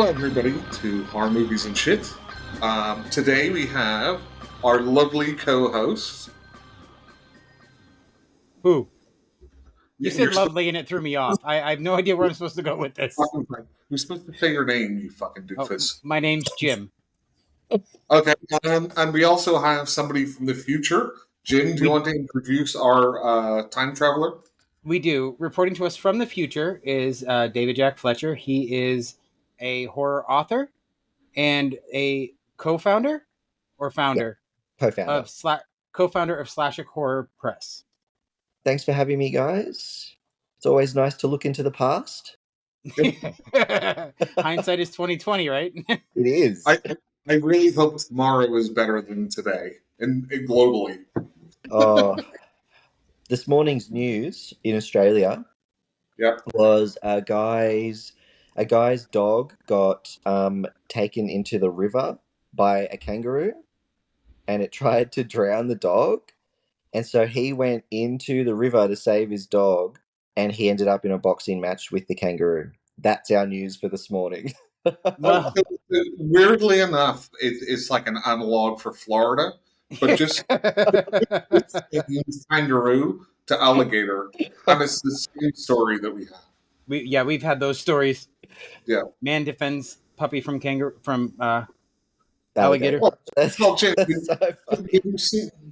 Hello, everybody, to Horror Movies and Shit. Today we have our lovely co-host. Who? You You're said supposed lovely and it threw me off. I have no idea where I'm supposed to go with this. you're supposed to say your name, you fucking Oh, doofus. my name's Jim. Okay, and we also have somebody from the future. Jim, do you We want to introduce our time traveler? we do. Reporting to us from the future is David Jack Fletcher. He is a horror author and a co-founder or Yeah, founder co-founder. of co-founder of Slashic Horror Press. Thanks for having me, guys. It's always nice to look into the past. Hindsight is 2020, right? It is. I I really hope tomorrow is better than today, and globally. Oh, this morning's news in Australia Yeah. was a guy's dog got taken into the river by a kangaroo, and it tried to drown the dog, and so he went into the river to save his dog, and he ended up in a boxing match with the kangaroo. That's our news for this morning. Well, Weirdly enough, it's like an analog for Florida, but just kangaroo to alligator, and it's the same story that we have. we've had those stories. Yeah. Man defends puppy from kangaroo from Alligator. alligator. Well, That's, well, Jim, that's so funny.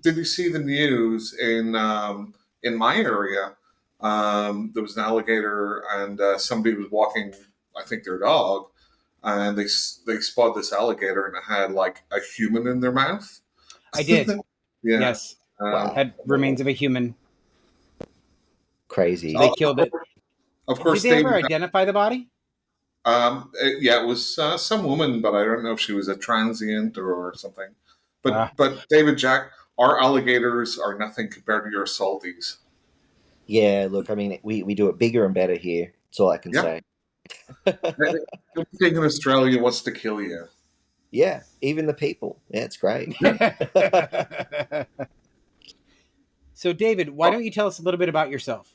did you see the news in my area? There was an alligator, and somebody was walking, I think, their dog, and they spotted this alligator, and it had like a human in their mouth. I did. Yeah. Yes. Wow. Had remains of a human. Crazy. So they killed it. Of course, Did they ever David. identify the body? Yeah, it was some woman, but I don't know if she was a transient or something. Ah. But David Jack, our alligators are nothing compared to your salties. Yeah, look, I mean, we do it bigger and better here. That's all I can Yeah. say. Everything in Australia wants to kill you. Yeah, even the people. Yeah, it's great. So, David, why don't you tell us a little bit about yourself?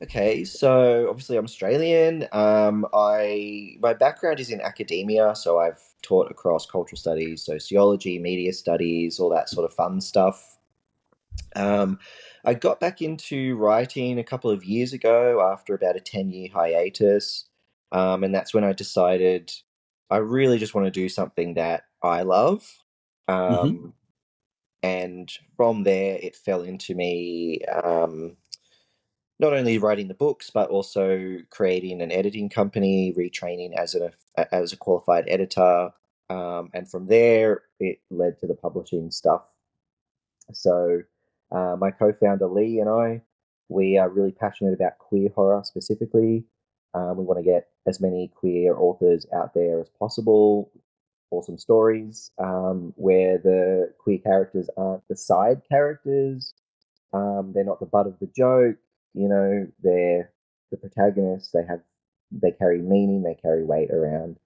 Okay, so obviously I'm Australian. My background is in academia, so I've taught across cultural studies, sociology, media studies, all that sort of fun stuff. I got back into writing a couple of years ago after about a 10-year hiatus. And that's when I decided I really just want to do something that I love. Um, and from there, it fell into me not only writing the books, but also creating an editing company, retraining as a qualified editor. And from there, it led to the publishing stuff. So, my co-founder Lee and I, we are really passionate about queer horror specifically. We want to get as many queer authors out there as possible. Awesome stories where the queer characters aren't the side characters. They're not the butt of the joke. They're the protagonists. They carry meaning. They carry weight around.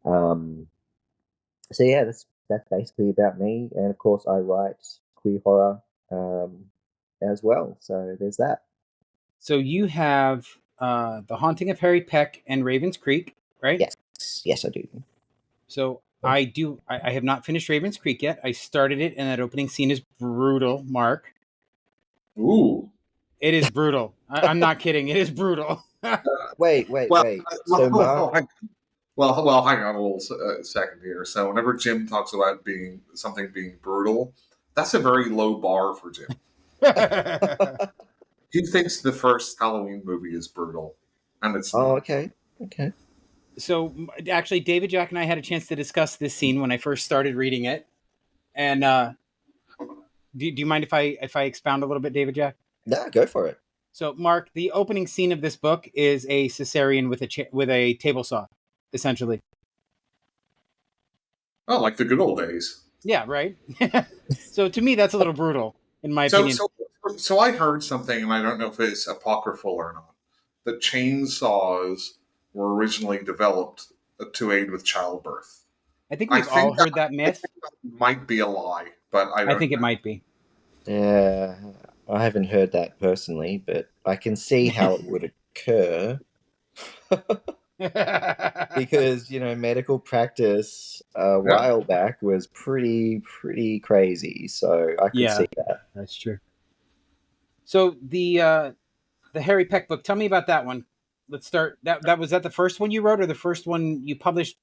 Um, so yeah, that's basically about me. And of course, I write queer horror um, as well. So there's that. So, you have The Haunting of Harry Peck and Ravens Creek, right? Yes, I do. So, I have not finished Ravens Creek yet. I started it, and that opening scene is brutal, Mark. Ooh. It is brutal. I'm not kidding. It is brutal. Wait. Well, So Mark, hang on a little second here. So, whenever Jim talks about something being brutal, that's a very low bar for Jim. He thinks the first Halloween movie is brutal, and it's oh, not. okay. So actually, David, Jack, and I had a chance to discuss this scene when I first started reading it. And do you mind if I expound a little bit, David, Jack? No, go for it. So, Mark, the opening scene of this book is a cesarean with a table saw, essentially. Oh, like the good old days. Yeah, right. So to me, that's a little brutal, in my So, opinion. so I heard something, and I don't know if it's apocryphal or not, that chainsaws were originally developed to aid with childbirth. I think I we've all think heard that myth. might be a lie, but I I don't think it know. might be. Yeah, I haven't heard that personally, but I can see how it would occur. because medical practice a Yeah. while back was pretty crazy. So I could see Yeah, that. that's true. So the Harry Peck book. Tell me about that one. Let's start. That was that the first one you wrote, or the first one you published?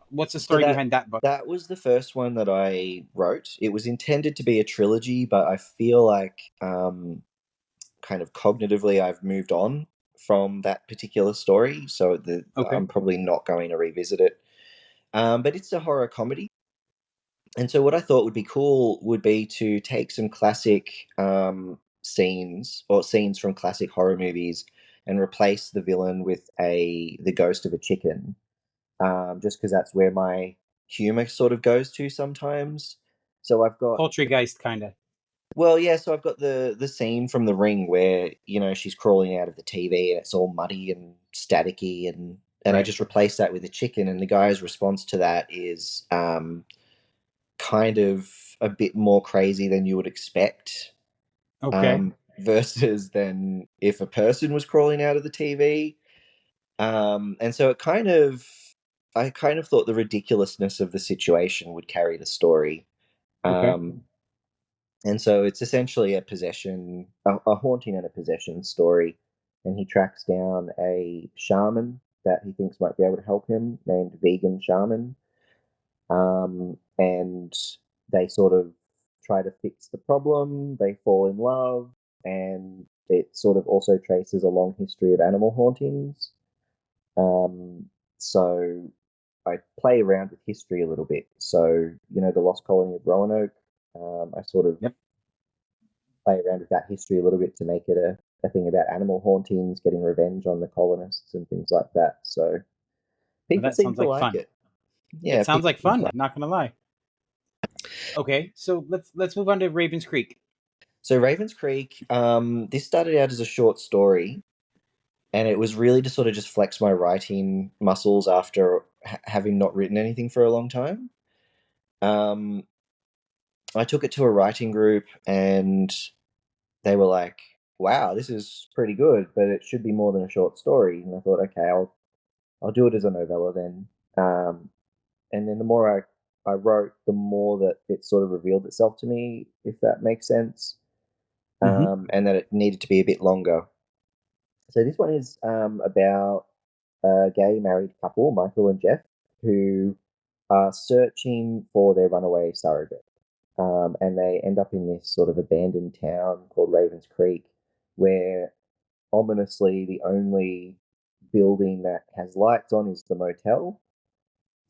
What's the So story that behind that book? that was the first one that I wrote. It was intended to be a trilogy, but I feel like kind of cognitively I've moved on from that particular story, so Okay. I'm probably not going to revisit it. But it's a horror comedy. And so what I thought would be cool would be to take some classic scenes or scenes from classic horror movies and replace the villain with the ghost of a chicken, just because that's where my humor sort of goes to sometimes. So I've got Poultrygeist, kind of. well, yeah. So I've got the scene from The Ring where she's crawling out of the TV and it's all muddy and staticky, and I Right. just replaced that with a chicken, and the guy's response to that is kind of a bit more crazy than you would expect, Okay. versus than if a person was crawling out of the TV. And so I kind of thought the ridiculousness of the situation would carry the story. Okay. And so it's essentially a haunting and a possession story. And he tracks down a shaman that he thinks might be able to help him, named Vegan Shaman. And they sort of try to fix the problem. They fall in love, and it sort of also traces a long history of animal hauntings. So I play around with history a little bit. So the lost colony of Roanoke. I sort of Yep. play around with that history a little bit to make it a thing about animal hauntings, getting revenge on the colonists and things like that. So Well, people that seem sounds to like like fun. it. It Yeah, sounds people like seem to fun. like it. Not gonna lie. Okay, so let's move on to Ravens Creek. So Ravens Creek, this started out as a short story, and it was really to sort of just flex my writing muscles after having not written anything for a long time. Um, I took it to a writing group, and they were like, "Wow, this is pretty good, but it should be more than a short story." And I thought, okay, I'll do it as a novella then. And then the more I wrote, the more that it sort of revealed itself to me, if that makes sense, Mm-hmm. and that it needed to be a bit longer. So this one is about a gay married couple, Michael and Jeff, who are searching for their runaway surrogate. And they end up in this sort of abandoned town called Ravens Creek, where ominously the only building that has lights on is the motel.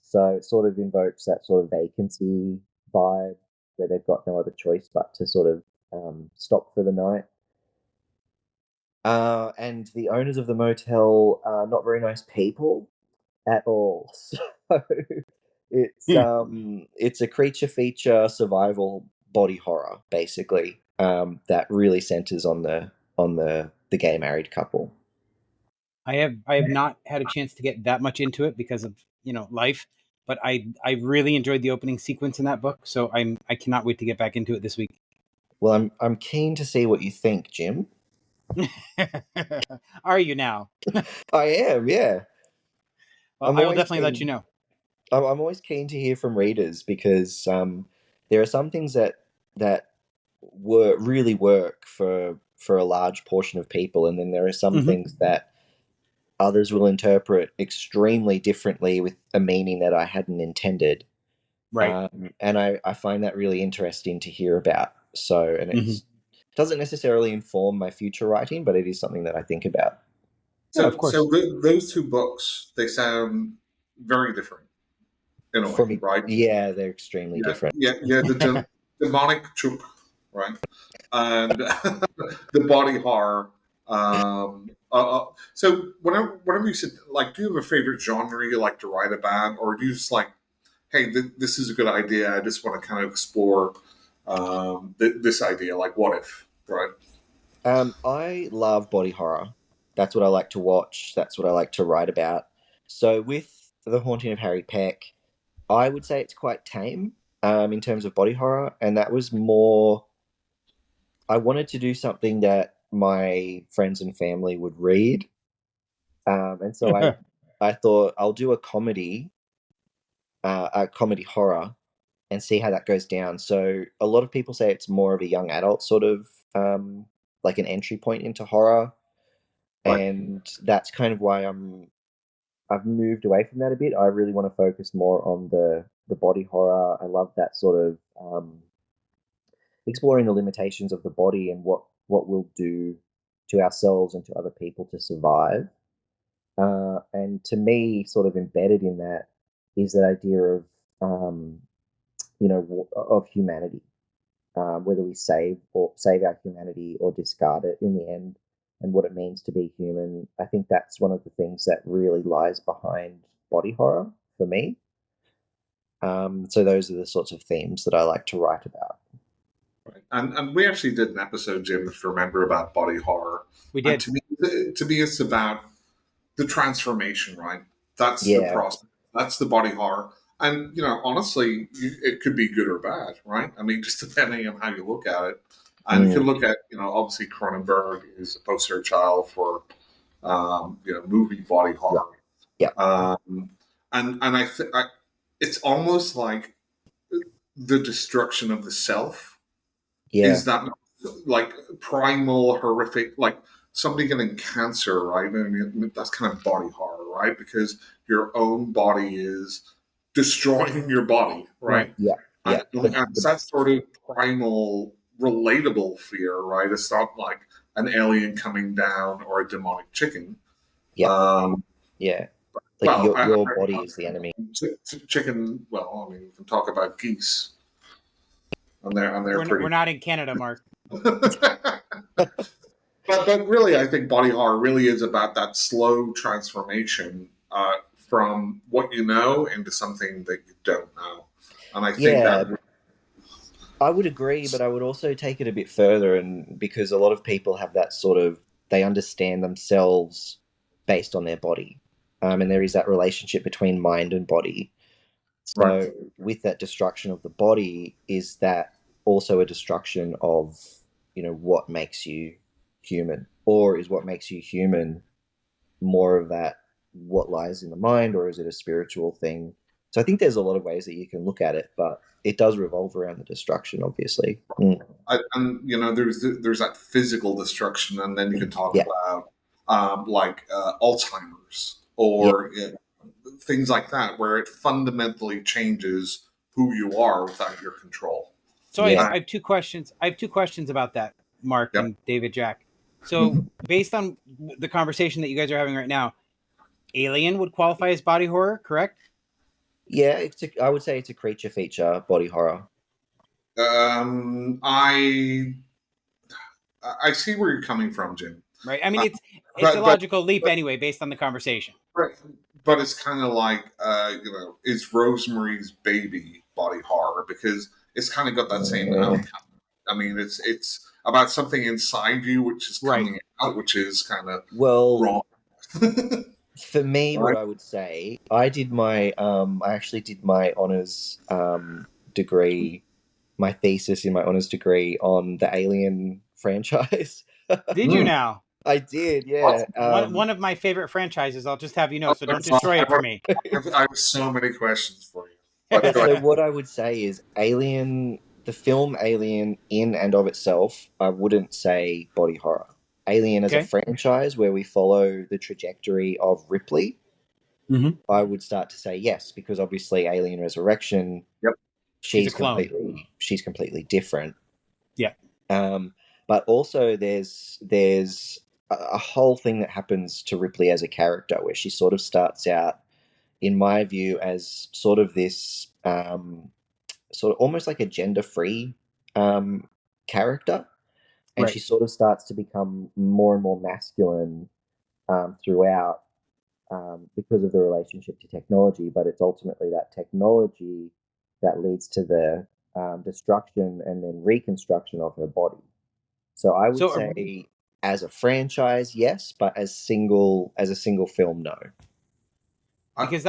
So it sort of invokes that sort of vacancy vibe where they've got no other choice but to sort of stop for the night. And the owners of the motel are not very nice people at all. So it's a creature feature survival body horror basically, that really centers on the gay married couple. I have not had a chance to get that much into it because of life, but I really enjoyed the opening sequence in that book, so I cannot wait to get back into it this week. Well, I'm keen to see what you think, Jim. Are you now? I am, yeah. Well, I'm I will always definitely let you keen. know. I'm always keen to hear from readers because there are some things that really work for a large portion of people, and then there are some Hmm. things that others will interpret extremely differently with a meaning that I hadn't intended. Right. And I find that really interesting to hear about. So, and Hmm. it doesn't necessarily inform my future writing, but it is something that I think about. Yeah, of So course. those two books, they sound very different in a way, For me, right? yeah, they're extremely Yeah, different. yeah. The demonic troop, right, and the body horror. So whenever you said, like, do you have a favorite genre you like to write about, or do you just like, hey, this is a good idea. I just want to kind of explore this idea, like what if, right? I love body horror. That's what I like to watch. That's what I like to write about. So with The Haunting of Harry Peck, I would say it's quite tame, in terms of body horror, and that was more. I wanted to do something that my friends and family would read, and so I I thought I'll do a comedy horror, and see how that goes down. So a lot of people say it's more of a young adult sort of like an entry point into horror, Right. and that's kind of why I've moved away from that a bit. I really want to focus more on the body horror. I love that sort of exploring the limitations of the body and what we'll do to ourselves and to other people to survive. And to me, sort of embedded in that is that idea of of humanity, whether we save our humanity or discard it in the end, and what it means to be human. I think that's one of the things that really lies behind body horror for me. So those are the sorts of themes that I like to write about. Right. And we actually did an episode, Jim, if you remember, about body horror. We And did. to me, it's about the transformation, right? That's the Yeah. process. That's the body horror. And, honestly, it could be good or bad, right? I mean, just depending on how you look at it. And you can look at, obviously Cronenberg is a poster child for, movie body horror. Yeah. And it's almost like the destruction of the self. Yeah. Is that like primal, horrific, like somebody getting cancer, right? I mean, that's kind of body horror, right? Because your own body is destroying your body, right? Yeah. Yeah. And it's that sort of primal, relatable fear, right? It's not like an alien coming down or a demonic chicken. Yeah. Yeah. Like Well, your body is the enemy. chicken. Well, I mean, we can talk about geese, and they're pretty. We're not in Canada, Mark. But really, I think body horror really is about that slow transformation from what you know into something that you don't know. And I think that I would agree, but I would also take it a bit further, and because a lot of people have that sort of, they understand themselves based on their body, and there is that relationship between mind and body. So right. with that destruction of the body, is that also a destruction of what makes you human, or is what makes you human more of that what lies in the mind, or is it a spiritual thing? So I think there's a lot of ways that you can look at it, but it does revolve around the destruction, obviously. And there's that physical destruction, and then you can talk Yeah. about like Alzheimer's or things like that, where it fundamentally changes who you are without your control. So I have two questions. I have two questions about that, Mark Yep. and David Jack. So based on the conversation that you guys are having right now, Alien would qualify as body horror, correct? Yeah, I would say it's a creature feature body horror. I see where you're coming from, Jim. Right. I mean, it's a logical leap anyway, based on the conversation. Right. But it's kind of like, is Rosemary's Baby body horror? Because it's kind of got that same outcome. I mean, it's about something inside you which is coming out, which is kind of wrong. For me, what I would say, I actually did my honors degree, my thesis in my honors degree on the Alien franchise. Did you now? I did, yeah. One of my favorite franchises. I'll just have you know, so don't destroy it for me. I have so many questions for you. So what I would say is Alien, the film Alien in and of itself, I wouldn't say body horror. Alien as a franchise where we follow the trajectory of Ripley, I would start to say yes, because obviously Alien Resurrection, she's completely different. Yeah. But also there's a whole thing that happens to Ripley as a character where she sort of starts out, in my view, as sort of this sort of almost like a gender-free character. And she sort of starts to become more and more masculine throughout because of the relationship to technology. But it's ultimately that technology that leads to the destruction and then reconstruction of her body. So I would say, as a franchise, yes, but as a single film, no. Because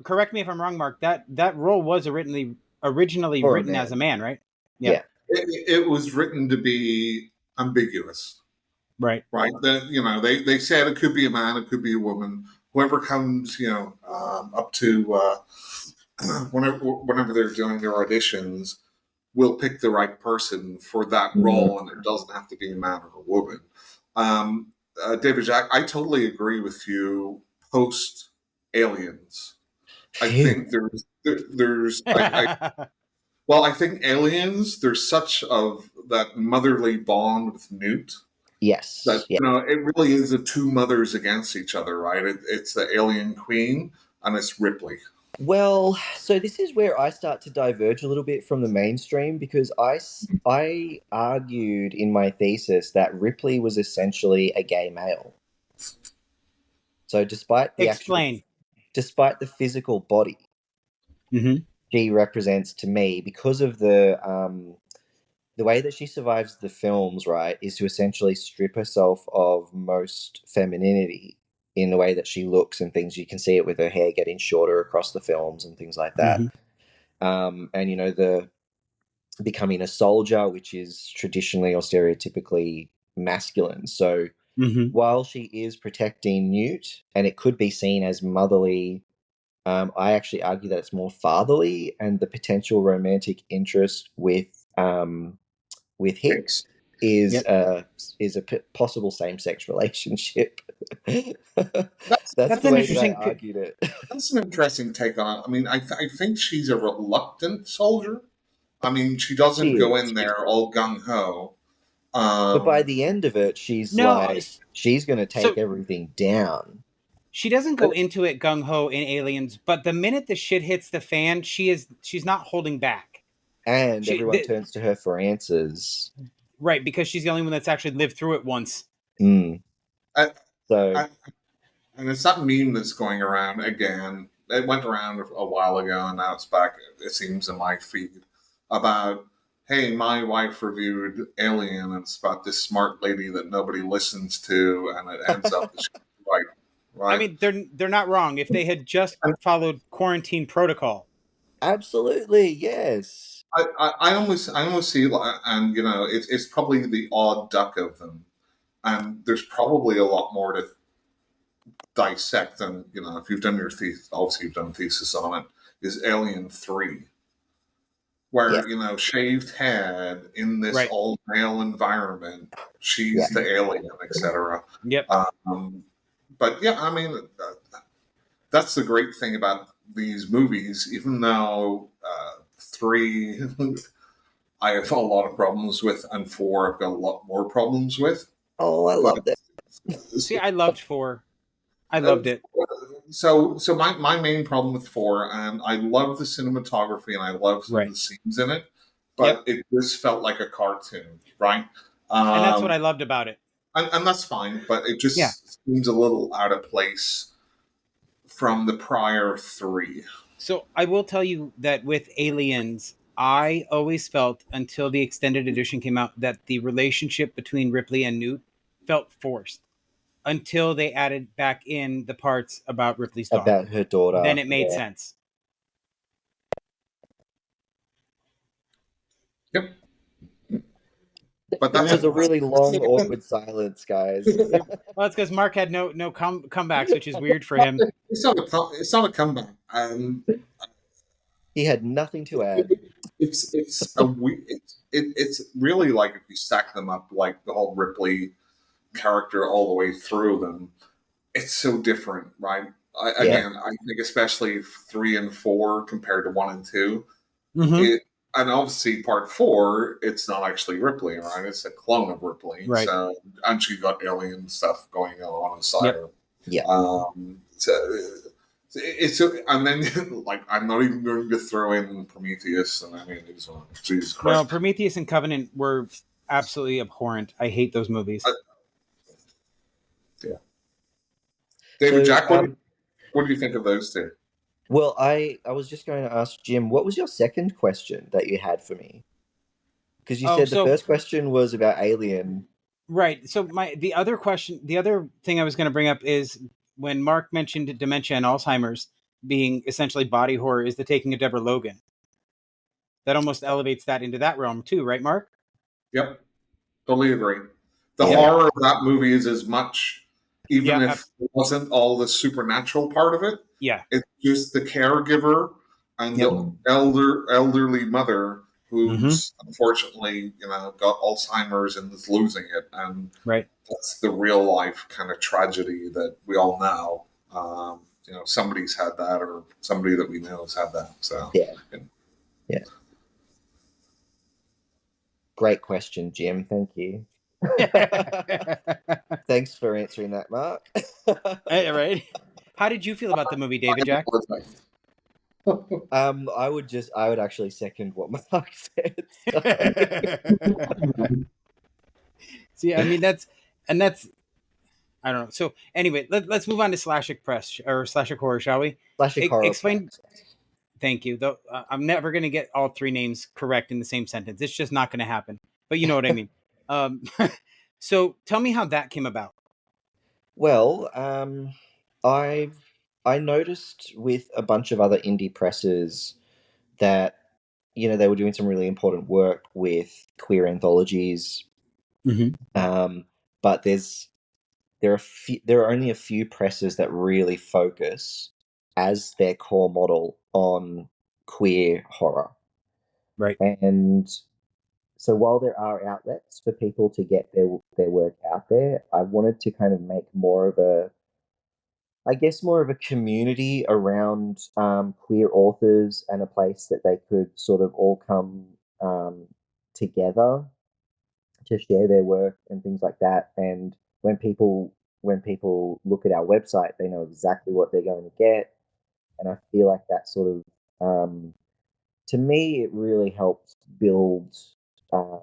correct me if I'm wrong, Mark. That role was originally written as a man, right? Yeah. It was written to be ambiguous. Right. Right. They said it could be a man, it could be a woman, whoever comes, up to whenever they're doing their auditions, will pick the right person for that Mm. role, and it doesn't have to be a man or a woman. David Jack, I totally agree with you. Post Aliens, I Phew. think I think Aliens, there's such of that motherly bond with Newt that Yes. Yeah. it really is the two mothers against each other, right? It's the alien queen and it's Ripley. Well, so this is where I start to diverge a little bit from the mainstream because I argued in my thesis that Ripley was essentially a gay male. So Explain. despite the physical body, Mm-hmm. she represents to me because of the way that she survives the films, right, is to essentially strip herself of most femininity in the way that she looks and things. You can see it with her hair getting shorter across the films and things like that. Mm-hmm. And the becoming a soldier, which is traditionally or stereotypically masculine. So Mm-hmm. while she is protecting Newt, and it could be seen as motherly, I actually argue that it's more fatherly, and the potential romantic interest with Hicks is Yep. possible same sex relationship. That's That's That's the an way that I interesting. argued it. that's an interesting take on it. I mean, I think she's a reluctant soldier. I mean, she doesn't She go is, in there all gung ho. but by Um, the end of it, she's No, like she's going to take so everything down, she doesn't go into it gung ho in Aliens, but the minute the shit hits the fan, she's not holding back. and She everyone the, turns to her for answers. right because she's the only one that's actually lived through it once. Mm. I, So I, and it's that meme that's going around again. It went around a while ago, and now it's back. It seems in my feed about, hey, my wife reviewed Alien, and it's about this smart lady that nobody listens to, and it ends up that she's right, I right. mean, they're not wrong. If they had just And followed quarantine protocol, absolutely, yes. I almost see, and it's probably the odd duck of them, and there's probably a lot more to dissect. And if you've done your thesis, obviously you've done a thesis on it. Is Alien 3, Yeah, where shaved head in this right? all male environment, yeah. she's the alien, etc. Yep. Um, but yeah, I mean, that's the great thing about these movies. Even though 3, I have a lot of problems with, and 4, I've got a lot more problems with. Oh, I But love that. See, I loved 4. I uh, loved it. so my main problem with 4, and I love the cinematography and I love some of Right. the scenes in it, but Yep. it just felt like a cartoon, right? And that's what Um, I loved about it. and that's fine, but it Yeah. just seems a little out of place from the prior 3. So I will tell you that with Aliens, I always felt until the extended edition came out that the relationship between Ripley and Newt felt forced until they added back in the parts about Ripley's daughter. About her Then daughter. it made Yeah. sense. Yep, but There that's was a a really long, awkward silence, guys. Yep. Well, it's because Mark had no comebacks, which is weird for him. it's not a comeback. He had nothing to add. It's really like if you stack them up, like the whole Ripley character all the way through them, it's so different, right? Yeah. I think especially 3 and 4 compared to 1 and 2, Mm-hmm. it and obviously part 4, it's not actually Ripley, right? It's a clone of Ripley. Right. So and she got alien stuff going on inside Yep. her. Yeah. So and then like I'm not even going to throw in Prometheus and any of these ones. Jesus No, Christ. Prometheus and Covenant were absolutely abhorrent. I hate those movies. Uh, yeah. David So, Jack, what do you think of those two? well, I was just going to ask Jim, what was your second question that you had for me? Because you Oh, said the so first question was about Alien. right. So the other question, the other thing I was going to bring up is when Mark mentioned dementia and Alzheimer's being essentially body horror is the taking of Deborah Logan. That almost elevates that into that realm too, right, Mark? Yep, totally agree. The Yep. Yeah. horror of that movie is as much even Yeah, if it wasn't all the supernatural part of it. yeah, It's just the caregiver and yep, the elderly mother mm-hmm, who's unfortunately, got Alzheimer's and is losing it, and right. that's the real life kind of tragedy that we all know. Somebody's had that, or somebody that we know has had that. So, Yeah. Yeah. Great question, Jim. Thank you. Thanks for answering that, Mark. Right. How did you feel about the movie, David Jack? I would actually second what Mark said. So. See, I mean that's I don't know. So anyway, let's move on to Slashic Press or Slashic Horror, shall we? Slashic horror Explain. press. Thank you. Though I'm never going to get all three names correct in the same sentence. It's just not going to happen. But you know what I mean. Um, so tell me how that came about. Well, I I noticed with a bunch of other indie presses that they were doing some really important work with queer anthologies. Mm-hmm. Um, but there are only a few presses that really focus as their core model on queer horror. Right. And so while there are outlets for people to get their work out there, I wanted to kind of make more of a community around queer authors and a place that they could sort of all come um, together to share their work and things like that. And when people look at our website, they know exactly what they're going to get. And I feel like that sort of to me, it really helps uh,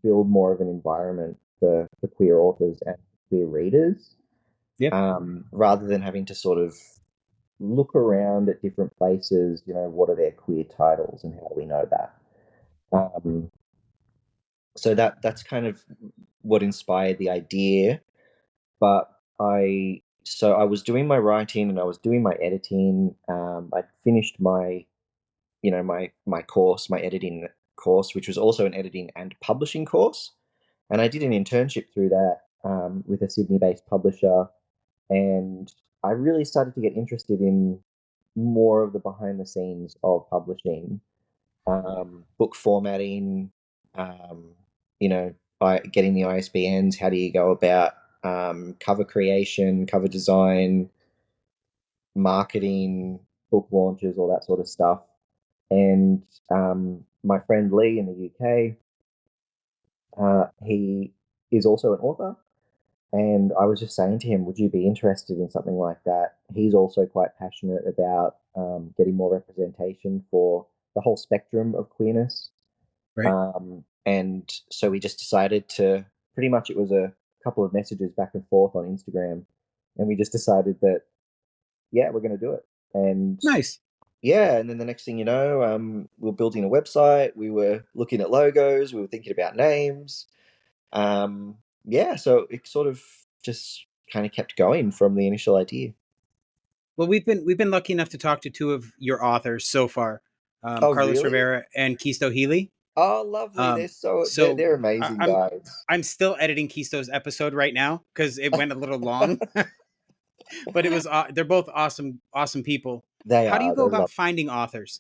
build more of an environment for queer authors and queer readers, Yep. rather than having to sort of look around at different places. What are their queer titles and how do we know that? Um, so that's kind of what inspired the idea. But I was doing my writing and I was doing my editing. I'd finished my course, my editing course, which was also an editing and publishing course. And I did an internship through that with a Sydney-based publisher, and I really started to get interested in more of the behind the scenes of publishing, book formatting, um, by getting the ISBNs. How do you go about cover creation, cover design, marketing, book launches, all that sort of stuff. And my friend Lee in the UK, he is also an author. And I was just saying to him, would you be interested in something like that? He's also quite passionate about getting more representation for the whole spectrum of queerness. Right. And so we just decided to pretty much, it was a couple of messages back and forth on Instagram. And we just decided that, yeah, we're going to do it. And Nice. yeah, and then the next thing you know, we were building a website, we were looking at logos, we were thinking about names. Yeah, so it sort of just kind of kept going from the initial idea. Well, we've been lucky enough to talk to two of your authors so far, Oh, Carlos really? Rivera and Kisto Healy. Oh, lovely. Um, They're so amazing I'm guys. I'm still editing Kisto's episode right now because it went a little long, but it was they're both awesome people. They How do you are. go They're about lovely. finding authors?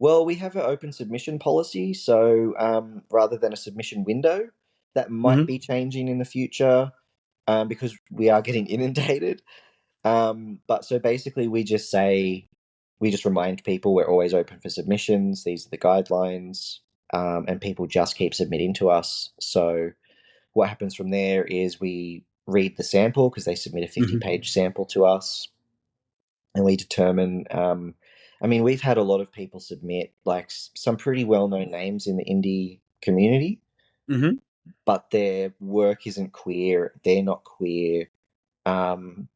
Well, we have an open submission policy, so rather than a submission window, that might Mm-hmm. be changing in the future, because we are getting inundated. But so basically, we just remind people we're always open for submissions. These are the guidelines, and people just keep submitting to us. So what happens from there is we read the sample because they submit a 50 Mm-hmm. page sample to us, and we determine. I mean, we've had a lot of people submit like some pretty well known names in the indie community, Mm-hmm. but their work isn't queer. They're not queer. Um,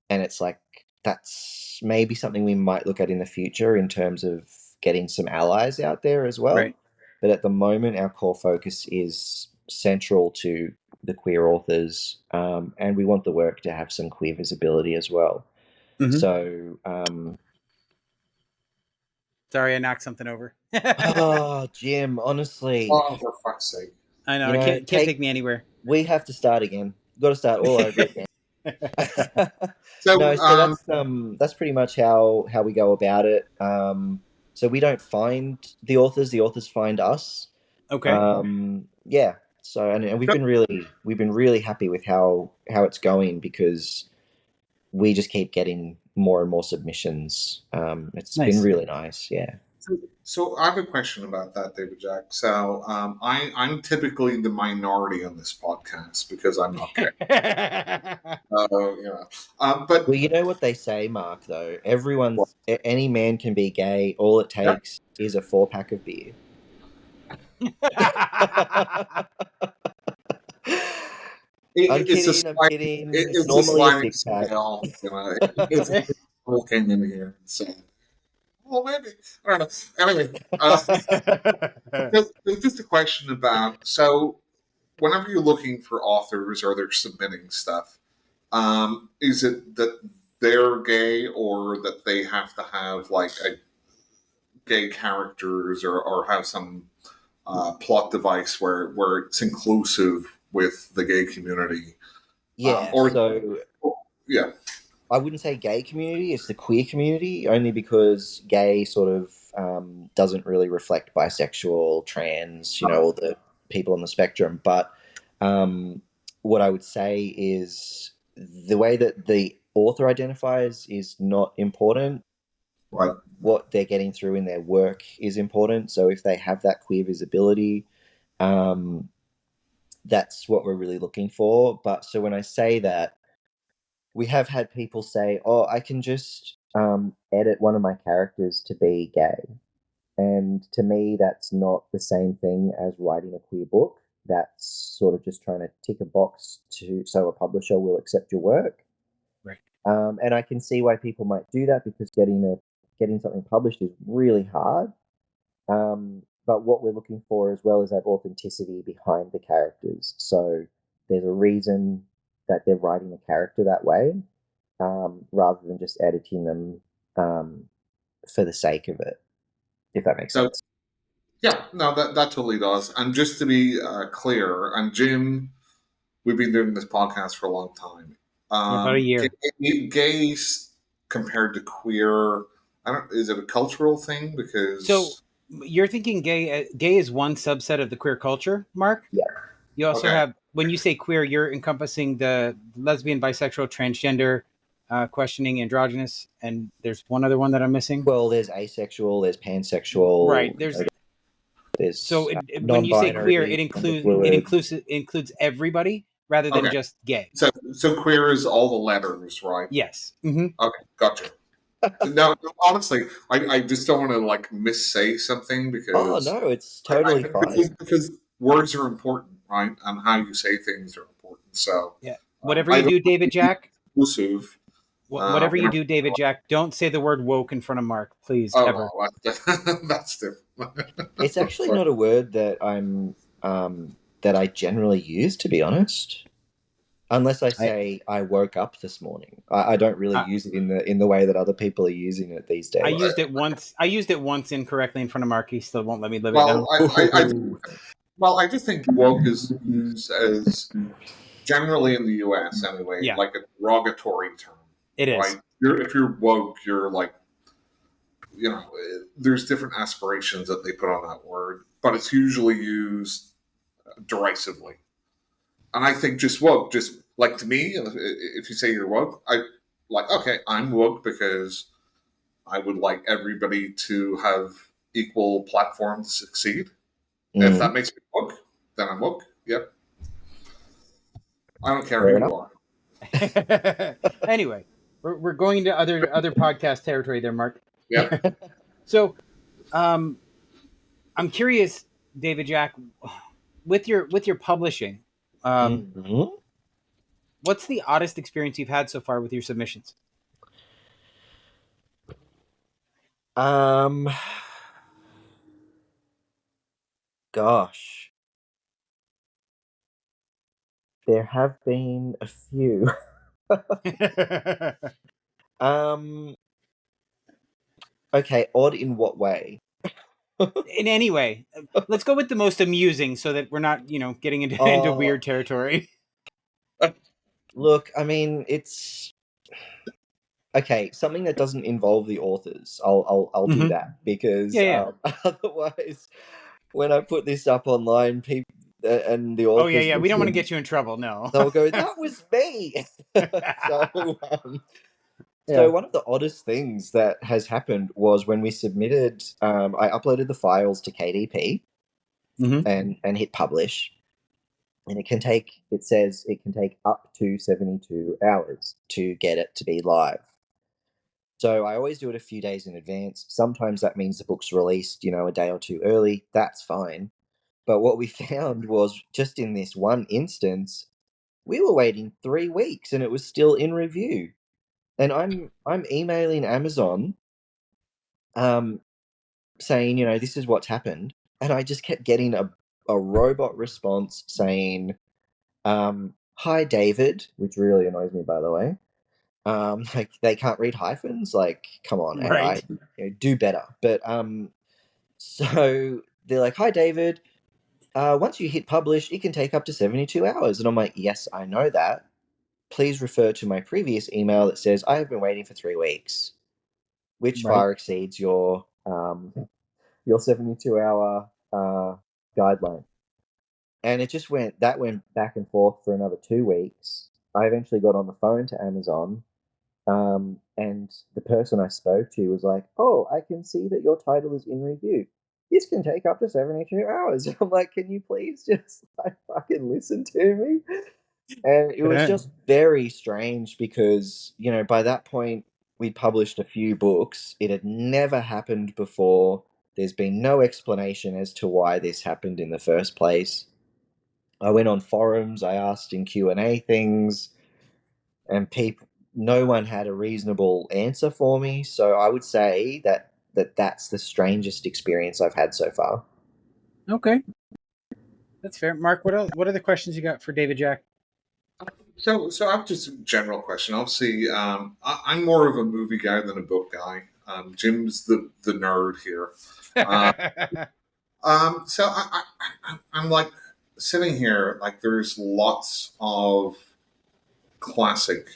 and it's like that's maybe something we might look at in the future in terms of getting some allies out there as well. Right. But at the moment, our core focus is central to the queer authors, and we want the work to have some queer visibility as well. Mm-hmm. So, Sorry, I knocked something over. oh, Jim, honestly, Oh, for fuck's sake! I know. I can't take me anywhere. we have to start again. We've got to start all over again. So, No, so that's pretty much how we go about it. So we don't find the authors find us. Okay. Yeah. So and we've been really happy with how it's going because we just keep getting more and more submissions. It's been Nice. really nice. Yeah. so I have a question about that, David Jack. So, I'm typically the minority on this podcast because I'm not gay. You know, Well, but you know what they say, Mark, though. Any man can be gay. All it yeah, takes is a 4-pack of beer. I'm it's a kidding. I'm sliding, kidding. It's it's a normally a sliding 6-pack. scale. If people came in here and said, "Well, maybe I don't know." Anyway, just a question about so whenever you're looking for authors or they're submitting stuff, is it that they're gay or that they have to have like a gay characters or have some plot device where it's inclusive with the gay community, Yeah, or so yeah, I wouldn't say gay community, it's the queer community, only because gay sort of doesn't really reflect bisexual, trans, all the people on the spectrum. But um, what I would say is the way that the author identifies is not important. right. What they're getting through in their work is important. So if they have that queer visibility, um, that's what we're really looking for. But so when I say that, we have had people say, "Oh, I can just edit one of my characters to be gay," and to me, that's not the same thing as writing a queer book. That's sort of just trying to tick a box to so a publisher will accept your work. Right. And I can see why people might do that because getting something published is really hard. But what we're looking for as well is that authenticity behind the characters. So there's a reason that they're writing the character that way, rather than just editing them for the sake of it, if that makes So sense. yeah, no, that totally does. And just to be clear, and Jim, we've been doing this podcast for a long time. Yeah, about a year. Gays compared to queer, I don't. Is it a cultural thing? So Because you're thinking gay? Gay is one subset of the queer culture, Mark. Yeah. You also okay, have, when you say queer, you're encompassing the lesbian, bisexual, transgender, questioning, androgynous, and there's one other one that I'm missing. Well, there's asexual, there's Right. pansexual, So there's when you say queer, non-binary, it genderfluid. includes everybody rather than okay. just gay. So queer is all the letters, right? Yes. Hmm. Okay, gotcha. No, honestly, I just don't want to like missay something Oh because no, it's totally fine. because words are important, right? And how you say things are important. So Yeah. Whatever I you don't do, David Jack. inclusive. Whatever you Whenever, do, David Jack. Don't say the word woke in front of Mark, please, oh ever. well, that's different. It's actually not a word that that I generally use, to be honest. Unless I I, say I woke up this morning. I don't really I use it in the way that other people are using it these I days. used it once. I used it once incorrectly in front of Mark. He still won't let me live it well, down. Ooh. I just think woke is used as generally in the U.S. anyway, Yeah, like a derogatory term, it right? is. If you're woke, you're like, there's different aspirations that they put on that word, but it's usually used derisively. And I think just woke, just like to me, if you say you're woke, I like, okay, I'm woke because I would like everybody to have equal platform to succeed. If Mm, that makes me woke, then I'm woke. Yep. I don't care fair who enough. you are. Anyway, we're going to other podcast territory there, Mark. Yep. So, um, I'm curious, David Jack, with your publishing, um, Mhm. what's the oddest experience you've had so far with your submissions? Um, gosh, there have been a few. Um, okay, odd in what way? In any way, let's go with the most amusing, so that we're not, getting into into Oh, weird territory. Look, I mean, it's okay. Something that doesn't involve the authors, I'll do Hmm. that because Yeah, yeah. otherwise, when I put this up online, people and the Oh, yeah, authors yeah. We don't want to listen, get you in trouble. No. they'll go, "That was me." so, um, so Yeah. one of the oddest things that has happened was when we submitted. I uploaded the files to KDP Hmm. and hit publish, and it can take. It says it can take up to 72 hours to get it to be live. So I always do it a few days in advance. Sometimes that means the book's released, a day or two early. That's fine. But what we found was just in this one instance, we were waiting 3 weeks and it was still in review. And I'm emailing Amazon, um, saying, this is what's happened. And I just kept getting a robot response saying, hi David, which really annoys me by the way. Like they can't read hyphens. Like, come on, AI, Right. do better. But so they're like, "Hi, David. Once you hit publish, it can take up to 72 hours." And I'm like, "Yes, I know that. Please refer to my previous email that says I have been waiting for 3 weeks, which Right. far exceeds your 72-hour guideline." And it just went back and forth for another 2 weeks. I eventually got on the phone to Amazon. And the person I spoke to was like, "Oh, I can see that your title is in review. This can take up to 72 hours." I'm like, "Can you please just like fucking listen to me?" And it was just very strange because, by that point, we'd published a few books. It had never happened before. There's been no explanation as to why this happened in the first place. I went on forums, I asked in Q&A things, and no one had a reasonable answer for me. So I would say that's the strangest experience I've had so far. Okay. That's fair. Mark, what are the questions you got for David Jack? So I have just a general question. Obviously, I'm more of a movie guy than a book guy. Jim's the nerd here. Uh, so I'm like sitting here, like there's lots of classic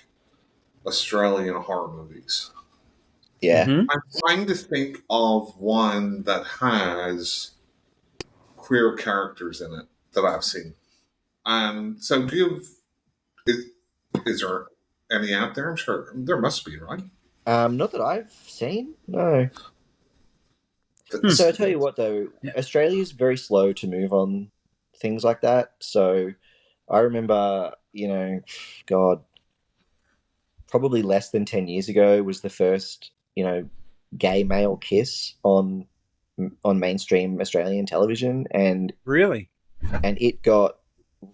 Australian horror movies. Yeah. Hmm. I'm trying to think of one that has queer characters in it that I've seen. So do you, is, is there any out there? I'm sure there must be, right? Not that I've seen. No. Hmm. So I tell you what, though, Yeah. Australia's very slow to move on things like that. So I remember, God, probably less than 10 years ago was the first, gay male kiss on mainstream Australian television, and Really? it got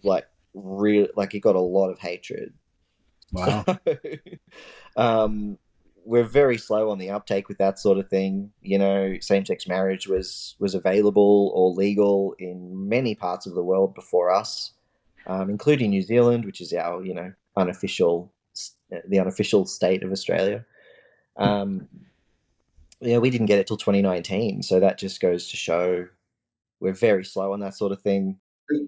like real like it got a lot of hatred. So Wow. um we're very slow on the uptake with that sort of thing. Same-sex marriage was available or legal in many parts of the world before us, including New Zealand, which is our unofficial the unofficial state of Australia. um we didn't get it till 2019, so that just goes to show we're very slow on that sort of thing.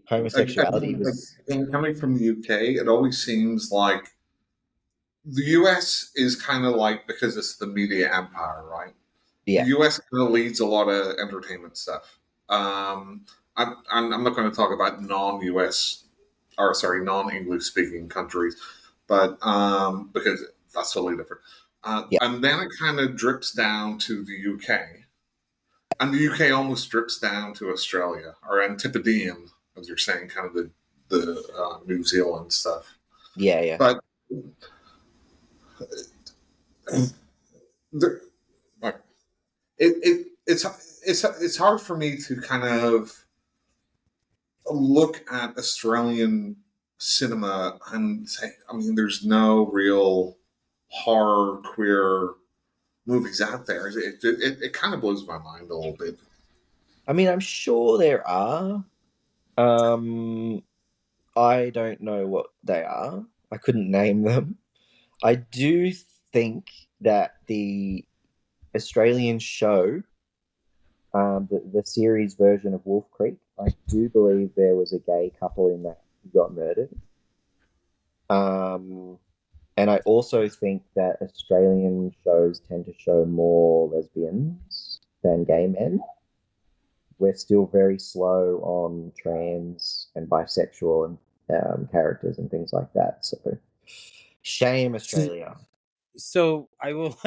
Homosexuality was. Again, coming from the UK, it always seems like the US is kind of like, because it's the media empire, right? The Yeah. US kind of leads a lot of entertainment stuff. I'm not going to talk about non-US, or sorry, non-English speaking countries, but because that's totally different. Yeah. And then it kind of drips down to the UK, and the UK almost drips down to Australia or Antipodean, as you're saying, kind of the New Zealand stuff. Yeah. Yeah. But there, like, it's hard for me to kind of look at Australian cinema and say, I mean, there's no real horror queer movies out there. It kind of blows my mind a little bit. I mean, I'm sure there are. Um, I don't know what they are. I couldn't name them. I do think that the Australian show, the series version of Wolf Creek, I do believe there was a gay couple in that who got murdered. Um, and I also think that Australian shows tend to show more lesbians than gay men. We're still very slow on trans and bisexual and characters and things like that. So, shame Australia. So I will.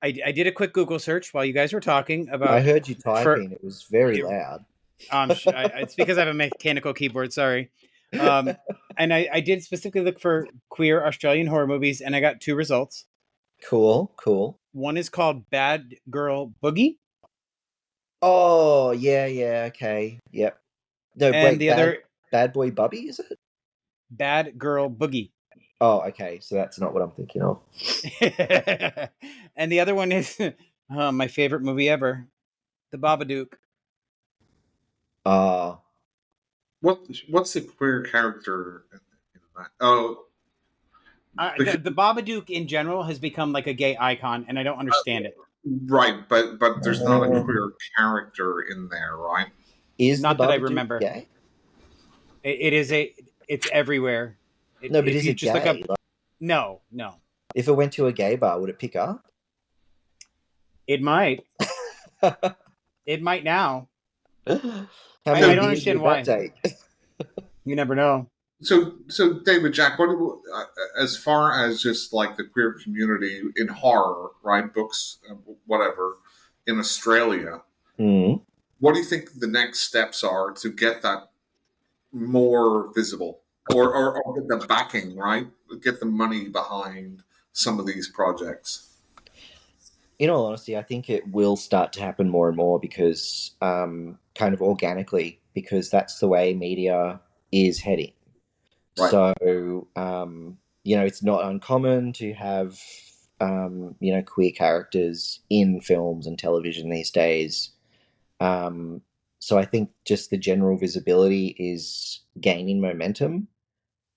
I did a quick Google search while you guys were talking I about heard you for typing. It was very it, loud. it's because I have a mechanical keyboard. Sorry. Um, and I did specifically look for queer Australian horror movies, and I got two results. Cool, cool. One is called Bad Girl Boogie, Oh, yeah, yeah, okay. Yep. No, and wait, the other Bad Boy Bubby, is it? Bad Girl Boogie, Oh, okay. So that's not what I'm thinking of. and the other one is my favorite movie ever, The Babadook. Uh What's the queer character in that? Oh, The, because, the Babadook in general has become like a gay icon, and I don't understand it. right, but there's not a uh, queer character in there, right? is the Not that I Babadook remember. gay? It is it's everywhere. No, but If is you it just look gay? up, Like, no, no, if it went to a gay bar, would it pick up? it might, it might now. How I many So, don't beers understand would that why. take? You never know. so David Jack, as far as just like the queer community in horror, right? Books, whatever, in Australia, Mm. what do you think the next steps are to get that more visible, or get the backing, right? Get the money behind some of these projects, In all honesty, I think it will start to happen more and more because, kind of organically, because that's the way media is heading. right? So, it's not uncommon to have, queer characters in films and television these days. Um, so I think just the general visibility is gaining momentum.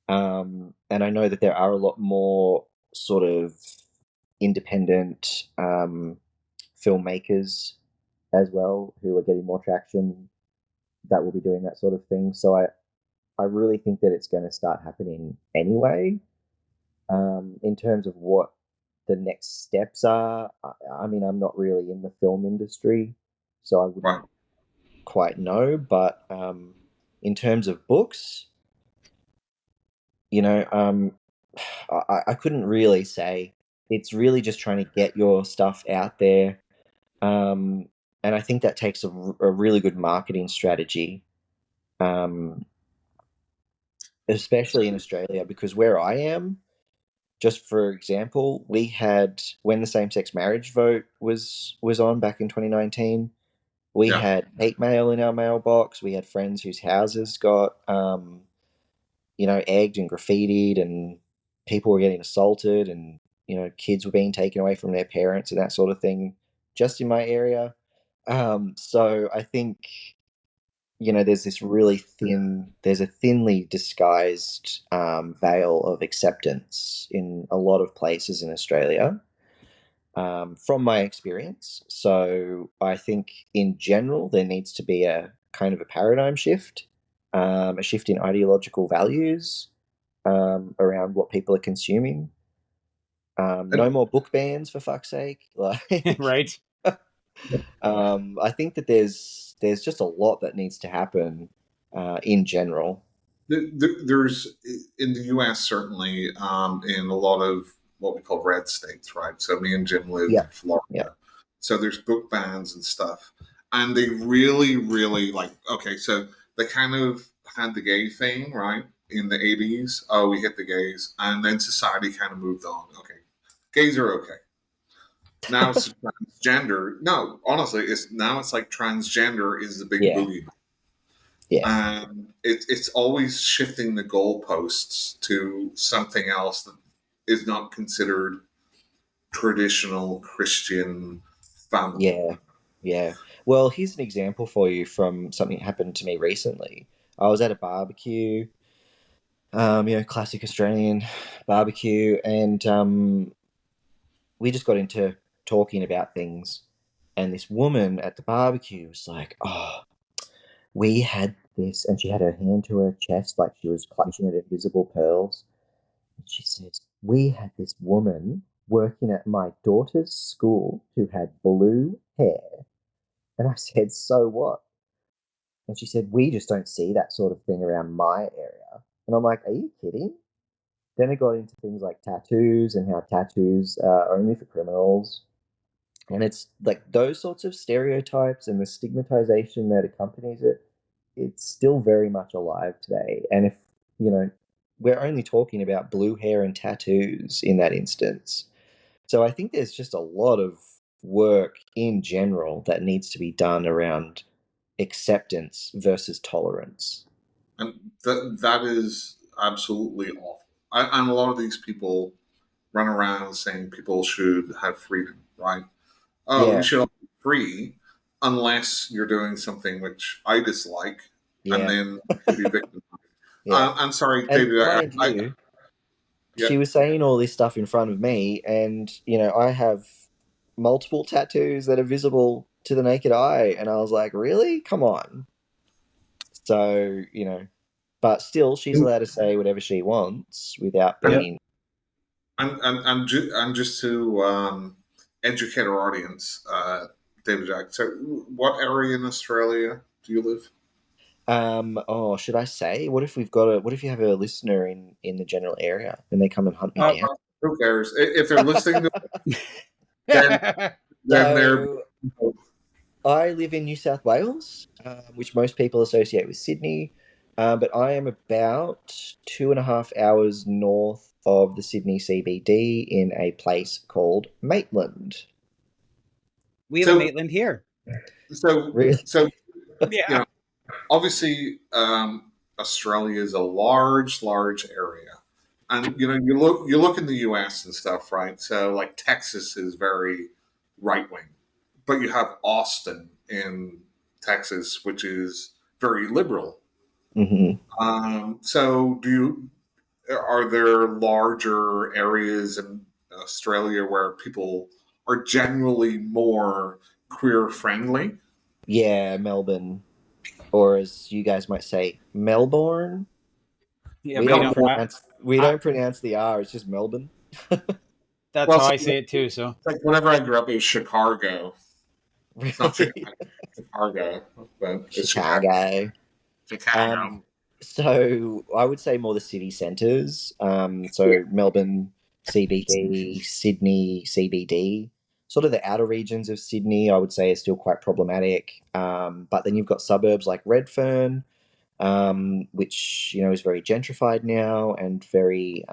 And I know that there are a lot more sort of independent filmmakers as well who are getting more traction that will be doing that sort of thing. So I really think that it's going to start happening anyway. In terms of what the next steps are, I mean, I'm not really in the film industry, so I Right. wouldn't quite know. But in terms of books, you know, I couldn't really say. It's really just trying to get your stuff out there. Um, and I think that takes a really good marketing strategy, um, especially in Australia, because where I am, just for example, we had when the same-sex marriage vote was on back in 2019. We Yeah. had hate mail in our mailbox. We had friends whose houses got egged and graffitied, and people were getting assaulted, and kids were being taken away from their parents and that sort of thing, just in my area. So I think there's a thinly disguised veil of acceptance in a lot of places in Australia, from my experience. So I think in general there needs to be a kind of a paradigm shift, a shift in ideological values around what people are consuming. No And more book bans, for fuck's sake. Like, Right? I think that there's just a lot that needs to happen in general. there's in the U.S. certainly, in a lot of what we call red states, right? So me and Jim live Yeah, in yeah, Florida, so there's book bans and stuff, and they really, really like. Okay, so they kind of had the gay thing right in the '80s. Oh, we hit the gays, and then society kind of moved on. Okay, gays are okay. Now it's transgender. No, honestly, it's like transgender is the big yeah, boogie, yeah, and it's always shifting the goalposts to something else that is not considered traditional Christian family. yeah, yeah. Well, here's an example for you from something that happened to me recently. I was at a barbecue, classic Australian barbecue, and we just got into talking about things. And this woman at the barbecue was like, "Oh, we had this, and she had her hand to her chest like she was clutching at invisible pearls. And she says, we had this woman working at my daughter's school who had blue hair. And I said, so what? And she said, we just don't see that sort of thing around my area. And I'm like, are you kidding? Then it got into things like tattoos and how tattoos are only for criminals. And it's like those sorts of stereotypes and the stigmatization that accompanies it, it's still very much alive today. And if, you know, we're only talking about blue hair and tattoos in that instance. So I think there's just a lot of work in general that needs to be done around acceptance versus tolerance. And that is absolutely awful. And a lot of these people run around saying people should have freedom, right? Oh, you Yeah, should all be free unless you're doing something which I dislike, and yeah, then should be victimized. yeah. I'm sorry, And David. mind I you, yeah, she was saying all this stuff in front of me, and I have multiple tattoos that are visible to the naked eye, and I was like, really? Come on. So, but still, she's allowed to say whatever she wants without and Yep. being. and just to educate our audience, David Jack. So, what area in Australia do you live? Oh, should I say? What if you have a listener in the general area and they come and hunt me Uh, down? Who cares? If they're listening to then then they're So I live in New South Wales, which most people associate with Sydney, but I am about 2.5 hours north of the Sydney CBD in a place called Maitland. we have a so Maitland here. so Really? so you Yeah. know obviously Australia is a large area, and you look in the U.S. and stuff, right? So like Texas is very right wing, but you have Austin in Texas, which is very liberal. Hmm. So are there larger areas in Australia where people are generally more queer friendly? Yeah, Melbourne, or as you guys might say, Melbourne. Yeah, We we don't don't. Melbourne. I pronounce the R. It's just Melbourne. that's Well, how so I say it too. So like whenever I grew up, it was Chicago. It's not Really, Chicago, Chicago, but it's Chicago. Chicago. Chicago. Um, so I would say more the city centres. So Melbourne CBD, Sydney CBD, sort of the outer regions of Sydney, I would say is still quite problematic. But then you've got suburbs like Redfern, which is very gentrified now and very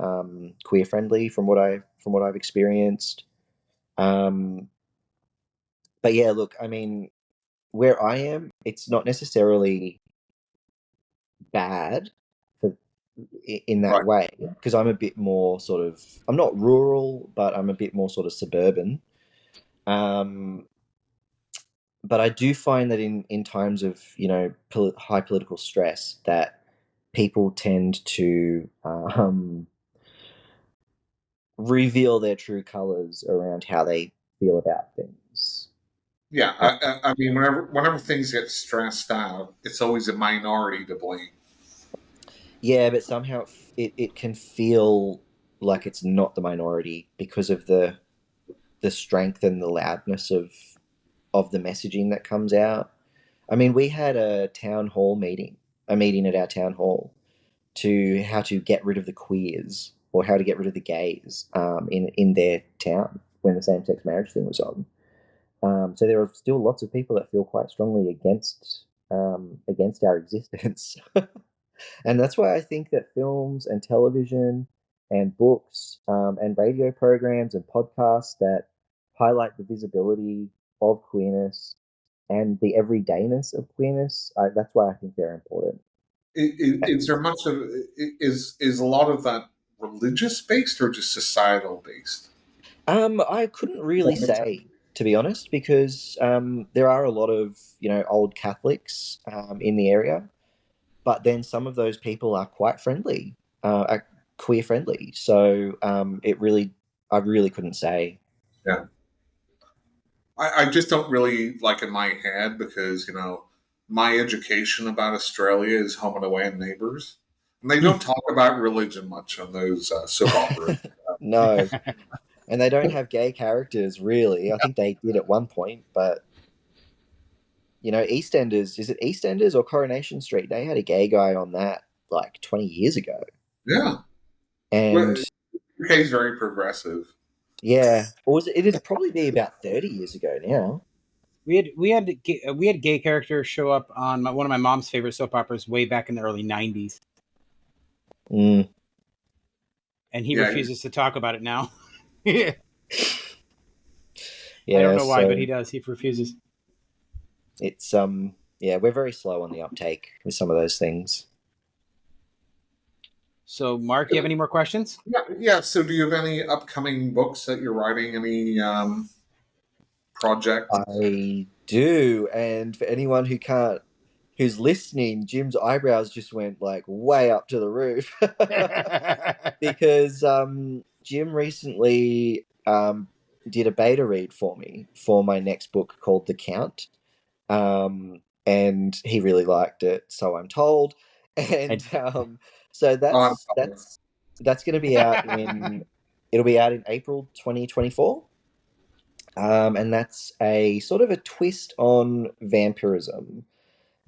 queer friendly from what I've experienced. Um, but yeah, look, I mean, where I am, it's not necessarily bad for in that Right. way because I'm a bit more sort of I'm not rural, but I'm a bit more sort of suburban. Um, but I do find that in times of high political stress that people tend to reveal their true colors around how they feel about things. Yeah, Uh, I mean, whenever things get stressed out, it's always a minority to blame. yeah, but somehow it can feel like it's not the minority because of the strength and the loudness of the messaging that comes out. I mean, we had a meeting at our town hall to how to get rid of the queers or how to get rid of the gays in their town when the same sex marriage thing was on. So there are still lots of people that feel quite strongly against our existence, and that's why I think that films and television and books and radio programs and podcasts that highlight the visibility of queerness and the everydayness of queerness, that's why I think they're important. Is there much of is a lot of that religious based or just societal based? I couldn't Does really that make sense? say, to be honest, because there are a lot of old Catholics in the area, but then some of those people are quite friendly, are queer friendly. So I really couldn't say. Yeah. I just don't really like in my head because my education about Australia is Home and Away and Neighbours, and they don't talk about religion much on those soap operas. No, and they don't have gay characters really. I think they did at one point, but EastEnders, is it EastEnders or Coronation Street? They had a gay guy on that like 20 years ago. Yeah, well, And UK is very progressive. yeah, or was it? It'd probably be about 30 years ago now. We had gay characters show up on one of my mom's favorite soap operas way back in the early '90s, Mm, and he Yeah, refuses to talk about it now. I don't yeah, know why, but he so does. He refuses. it's yeah, we're very slow on the uptake with some of those things. So, Mark, do you have any more questions? yeah. So, do you have any upcoming books that you're writing? Any project? I do, and for anyone who's listening, Jim's eyebrows just went like way up to the roof because Jim recently did a beta read for me for my next book called The Count, and he really liked it, so I'm told, and so Oh, that's going to be out in it'll be out in April 2024. And that's a sort of a twist on vampirism.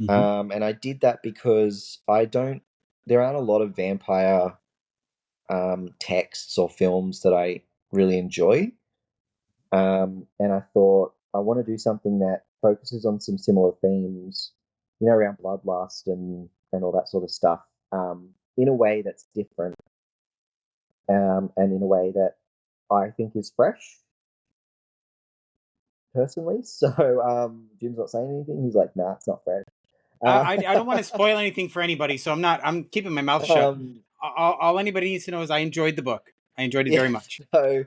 Mhm. And I did that because there aren't a lot of vampire texts or films that I really enjoy. And I thought I want to do something that focuses on some similar themes, around bloodlust and all that sort of stuff, in a way that's different, and in a way that I think is fresh personally. So Jim's not saying anything. He's like, "Nah, it's not fresh." I don't want to spoil anything for anybody, so I'm keeping my mouth shut. um, All anybody needs to know is I enjoyed the book. I enjoyed it yeah. very much. So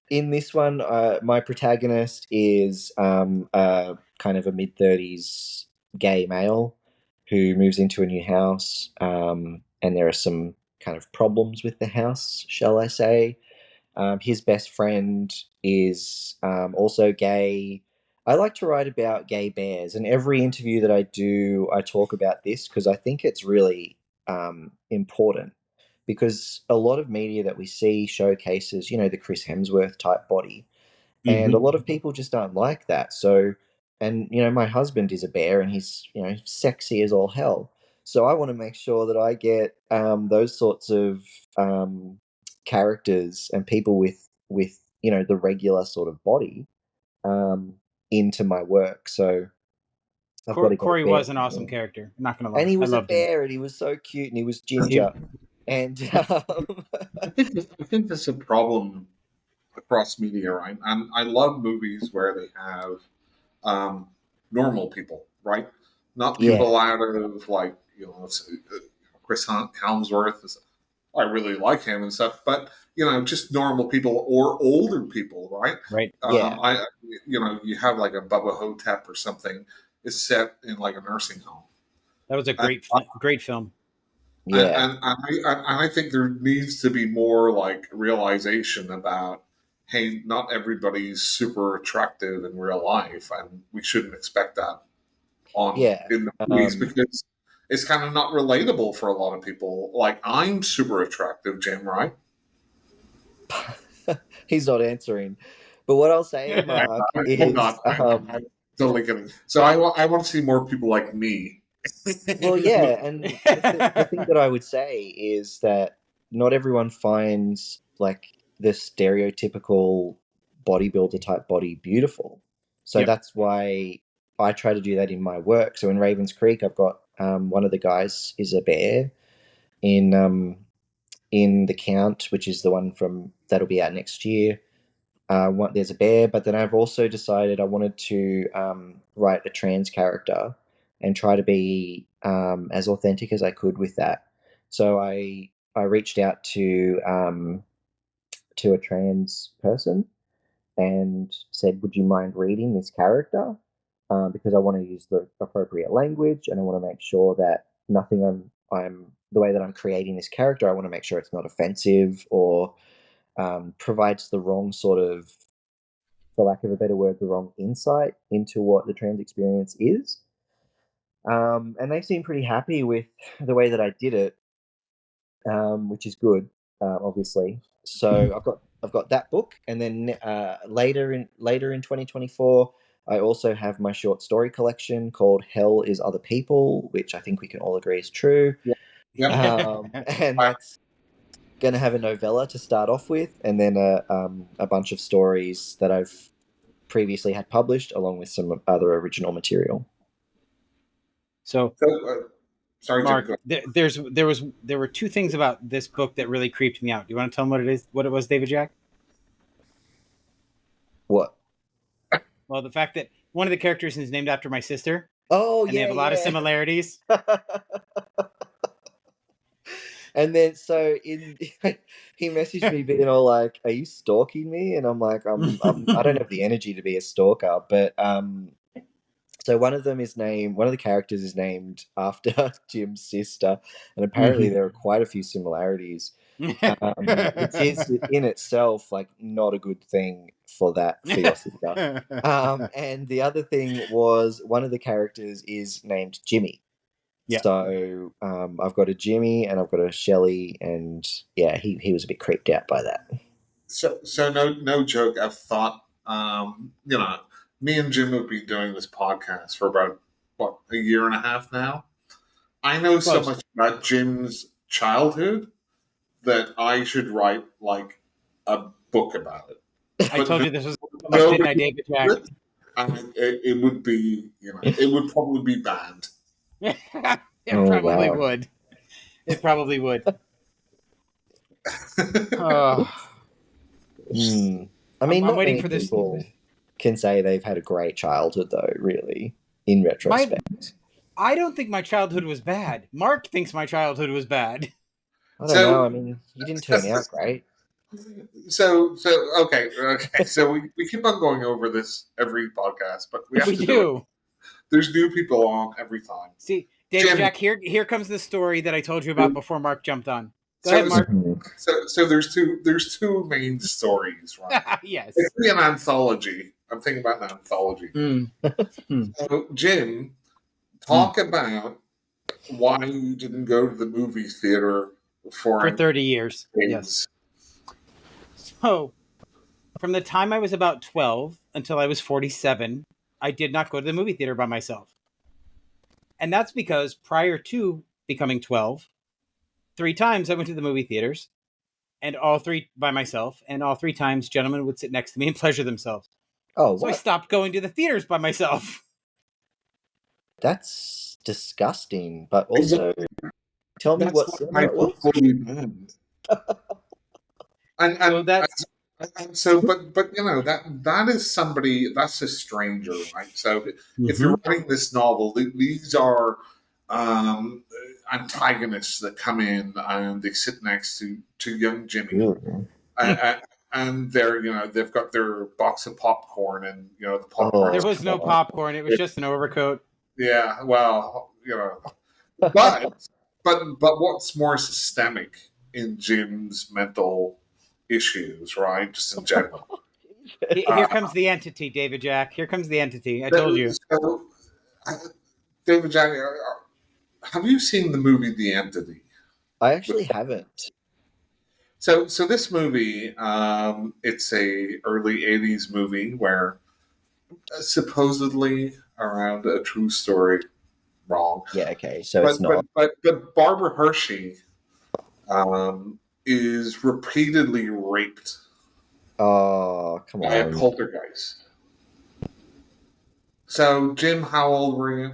in this one, my protagonist is kind of a mid-30s gay male who moves into a new house, and there are some kind of problems with the house, shall I say. His best friend is also gay. I like to write about gay bears, and every interview that I do, I talk about this because I think it's really important. Because a lot of media that we see showcases, the Chris Hemsworth type body, and a Mm-hmm. lot of people just aren't like that. So, and my husband is a bear, and he's sexy as all hell. So I want to make sure that I get those sorts of um, characters and people with the regular sort of body um, into my work. So I've got to get a Corey bear was an in awesome there. character. Not gonna And lie, he I was a loved him. bear, and he was so cute, and he was He, ginger, and I think that's a problem across media, right? And I love movies where they have um, normal people, right? Not yeah, people out of like Chris Helmsworth. I really like him and stuff, but just normal people or older people, right? right. yeah, I you have like a Bubba Hotep or something is set in like a nursing home. That was a And great film. yeah. I think there needs to be more like realization about, hey, not everybody's super attractive in real life, and we shouldn't expect that on Yeah. in the movies because it's kind of not relatable for a lot of people. Like I'm super attractive, Jim, right? He's not answering. But what I'll say, Mark, Hold is on, I'm totally kidding. So I want to see more people like me. well, yeah, and the thing that I would say is that not everyone finds like the stereotypical bodybuilder type body beautiful. So Yep. that's why I try to do that in my work. So in Ravens Creek, I've got one of the guys is a bear in The Count, which is the one from that'll be out next year. There's a bear, but then I've also decided I wanted to write a trans character and try to be as authentic as I could with that. So I reached out to a trans person and said, "Would you mind reading this character?" Because I want to use the appropriate language and I want to make sure that nothing I'm the way that I'm creating this character. I want to make sure it's not offensive or provides the wrong sort of, for lack of a better word, the wrong insight into what the trans experience is. And they seem pretty happy with the way that I did it, which is good, obviously. So I've got that book, and then later in 2024, I also have my short story collection called Hell is Other People, which I think we can all agree is true. Yep. And that's going to have a novella to start off with, and then a bunch of stories that I've previously had published, along with some other original material. So, Sorry, Mark, Jim. there were two things about this book that really creeped me out. Do you want to tell them what it was, David Jack? What? Well, the fact that one of the characters is named after my sister. Oh, and they have a lot of similarities. And then so he messaged me being all like, "Are you stalking me?" And I'm like, I don't have the energy to be a stalker, but so one of the characters is named after Jim's sister, and apparently there are quite a few similarities. Which is in itself like not a good thing for your sister. And the other thing was one of the characters is named Jimmy. Yeah. So I've got a Jimmy and I've got a Shelley, and yeah, he was a bit creeped out by that. So no joke. I've thought, me and Jim have been doing this podcast for about a year and a half now. I know so much about Jim's childhood that I should write like a book about it. I told you this was didn't I, David Jack? It would be, it would probably be banned. It probably would. It probably would. I mean, I'm waiting for this. People can say they've had a great childhood, though. Really, in retrospect, I don't think my childhood was bad. Mark thinks my childhood was bad. I don't know. I mean, you didn't turn out great. So okay. So we keep on going over this every podcast, but we have to do it. There's new people on every time. See, David Jack, here comes the story that I told you about before Mark jumped on. Go ahead, Mark. So there's two main stories, right? Yes. It's an anthology. I'm thinking about an anthology. So, Jim, talk about why you didn't go to the movie theater for 30 years. Yes. So, from the time I was about 12 until I was 47, I did not go to the movie theater by myself. And that's because prior to becoming 12, 3 times I went to the movie theaters, and all 3 by myself, and all 3 times gentlemen would sit next to me and pleasure themselves. Oh, so I stopped going to the theaters by myself. That's disgusting, but also tell me what cinema it was. But that is somebody, that's a stranger, right? So if you're writing this novel, these are antagonists that come in and they sit next to young Jimmy, and they're they've got their box of popcorn, and the popcorn. There was no popcorn; it was just an overcoat. Yeah, well, but what's more systemic in Jim's mental issues, right? Just in general. Here comes the entity, David Jack. Here comes the entity. I told you. So, David Jack, have you seen the movie The Entity? I actually haven't. So this movie, it's a early '80s movie where supposedly around a true story. Wrong. Yeah. Okay. So it's not. But Barbara Hershey is repeatedly raped. Oh, come on! By a poltergeist. So, Jim, how old were you?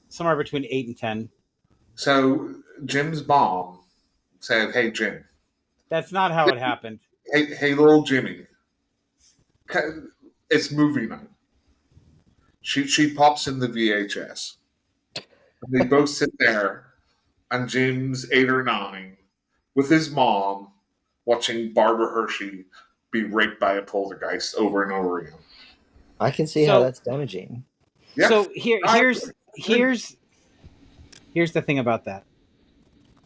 Somewhere between 8 and 10. So, Jim's mom said, "Hey, Jim." That's not how it happened. Hey, little Jimmy. It's movie night. She pops in the VHS. And they both sit there, and Jim's 8 or 9 with his mom watching Barbara Hershey be raped by a poltergeist over and over again. I can see how that's damaging. Yeah. So here's the thing about that.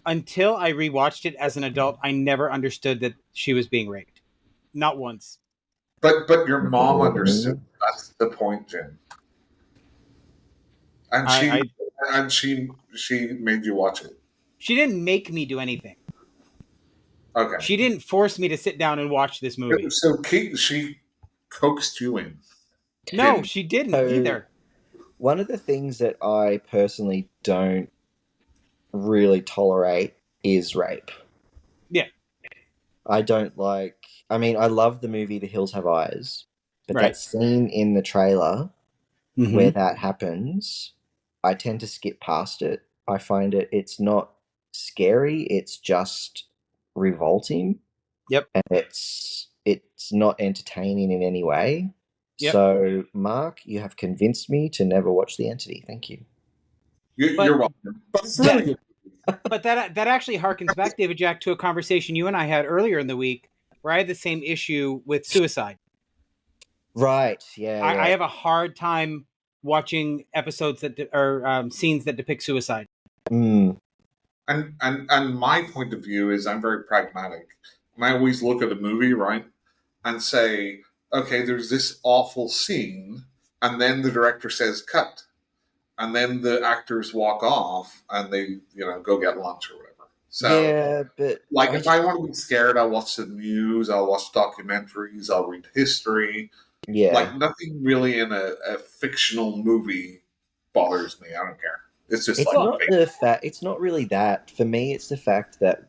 Until I rewatched it as an adult, I never understood that she was being raped. Not once. But your mom understood. That's the point, Jim. And And she made you watch it. She didn't make me do anything. Okay. She didn't force me to sit down and watch this movie. So Kate, she coaxed you in. No, Didn't. she didn't So either. one of the things that I personally don't really tolerate is rape. Yeah, I don't like. I mean, I love the movie The Hills Have Eyes, but that right. scene in the trailer where Mm-hmm. that happens, I tend to skip past it. I find it's not scary, it's just revolting, Yep. and it's not entertaining in any way. Yep. So, Mark, you have convinced me to never watch The Entity. Thank you. You're But welcome. But it's a that really good. but that actually harkens back, David Jack, to a conversation you and I had earlier in the week where I had the same issue with suicide. Right. Yeah, I yeah. have a hard time watching episodes or scenes that depict suicide. Mm, And my point of view is I'm very pragmatic. And I always look at a movie, right, and say, okay, there's this awful scene, and then the director says cut, and then the actors walk off and they, go get lunch or whatever. So, yeah, but like, I if just, I want to be scared, I'll watch the news, I'll watch documentaries, I'll read history. yeah. Like, nothing really in a fictional movie bothers me. I don't care. It's just It's like, Well, not the fact. It's not really that. For me, it's the fact that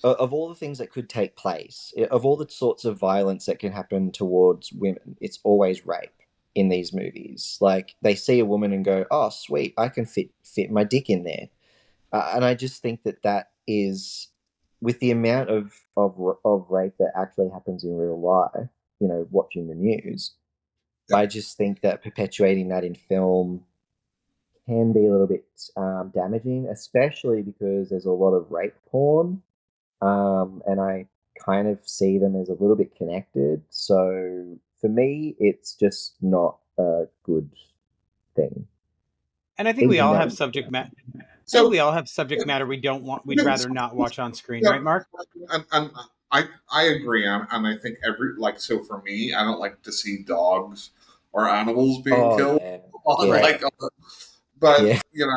of all the things that could take place, of all the sorts of violence that can happen towards women, it's always rape in these movies. Like they see a woman and go, "Oh, sweet, I can fit my dick in there," and I just think that is with the amount of rape that actually happens in real life. Watching the news, yeah. I just think that perpetuating that in film can be a little bit damaging, especially because there's a lot of rape porn, and I kind of see them as a little bit connected. So for me, it's just not a good thing. and I think we Even all though, have subject matter. I think we So, all have subject matter we don't want. We'd rather not watch on screen, right, Mark? and I agree, and I think so for me, I don't like to see dogs or animals being oh killed. yeah, On yeah, Right. like, but yeah,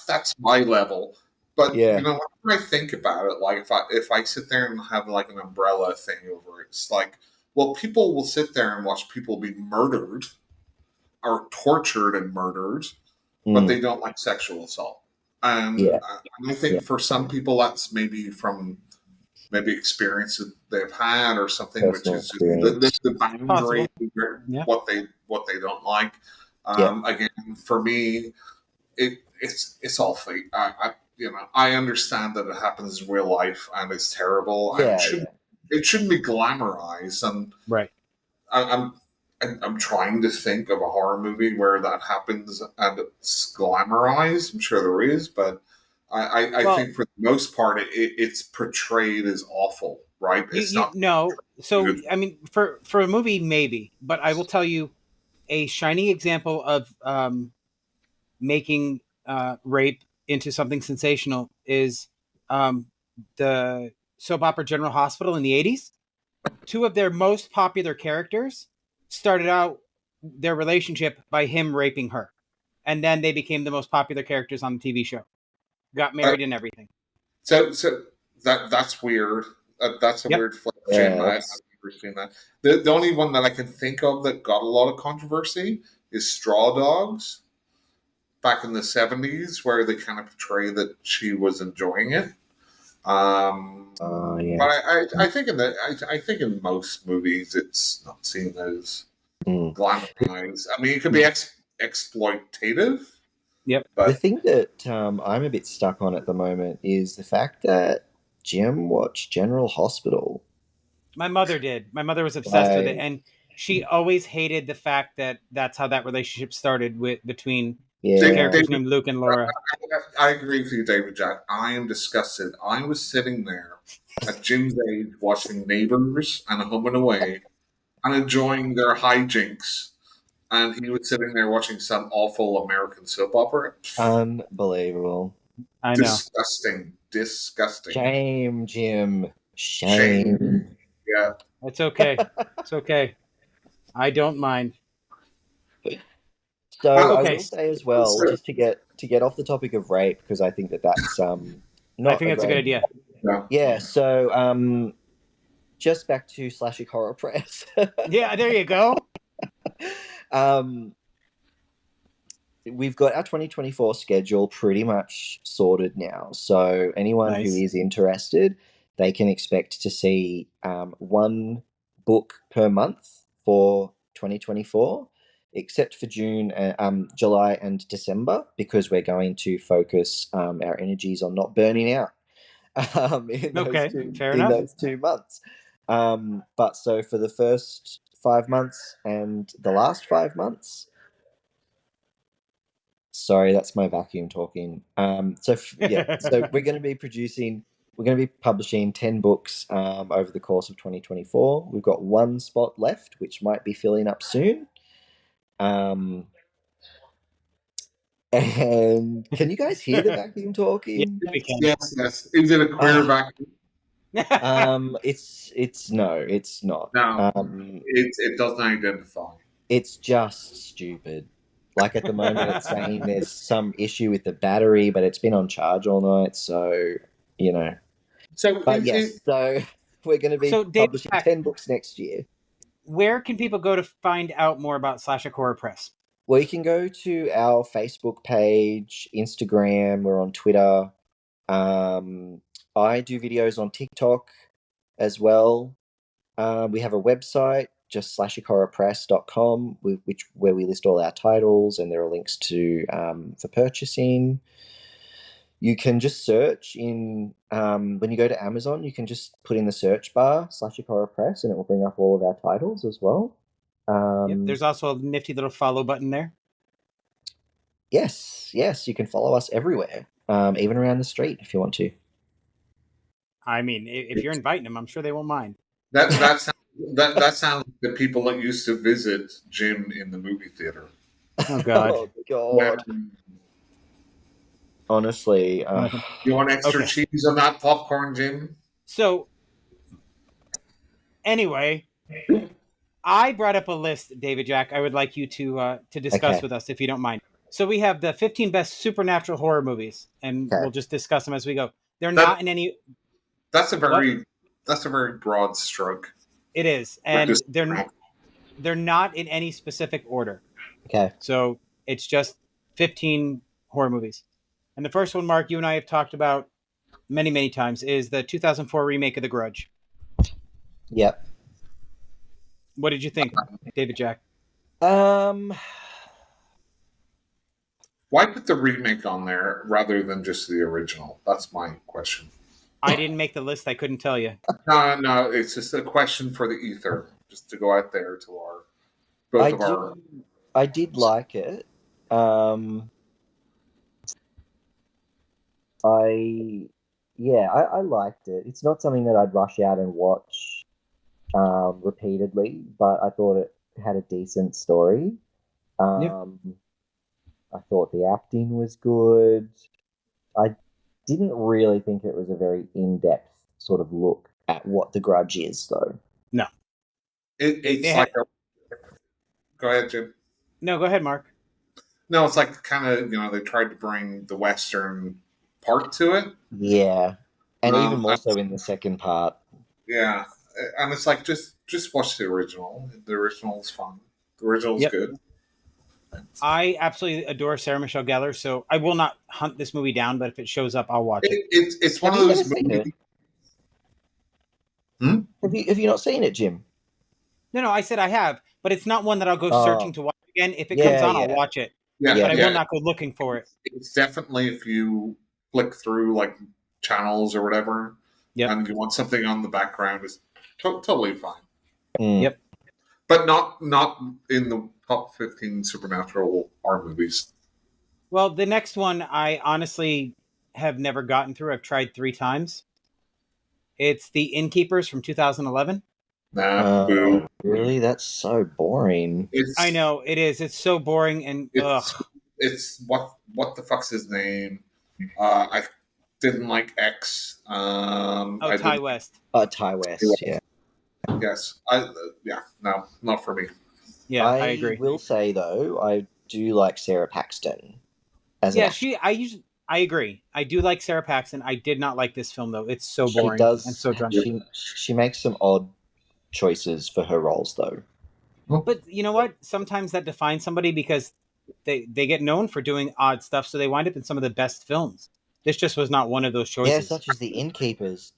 that's my level. But yeah, whenever I think about it, like if I sit there and have like an umbrella thing over it, it's like, well, people will sit there and watch people be murdered or tortured and murdered, but mm, they don't like sexual assault. And, yeah, I yeah. think for some people, that's maybe from maybe experience that they've had or something, which Personal is just the, the, experience. the boundary, Possible. Yeah. what they don't like. Yeah, Again, for me, it's all fake. I understand that it happens in real life and it's terrible and yeah, yeah. it shouldn't be glamorized. And Right. I, I'm I'm trying to think of a horror movie where that happens and it's glamorized. I'm sure there is, but I Well, think for the most part it's portrayed as awful, right? It's you not know. So good. I mean, for a movie, maybe, but I will tell you a shining example of making rape into something sensational is um, the soap opera General Hospital in the 80s. Two of their most popular characters started out their relationship by him raping her. And then they became the most popular characters on the TV show. Got Uh, married and everything. so that's weird. That's a Yep. weird flip, Jim. Yeah, I've that's never seen that. The only one that I can think of that got a lot of controversy is Straw Dogs back in the 70s, where they kind of portray that she was enjoying it. yeah. But I think I think in most movies it's not seen as Mm. glamorized. I mean, it could be exploitative, Yep. The but thing that I'm a bit stuck on at the moment is the fact that Jim watched General Hospital. My mother did. My mother was obsessed with it. Like, And she always hated the fact that that's how that relationship started between two David, yeah, characters David named Luke and Laura. I agree with you, David Jack. I am disgusted. I was sitting there at Jim's age watching Neighbors and Home and Away and enjoying their hijinks, and he was sitting there watching some awful American soap opera. unbelievable. I know. Disgusting, disgusting. Shame, Jim. Shame. Shame. Yeah. It's okay. It's okay. I don't mind. So I Okay. will say as well, just to get off the topic of rape, because I think that's I not think a that's a good great. idea. Yeah. Yeah. So just back to Slashic Horror Press. Yeah, there you go. um, we've got our 2024 schedule pretty much sorted now. So anyone who Nice. is interested, they can expect to see one book per month for 2024, except for June, July, and December, because we're going to focus our energies on not burning out in those Okay, two fair enough. months. But so for the first 5 months and the last 5 months, sorry, that's my vacuum talking. So we're going to be publishing 10 books over the course of 2024. We've got one spot left, which might be filling up soon. And can you guys hear the vacuum Yeah, talking? we can. Yes. Is it a queer vacuum? It's no, it's not. No, it doesn't identify. It's just stupid. Like at the moment, it's saying there's some issue with the battery, but it's been on charge all night, so you know. So But yes, so we're going to be So, Dave, publishing 10 books next year. where can people go to find out more about Slashic Horror Press? Well, you can go to our Facebook page, Instagram, we're on Twitter. I do videos on TikTok as well. We have a website, just slashichorrorpress.com, where we list all our titles, and there are links to for purchasing. You can just search in when you go to Amazon. You can just put in the search bar Slashic Horror Press, and it will bring up all of our titles as well. Yep, there's also a nifty little follow button there. Yes, you can follow us everywhere, even around the street if you want to. I mean, if you're inviting them, I'm sure they won't mind. that sounds like the people that used to visit Jim in the movie theater. Oh God. Oh God. Honestly, You want extra Okay. cheese on that popcorn, Jim? So, anyway, I brought up a list, David Jack. I would like you to discuss okay. with us, if you don't mind. So we have the 15 best supernatural horror movies, and Okay. we'll just discuss them as we go. They're That- not in any. That's a What? very broad stroke. It is, and they're not in any specific order. Okay. So it's just 15 horror movies. And the first one, Mark, you and I have talked about many, many times, is the 2004 remake of The Grudge. Yep. What did you think, David Jack? Why put the remake on there rather than just the original? That's my question. I didn't make the list. I couldn't tell you. No, it's just a question for the ether, just to go out there to our I did like it. I liked it. It's not something that I'd rush out and watch repeatedly, but I thought it had a decent story. I thought the acting was good. I didn't really think it was a very in-depth sort of look at what The Grudge is, though. No. It's like Go ahead, Jim. No, go ahead, Mark. No, it's like kind of, they tried to bring the Western part to it. Yeah. And even more so in the second part. Yeah. And it's like, just watch the original. The original is fun. The original is good. I absolutely adore Sarah Michelle Gellar, so I will not hunt this movie down, but if it shows up, I'll watch it. It's one of those movies. Have you not seen it, Jim? No, I said I have, but it's not one that I'll go searching to watch again. If it comes on, I'll watch it. Yeah, but I will not go looking for it. It's definitely, if you flick through like channels or whatever, and you want something on the background, is totally fine. Yep. But not in the top 15 supernatural horror movies. Well, the next one I honestly have never gotten through. I've tried 3 times. It's The Innkeepers from 2011. Boo. Really? That's so boring. I know, it is. It's so boring and it's what the fuck's his name? I didn't like X. Ty West. Ty West, yeah. Yes. No, not for me. Yeah, I agree. I will say though, do like Sarah Paxton as an Yeah, actress. I agree. I do like Sarah Paxton. I did not like this film though. It's so She boring and does. so dry. She makes some odd choices for her roles, though. But you know what? Sometimes that defines somebody because they get known for doing odd stuff, so they wind up in some of the best films. This just was not one of those Yeah, choices. such as The Innkeepers.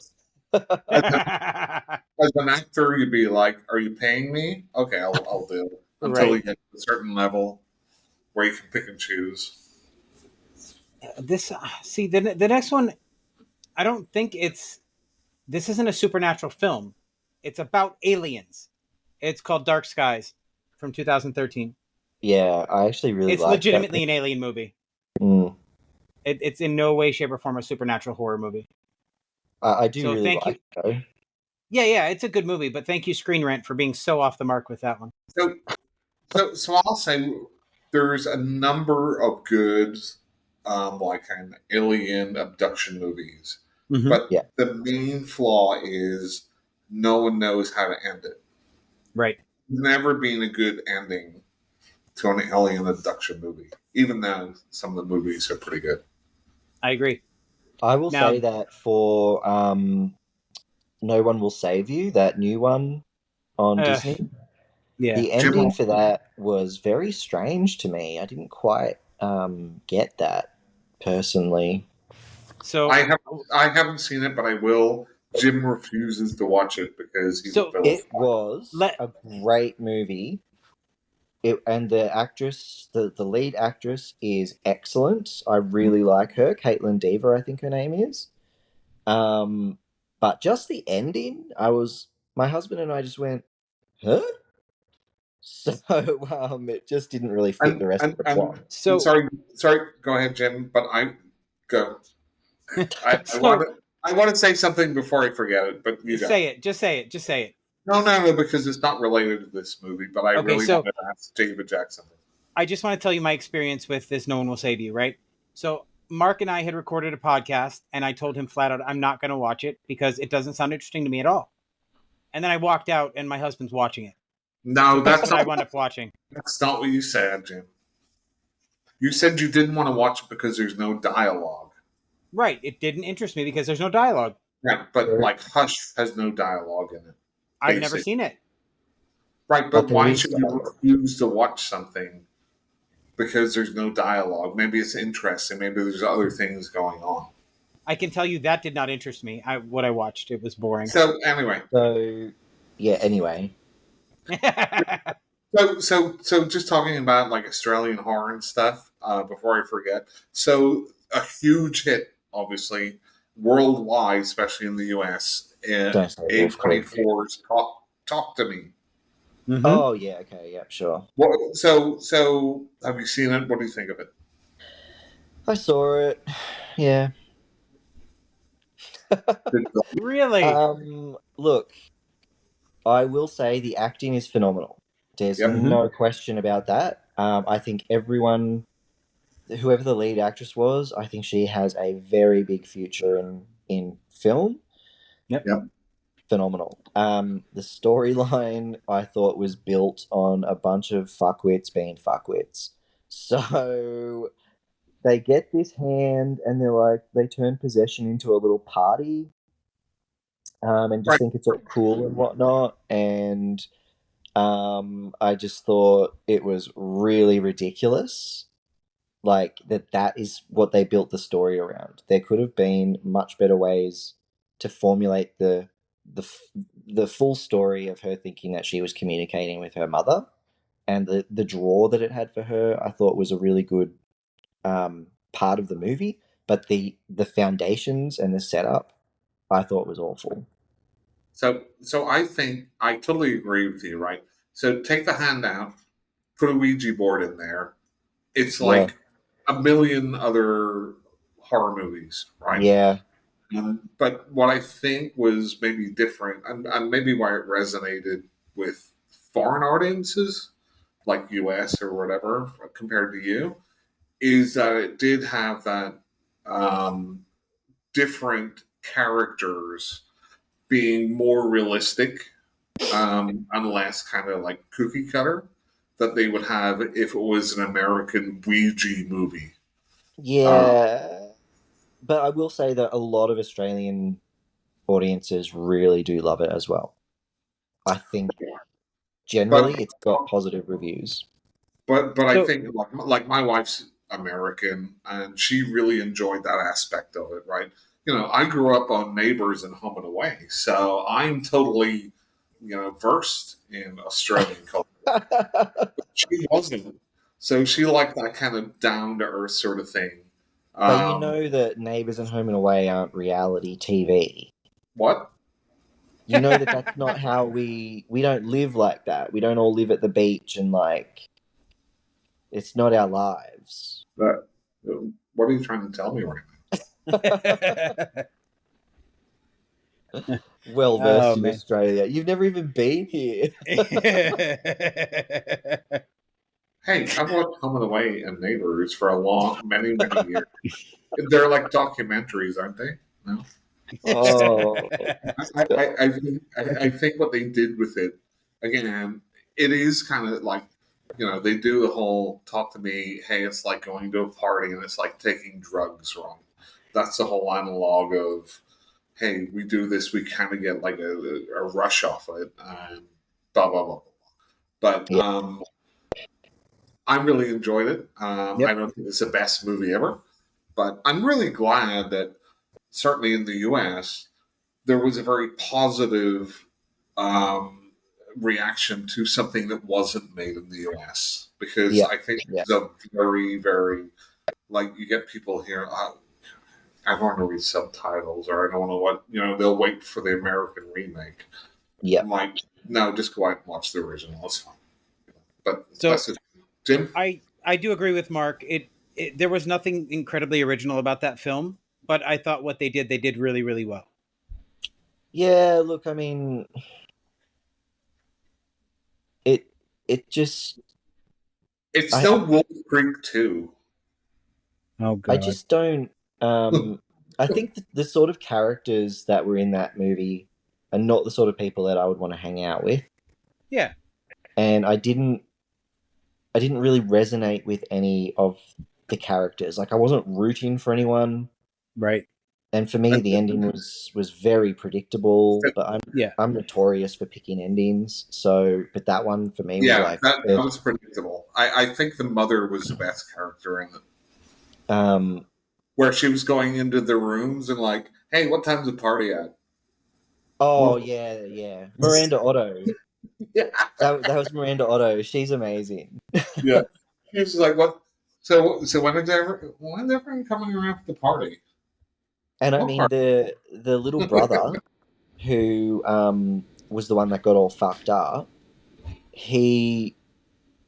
As an actor, you'd be like, "Are you paying me? Okay, I'll do it." Until Right. you get to a certain level where you can pick and choose. This see the next one. I don't think it's this isn't a supernatural film. It's about aliens. It's called Dark Skies from 2013. Yeah, I actually really It's like that. legitimately an alien movie. Mm. It's in no way, shape, or form a supernatural horror movie. I do So really thank you. like it, though. Yeah, it's a good movie, but thank you, Screen Rant, for being so off the mark with that one. So, so I'll say there's a number of good, like an alien abduction movies, Mm-hmm. but Yeah. the main flaw is no one knows how to end it. Right. There's never been a good ending to an alien abduction movie, even though some of the movies are pretty good. I agree. I will say Now, that for No One Will Save You, that new one on uh, Disney, yeah. the Jim, ending for that was very strange to me. I didn't quite get that personally. I So, have I haven't seen it, but I will. Jim refuses to watch it because he's a so vilified. It was let a great movie. And the actress, the lead actress, is excellent. I really like her, Caitlin Dever, I think her name is. Um, but just the ending, my husband and I just went, huh? So it just didn't really fit And the rest of and the and, plot. and so sorry, go ahead, Jim. But I go. I want so to. I want to say something before I forget it, but you go. say it. Just say it. Just say it. No, because it's not related to this movie. But I Okay. really So wanted to ask David Jackson. I just want to tell you my experience with this. No one will save you. Right. So Mark and I had recorded a podcast, and I told him flat out, I'm not going to watch it because it doesn't sound interesting to me at all. And then I walked out, and my husband's watching it. So No, guess what I wound up watching? that's not what you said, Jim. You said you didn't want to watch it because there's no dialogue. Right. It didn't interest me because there's no dialogue. Yeah, but like Hush has no dialogue in it, I've never basically. seen it. Right, But but there why is should you refuse to watch something because there's no dialogue? Maybe it's interesting. Maybe there's other things going on. I can tell you that did not interest me. What I watched, it was boring. So anyway, So yeah, anyway. so just talking about like Australian horror and stuff before I forget. So a huge hit, obviously worldwide, especially in the US. Don't say Wolf Creek. A24's Talk to Me. Mm-hmm. Oh yeah, okay, yeah, sure. So have you seen it? What do you think of it? I saw it. Yeah. Really? Look, I will say the acting is phenomenal. There's Yep. Mm-hmm. no question about that. I think everyone, whoever the lead actress was, I think she has a very big future in film. Yep. Yep. Phenomenal. The storyline I thought was built on a bunch of fuckwits being fuckwits. So they get this hand and they turn possession into a little party, and just Right. think it's all cool and whatnot. And I just thought it was really ridiculous. Like that is what they built the story around. There could have been much better ways to formulate the the full story of her thinking that she was communicating with her mother, and the draw that it had for her. I thought was a really good part of the movie, but the foundations and the setup I thought was awful. So I think I totally agree with you. Right. So take the hand out, put a Ouija board in there. It's Yeah, like a million other horror movies, right? yeah, But what I think was maybe different, and maybe why it resonated with foreign audiences, like US or whatever, compared to you, is that it did have that um, different characters being more realistic and less kind of like cookie cutter. that they would have if it was an American Ouija movie. Yeah, but I will say that a lot of Australian audiences really do love it as well. I think But generally it's got positive reviews. but I So think like my wife's American, and she really enjoyed that aspect of it, right? I grew up on Neighbours and Home and Away, so I'm totally versed in Australian culture. She wasn't, so she liked that kind of down to earth sort of thing. But you Um, know that Neighbours and Home and Away aren't reality TV. what? You know that that's not how we don't live like that. We don't all live at the beach and like it's not our lives. That? What are you trying to tell me right Well versed oh in man. Australia. You've never even been here. Hey, I've watched Home and Away and Neighbors for many years. They're like documentaries, aren't they? No, Oh, I think what they did with it, again, it is kind of like, they do the whole talk to me, hey, it's like going to a party and it's like taking drugs wrong. That's the whole analog of, hey, we do this, we kind of get like a rush off it, and blah, blah, blah. But yeah, I really enjoyed it. I Yep. don't think it's the best movie ever, but I'm really glad that certainly in the US, there was a very positive um, reaction to something that wasn't made in the US because yeah, I think yeah, it's a very, very, like, you get people here, I don't want to read subtitles or I don't want to they'll wait for the American remake. yeah. I'm like, no, just go out and watch the original. It's fine. But So that's it. Jim? I do agree with Mark. It there was nothing incredibly original about that film, but I thought what they did really, really well. Yeah, look, I mean, it it just It's I no Wolf Creek 2. Oh I God. just don't I think the sort of characters that were in that movie are not the sort of people that I would want to hang out with. Yeah. And I didn't really resonate with any of the characters. Like I wasn't rooting for anyone. Right. And for me, the ending was very predictable. But Yeah. I'm notorious for picking endings. So, but that one for me was Yeah, like, that was predictable. I think the mother was the best character in it, um, where she was going into the rooms and like, hey, what time's the party at? oh Well, yeah, yeah, Miranda Otto. yeah, That was Miranda Otto. She's amazing. yeah. She was like, what? So when's everyone coming around for the party? And I What mean party? the little brother who was the one that got all fucked up. He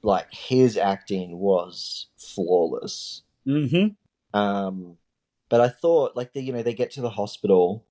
like his acting was flawless. Mm-hmm. Um, but I thought like they get to the hospital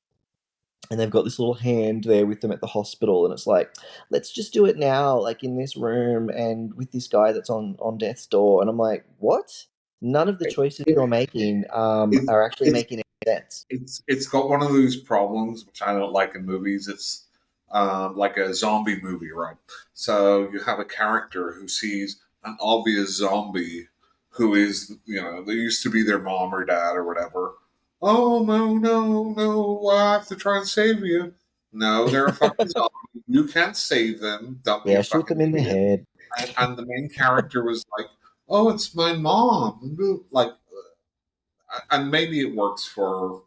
and they've got this little hand there with them at the hospital and it's like let's just do it now like in this room and with this guy that's on death's door and I'm like what? None of the choices It, you're making it, are actually it's making any sense. it's got one of those problems which I don't like in movies. It's like a zombie movie, right? So you have a character who sees an obvious zombie who is, they used to be their mom or dad or whatever. Oh no, no, no! I have to try and save you. No, they're a fucking zombie. You can't save them. Don't be Yeah, a shoot fucking them in the idiot. head. And the main character was like, "Oh, it's my mom." Like, and maybe it works for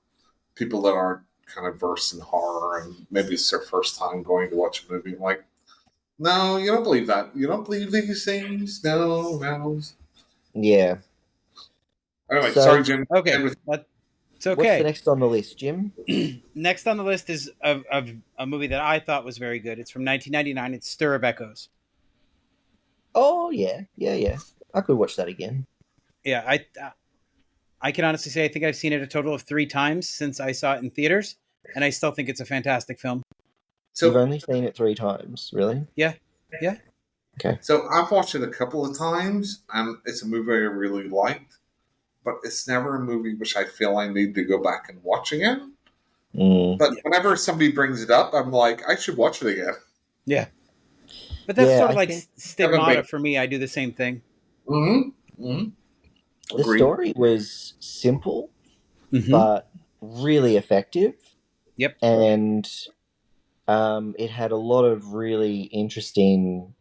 people that aren't kind of versed in horror and maybe it's their first time going to watch a movie. I'm like, no, you don't believe that. You don't believe these things. No, no. Yeah. Anyway, sorry, So Jim. Okay. End with It's what's the okay. next on the list, Jim? Next on the list is of a movie that I thought was very good. It's from 1999. It's Stir of Echoes. Oh yeah, yeah, yeah. I could watch that again. Yeah, I can honestly say I think I've seen it a total of 3 times since I saw it in theaters, and I still think it's a fantastic film. You've so only seen it 3 times, really? Yeah, yeah. Okay. so I've watched it a couple of times and it's a movie I really liked, but it's never a movie which I feel I need to go back and watch again. Mm. But whenever somebody brings it up, I'm like, I should watch it again. Yeah. But that's Yeah, sort of I like think Kevin stigmata Bacon. for me. I do the same thing. Mm-hmm. Mm-hmm. the Agreed. story was simple Mm-hmm. but really effective, Yep. and it had a lot of really interesting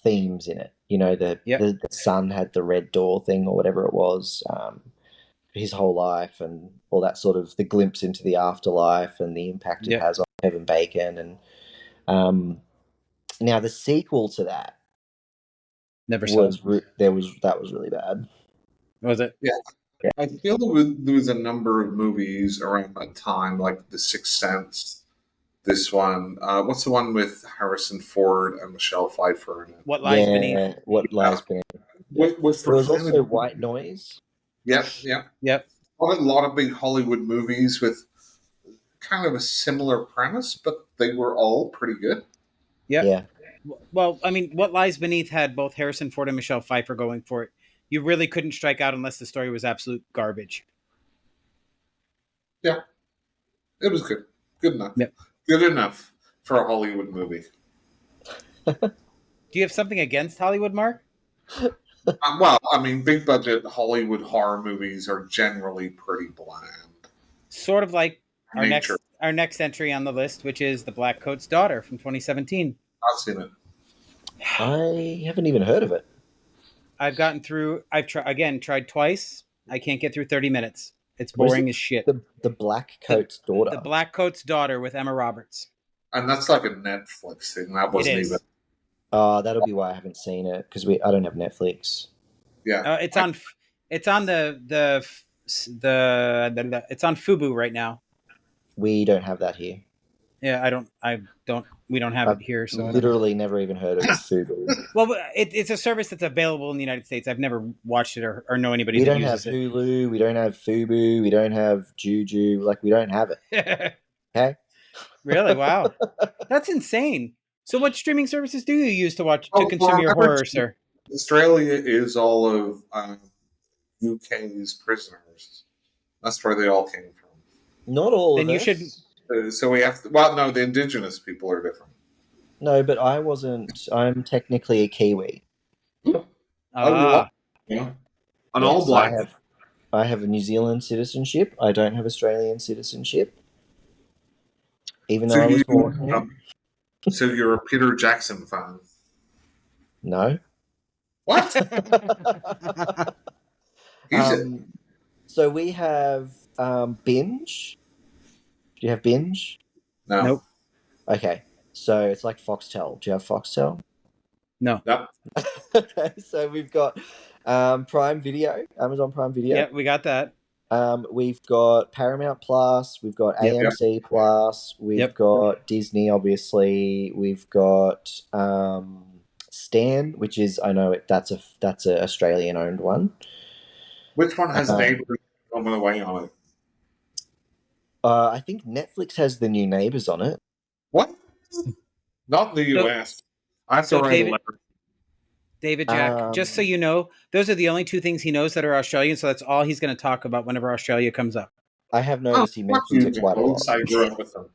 themes in it. You know, Yep. the son had the red door thing or whatever it was, his whole life, and all that sort of the glimpse into the afterlife and the impact it Yep. has on Kevin Bacon. And um, now the sequel to that Never saw. that was really bad. Was it? Yeah. Yeah, I feel there was a number of movies around that time, like The Sixth Sense. This one, what's the one with Harrison Ford and Michelle Pfeiffer in it? What lies beneath? yeah. What Yeah. lies beneath? Yeah, With there for was kind of also White Noise. yeah. Yep. A lot of big Hollywood movies with kind of a similar premise, but they were all pretty good. Yep. Yeah, Well, I mean, What Lies Beneath had both Harrison Ford and Michelle Pfeiffer going for it. You really couldn't strike out unless the story was absolute garbage. Yeah, it was good. Good enough. Yep. Good enough for a Hollywood movie. Do you have something against Hollywood, Mark? Well, I mean, big budget Hollywood horror movies are generally pretty bland. Sort of like Nature. our next entry on the list, which is The Black Coat's Daughter from 2017. I've seen it. I haven't even heard of it. I've gotten through. Tried twice. I can't get through 30 minutes. It's What is it? boring as shit. The Black The Coat's Daughter. The Black Coat's Daughter with Emma Roberts. And that's like a Netflix thing. That It wasn't even. is. That'll be why I haven't seen it, because I don't have Netflix. Yeah. It's on. It's on it's on Fubu right now. We don't have that here. Yeah, I don't. I don't. We don't have I've it here, so I don't know. literally never even heard of Fubu. Well, it's a service that's available in the United States. I've never watched it or know anybody We that don't have uses Hulu. We don't have Fubu. We don't have Juju. Like, we don't have it. it. Okay. Really? Wow, that's insane. So, what streaming services do you use to Oh, consume well, your remember, horror, sir? Australia is all of UK's prisoners. That's where they all came from. Not all of Then you should. us. So we have to. Well, no, the indigenous people are different. No, but I wasn't. I'm technically a Kiwi. Oh, you are? Ah, Yeah. An all Yes, black. I have a New Zealand citizenship. I don't have Australian citizenship, even So though I was you, born here. so you're a Peter Jackson fan. No. What? He's it. So we have Binge. Do you have Binge? No. nope, Okay. So it's like Foxtel. Do you have Foxtel? no. No. Okay. So we've got Prime Video, Amazon Prime Video. Yeah, we got that. We've got Paramount Plus. We've got Yep. AMC Plus. We've Yep. got Disney, obviously. We've got Stan, which is, I know that's a Australian owned one. Which one has Um, neighbors coming away on it? I think Netflix has the new Neighbours on it. What? Not in the So, U.S. I have to so write a letter. David Jack, just so Um, you know, those are the only two things he knows that are Australian. So that's all he's going to talk about whenever Australia comes up. I have Oh, noticed he fuck mentions you, it quite a lot. Jones. I grew up with them.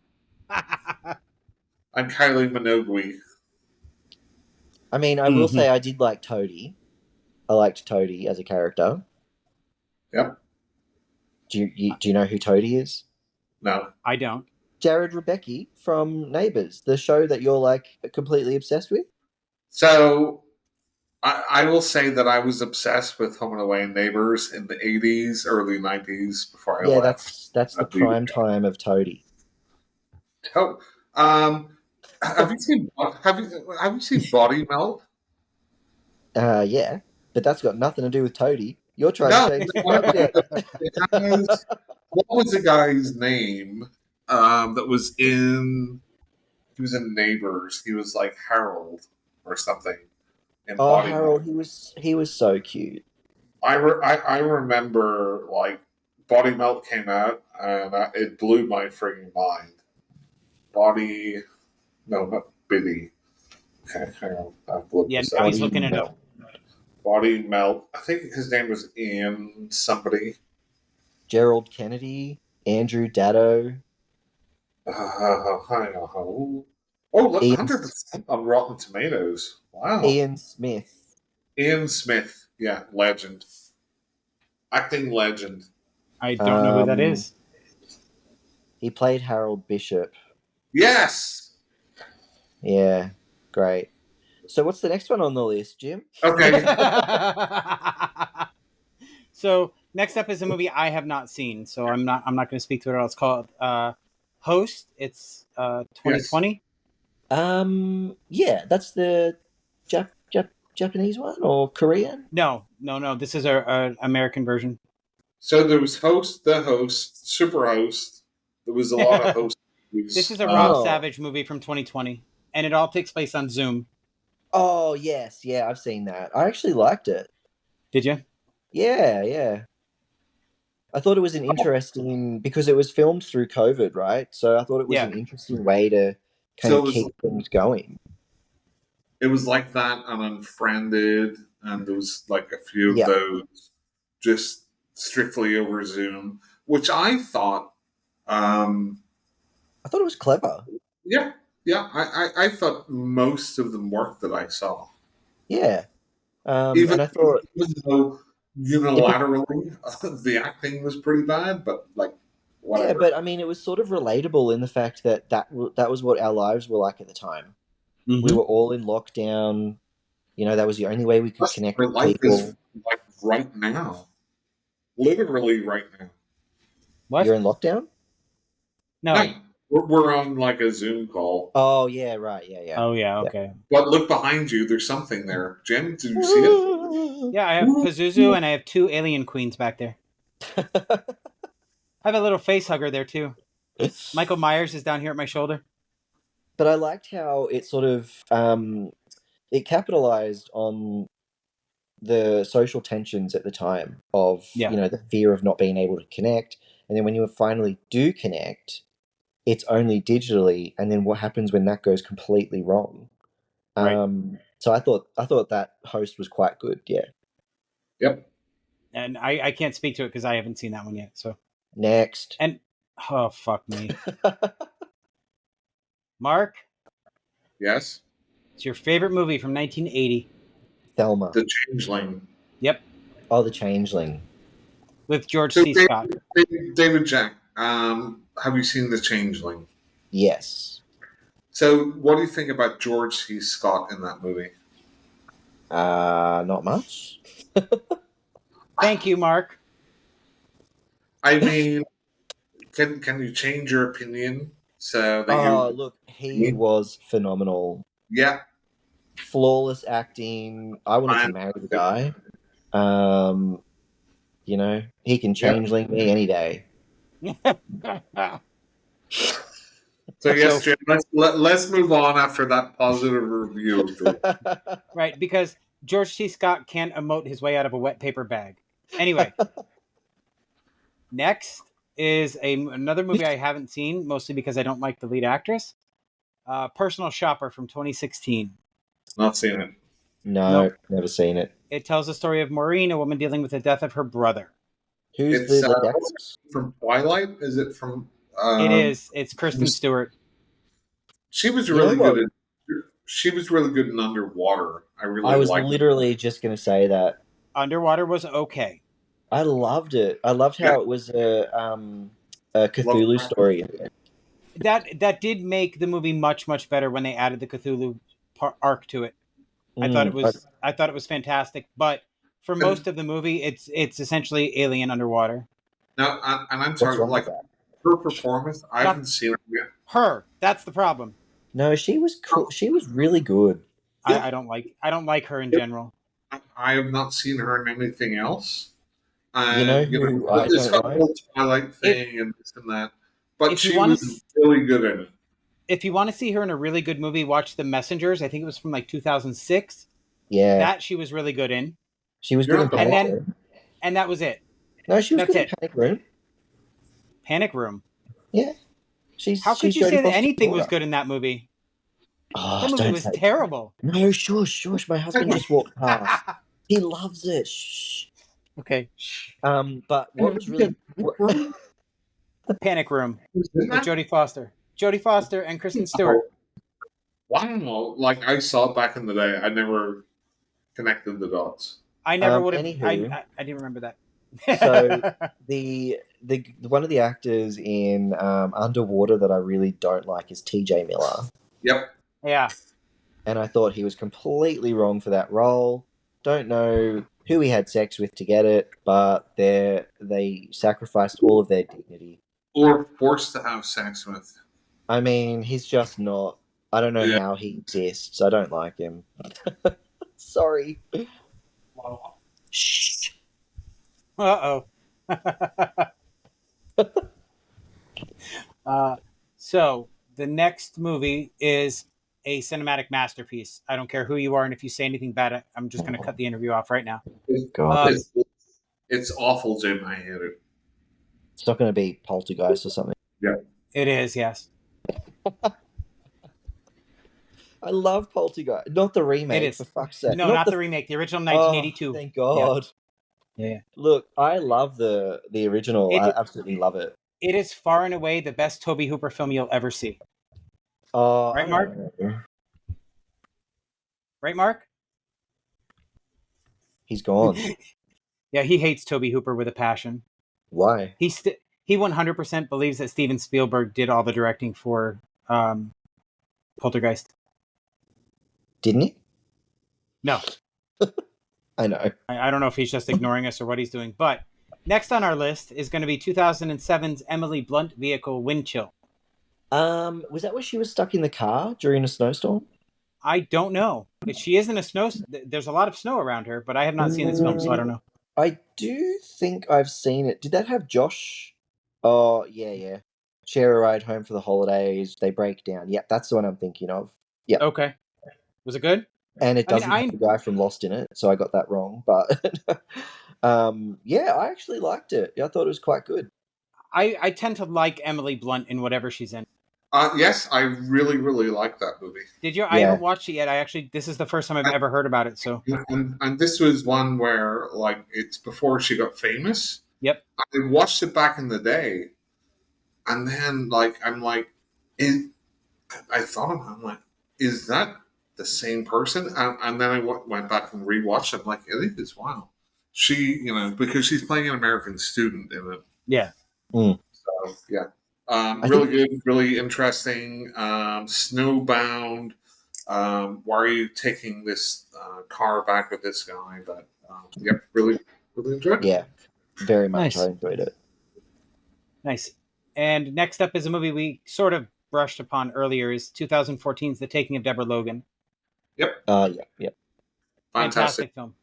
I'm Kylie Minogue. I mean, I will say I did like Toadie. I liked Toadie as a character. Yep. Do you know who Toadie is? No. I don't. Jared Rebecki from Neighbours, the show that you're like completely obsessed with. So I will say that I was obsessed with Home and Away and Neighbors in the 80s, early 90s before I Yeah, left. that's the prime time of Toadie. Oh, have you seen Body Melt? Yeah, but that's got nothing to do with Toadie. You're trying to No, change the subject. it has. What was the guy's name? That was in. He was in Neighbors. He was like Harold or something in Oh, Body Melt. Harold, he was so cute. I remember like Body Melt came out and it blew my freaking mind. Body, no, not Biddy. Okay, hang on, I've looked Yeah, this now up. he's looking it up. Body Melt. I think his name was Ian somebody. Gerald Kennedy, Andrew Daddo. Hang on. Oh, look, Ian 100% on Rotten Tomatoes. Wow. Ian Smith. Ian Smith. Yeah, legend. Acting legend. I don't know who that Um, is. he played Harold Bishop. Yes. Yeah, great. So what's the next one on the list, Jim? Okay. So next up is a movie I have not seen, so I'm not going to speak to it at all. It's called Host. It's Yes. 2020. Yeah, that's the Japanese one or Korean? No. This is a American version. So there was Host, The Host, Super Host. There was a lot of host This movies. is a Rob Oh, Savage movie from 2020, and it all takes place on Zoom. oh yes, yeah, I've seen that. I actually liked it. Did you? Yeah, yeah. I thought it was an interesting because it was filmed through COVID, right? So I thought it was Yeah. an interesting way to kind So of keep things going. it was like that and Unfriended, and there was like a few of Yeah, those just strictly over Zoom, which I thought, um, I thought it was clever. yeah, yeah, I thought most of them worked that I saw, Yeah, even and I thought even though it. unilaterally the acting was pretty bad, but like Yeah, whatever. but I mean, it was sort of relatable in the fact that that was what our lives were like at the time. We Mm-hmm. were all in lockdown. You know, that was the only way we could Plus, connect my with life is people. like right now, literally right now. What? You're in lockdown? No. No, we're on like a Zoom call. Oh, yeah, right. Yeah, yeah. Oh yeah. Yeah. Okay. But look behind you. There's something there. Jim, did you see it? Yeah, I have Pazuzu and I have two alien queens back there. I have a little face hugger there too. Michael Myers is down here at my shoulder. But I liked how it sort of it capitalized on the social tensions at the time of, Yeah. you know, the fear of not being able to connect. And then when you finally do connect, it's only digitally, and then what happens when that goes completely wrong? Right. So I thought that host was quite good. Yeah. Yep. And I can't speak to it because I haven't seen that one yet. So Next. and oh fuck me, Mark, Yes. it's your favorite movie from 1980. Thelma. The Changeling. Yep, Oh, the Changeling. with George So, C. Scott. David Jack, have you seen The Changeling? Yes. So, what do you think about George C. Scott in that movie? Not much. Thank you, Mark. I mean, can you change your opinion so that Oh, you? look, he was phenomenal. Yeah, Flawless acting. I wanted to and marry the guy. Um, you know, he can yeah. changeling me any day. So So yes, Jim. Let's move on after that positive review of George. right, because George C. Scott can't emote his way out of a wet paper bag. Anyway, next is another movie I haven't seen, mostly because I don't like the lead actress. Personal Shopper from 2016. Not seen it. No, Nope. never seen it. It tells the story of Maureen, a woman dealing with the death of her brother. Who's the It's lead actress? from Twilight. Is it from? It is. It's Kristen Stewart. She was You know really good what? at. She was really good in Underwater. I I really was liked. literally just going to say that. Underwater was okay. I loved it. I loved Yeah, how it was a Cthulhu Lovecraft. story. That did make the movie much better when they added the Cthulhu arc to it. I thought it Mm, I- was fantastic, but for And most of the movie, it's essentially Alien underwater. now, and I'm what's sorry, wrong with like that? her performance, I Not haven't seen it yet. her. That's the problem. No, she was cool. She was really good. Yeah, I don't like her in general. I have not seen her in anything else. You know And who I it's don't got the like? whole Twilight If thing and this and that. But if you she want was to really good in it. if you want to see her in a really good movie, watch The Messengers. I think it was from like 2006. Yeah, That she was really good in, she was You're good in not the and Panic one. then Room. and that was it. No, she was That's good in it. Panic Room. Panic Room. Yeah, she's How could she's you Jodie say that Foster's anything was daughter. good in that movie? Oh, That movie don't was say. terrible. No, shush, shush. My husband just walked past. He loves it. Shh. Okay. Shh. But what was really Panic Room Who's in with that? Jodie Foster. Jodie Foster and Kristen Oh, Stewart. Wow, like I saw it back in the day. I never connected the dots. I never would have. Anywho, I didn't remember so that. the one of the actors in Underwater that I really don't like is T.J. Miller, Yep. Yeah. and I thought he was completely wrong for that role. Don't know who he had sex with to get it, but they sacrificed all of their dignity. Or forced to have sex with. I mean, he's just not. I don't know Yeah. how he exists. I don't like him. Sorry. Shh. Uh oh. So the next movie is a cinematic masterpiece. I don't care who you are, and if you say anything bad, I'm just going to cut the interview off right now. God. It's awful, Jim. I hate it. It's not going to be Poltergeist or something. Yeah. It is, yes. I love Poltergeist. Not the remake, It is. for fuck's sake. No, not the remake. The original Oh, 1982. thank God. Yeah. Look, I love the original. I It absolutely love it. it is far and away the best Toby Hooper film you'll ever see. I Right, don't Mark? know. Right, Mark? He's gone. Yeah, he hates Toby Hooper with a passion. Why? He 100% believes that Steven Spielberg did all the directing for Poltergeist. Didn't he? No. I know. I don't know if he's just ignoring us or what he's doing. But next on our list is going to be 2007's Emily Blunt vehicle Wind Chill. Was that where she was stuck in the car during a snowstorm? I don't know. She is in a snow. There's a lot of snow around her, but I have not seen this film, so I don't know. I do think I've seen it. Did that have Josh? Oh, yeah. Share a ride home for the holidays. They break down. Yep, that's the one I'm thinking of. Yeah. Okay. Was it good? And it I mean, doesn't have the guy from Lost in it, so I got that wrong. But yeah, I actually liked it. I thought it was quite good. I tend to like Emily Blunt in whatever she's in. Yes, I really, really like that movie. Did you? I haven't watched it yet. This is the first time I've ever heard about it. So, and this was one where, like, it's before she got famous. Yep. I watched it back in the day, and then, like, I thought, I'm like, is that the same person? And then I went back and rewatched it. I'm like, it is. Wow. She, because she's playing an American student in it. Yeah. So, yeah. Really good, really interesting. Snowbound. Why are you taking this car back with this guy? But yep, really, really enjoyed it. Yeah, very much. Nice. I enjoyed it. Nice. And next up is a movie we sort of brushed upon earlier, is 2014's The Taking of Deborah Logan. Yep. Yep. Fantastic film.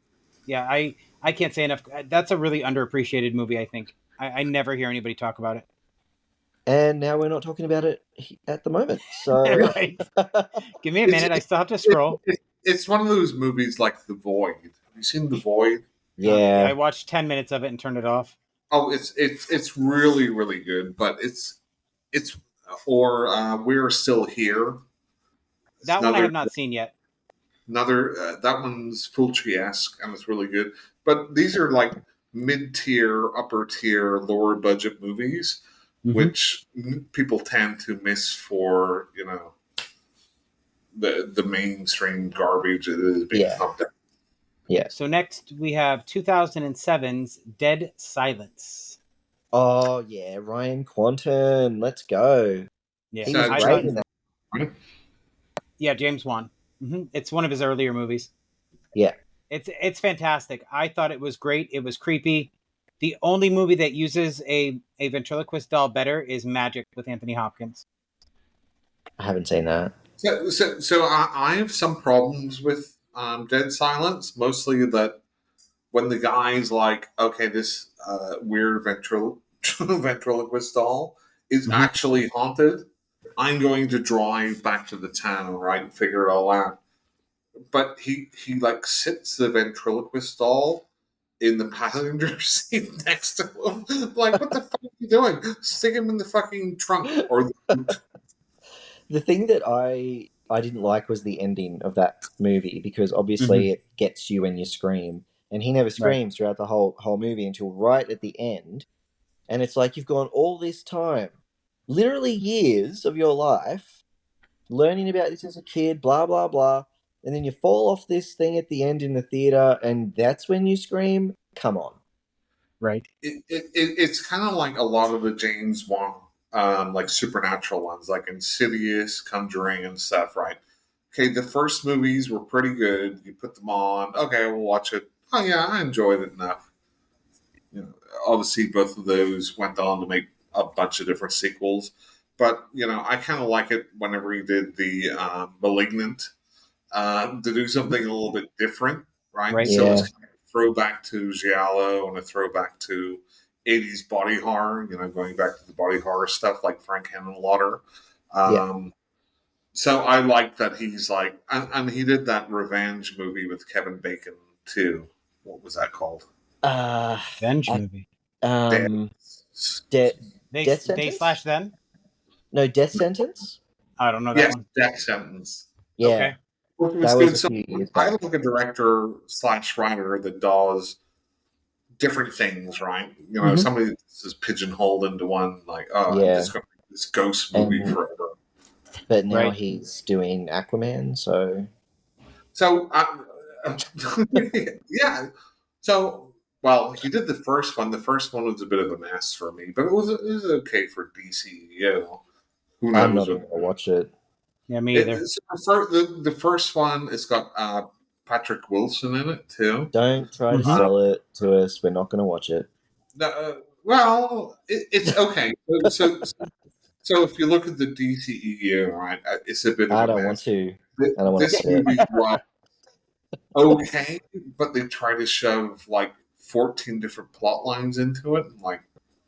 Yeah, I can't say enough. That's a really underappreciated movie, I think. I never hear anybody talk about it. And now we're not talking about it at the moment. So right. Give me a minute. I still have to scroll. It's one of those movies like The Void. Have you seen The Void? Yeah. I watched 10 minutes of it and turned it off. Oh, it's really, really good, but it's We're Still Here. That one I have not seen yet. That one's Fulci-esque and it's really good. But these are like mid-tier, upper-tier, lower-budget movies, which people tend to miss for the mainstream garbage that is being pumped out. Yeah. So next we have 2007's Dead Silence. Oh yeah, Ryan Quanten. Let's go. Yeah, he was great in that. Yeah, James Wan. It's one of his earlier movies. Yeah, it's fantastic. I thought it was great. It was creepy. The only movie that uses a ventriloquist doll better is Magic with Anthony Hopkins. I haven't seen that. So I have some problems with Dead Silence, mostly that when the guy's like, okay, this weird ventriloquist doll is actually haunted, I'm going to drive back to the town, right, and figure it all out. But he like sits the ventriloquist doll in the passenger seat next to him. Like, what the fuck are you doing? Stick him in the fucking trunk or the thing that I didn't like was the ending of that movie, because obviously it gets you when you scream, and he never screams throughout the whole movie until right at the end, and it's like you've gone all this time, literally years of your life, learning about this as a kid, blah blah blah, and then you fall off this thing at the end in the theater, and that's when you scream. Come on. Right. It's kind of like a lot of the James Wan, like supernatural ones, like Insidious, Conjuring, and stuff, right? Okay, the first movies were pretty good. You put them on, okay, we'll watch it. Oh yeah, I enjoyed it enough. You know, obviously, both of those went on to make a bunch of different sequels. But I kind of like it whenever he did the *Malignant*, to do something a little bit different, right? Right. So it's Yeah, kind of a throwback to Giallo and a throwback to '80s body horror. Going back to the body horror stuff like Frank Henenlotter. yeah. So I like that he's like, and he did that revenge movie with Kevin Bacon too. What was that called? Uh, Revenge I, movie. Dead. um, de- They death they slash sentence? them. No, death sentence. I don't know that Yes, one. Death Sentence. Yeah, Okay. Which was that was good. a So few years I back. like a director slash writer that does different things, right? Hmm. Somebody that's just pigeonholed into one, like, oh, I'm Yeah, just going to make this ghost movie and forever. but now Right. he's doing Aquaman, so So, yeah. So, well, he did the first one. The first one was a bit of a mess for me, but it was okay for DCU. Who I'm knows? not even gonna watch it. Yeah, me either. The first one, it's got Patrick Wilson in it too. Don't try to Hmm. Uh, sell it to us. We're not gonna watch it. well, it's okay. So if you look at the DCEU, right, it's a bit of I a don't want mess. to. I don't want to This see it. movie was okay, but they try to shove like 14 different plot lines into it. And like,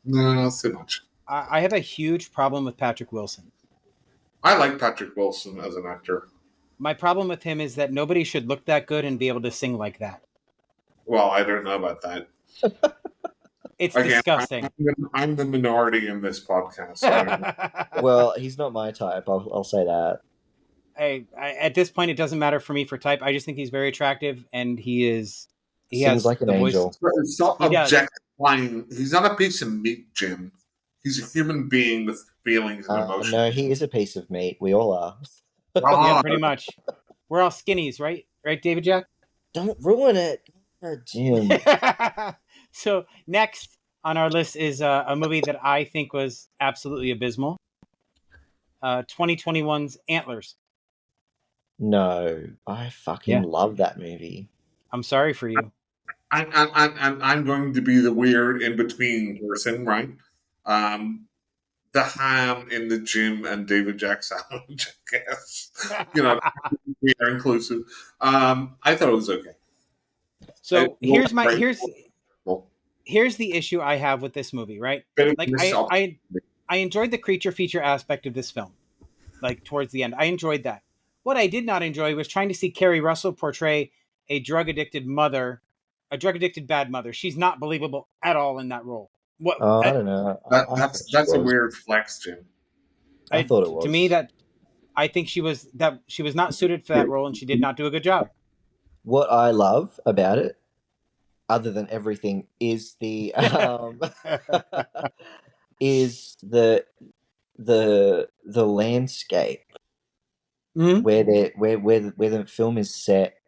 no, that's too much. I have a huge problem with Patrick Wilson. I like Patrick Wilson as an actor. My problem with him is that nobody should look that good and be able to sing like that. Well, I don't know about that. It's Again, disgusting. I'm the minority in this podcast, so I don't know. Well, he's not my type. I'll say that. At this point, it doesn't matter for me for type. I just think he's very attractive, and he Sings has like an the voice. angel. It's not He does. objectifying. He's not a piece of meat, Jim. He's a human being with feelings and emotions. No, he is a piece of meat. We all are. Yeah, God, pretty much. We're all skinnies, right? Right, David Jack? Don't ruin it, God, Jim. So next on our list is a movie that I think was absolutely abysmal. 2021's Antlers. No, I fucking Yeah, love that movie. I'm sorry for you. I'm going to be the weird in between person, right? Um, the ham in the gym and David Jack sandwich, I guess. We are inclusive. I thought it was okay. It So was great. here's the issue I have with this movie, right? Bit of Like missed opportunity. I enjoyed the creature feature aspect of this film. Like towards the end, I enjoyed that. What I did not enjoy was trying to see Carrie Russell portray a drug addicted mother, a drug addicted bad mother. She's not believable at all in that role. What Oh, I don't know. I thought she That's a was. weird flex, Jim. I thought it to me was. that I think she was not suited for that role, and she did not do a good job. What I love about it, other than everything, is the is the landscape Mhm. where the film is set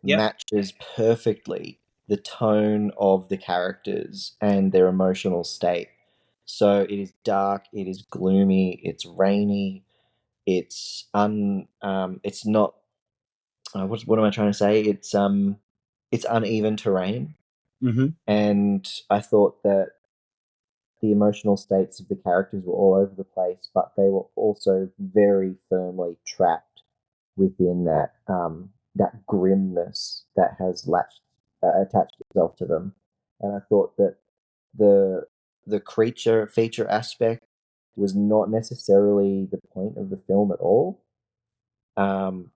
Yep. matches perfectly the tone of the characters and their emotional state. So it is dark, it is gloomy, it's rainy, it's not what am I trying to say? It's uneven terrain, Hmm. and I thought that the emotional states of the characters were all over the place, but they were also very firmly trapped within that grimness that has attached itself to them. And I thought that the the creature feature aspect was not necessarily the point of the film at all. Um,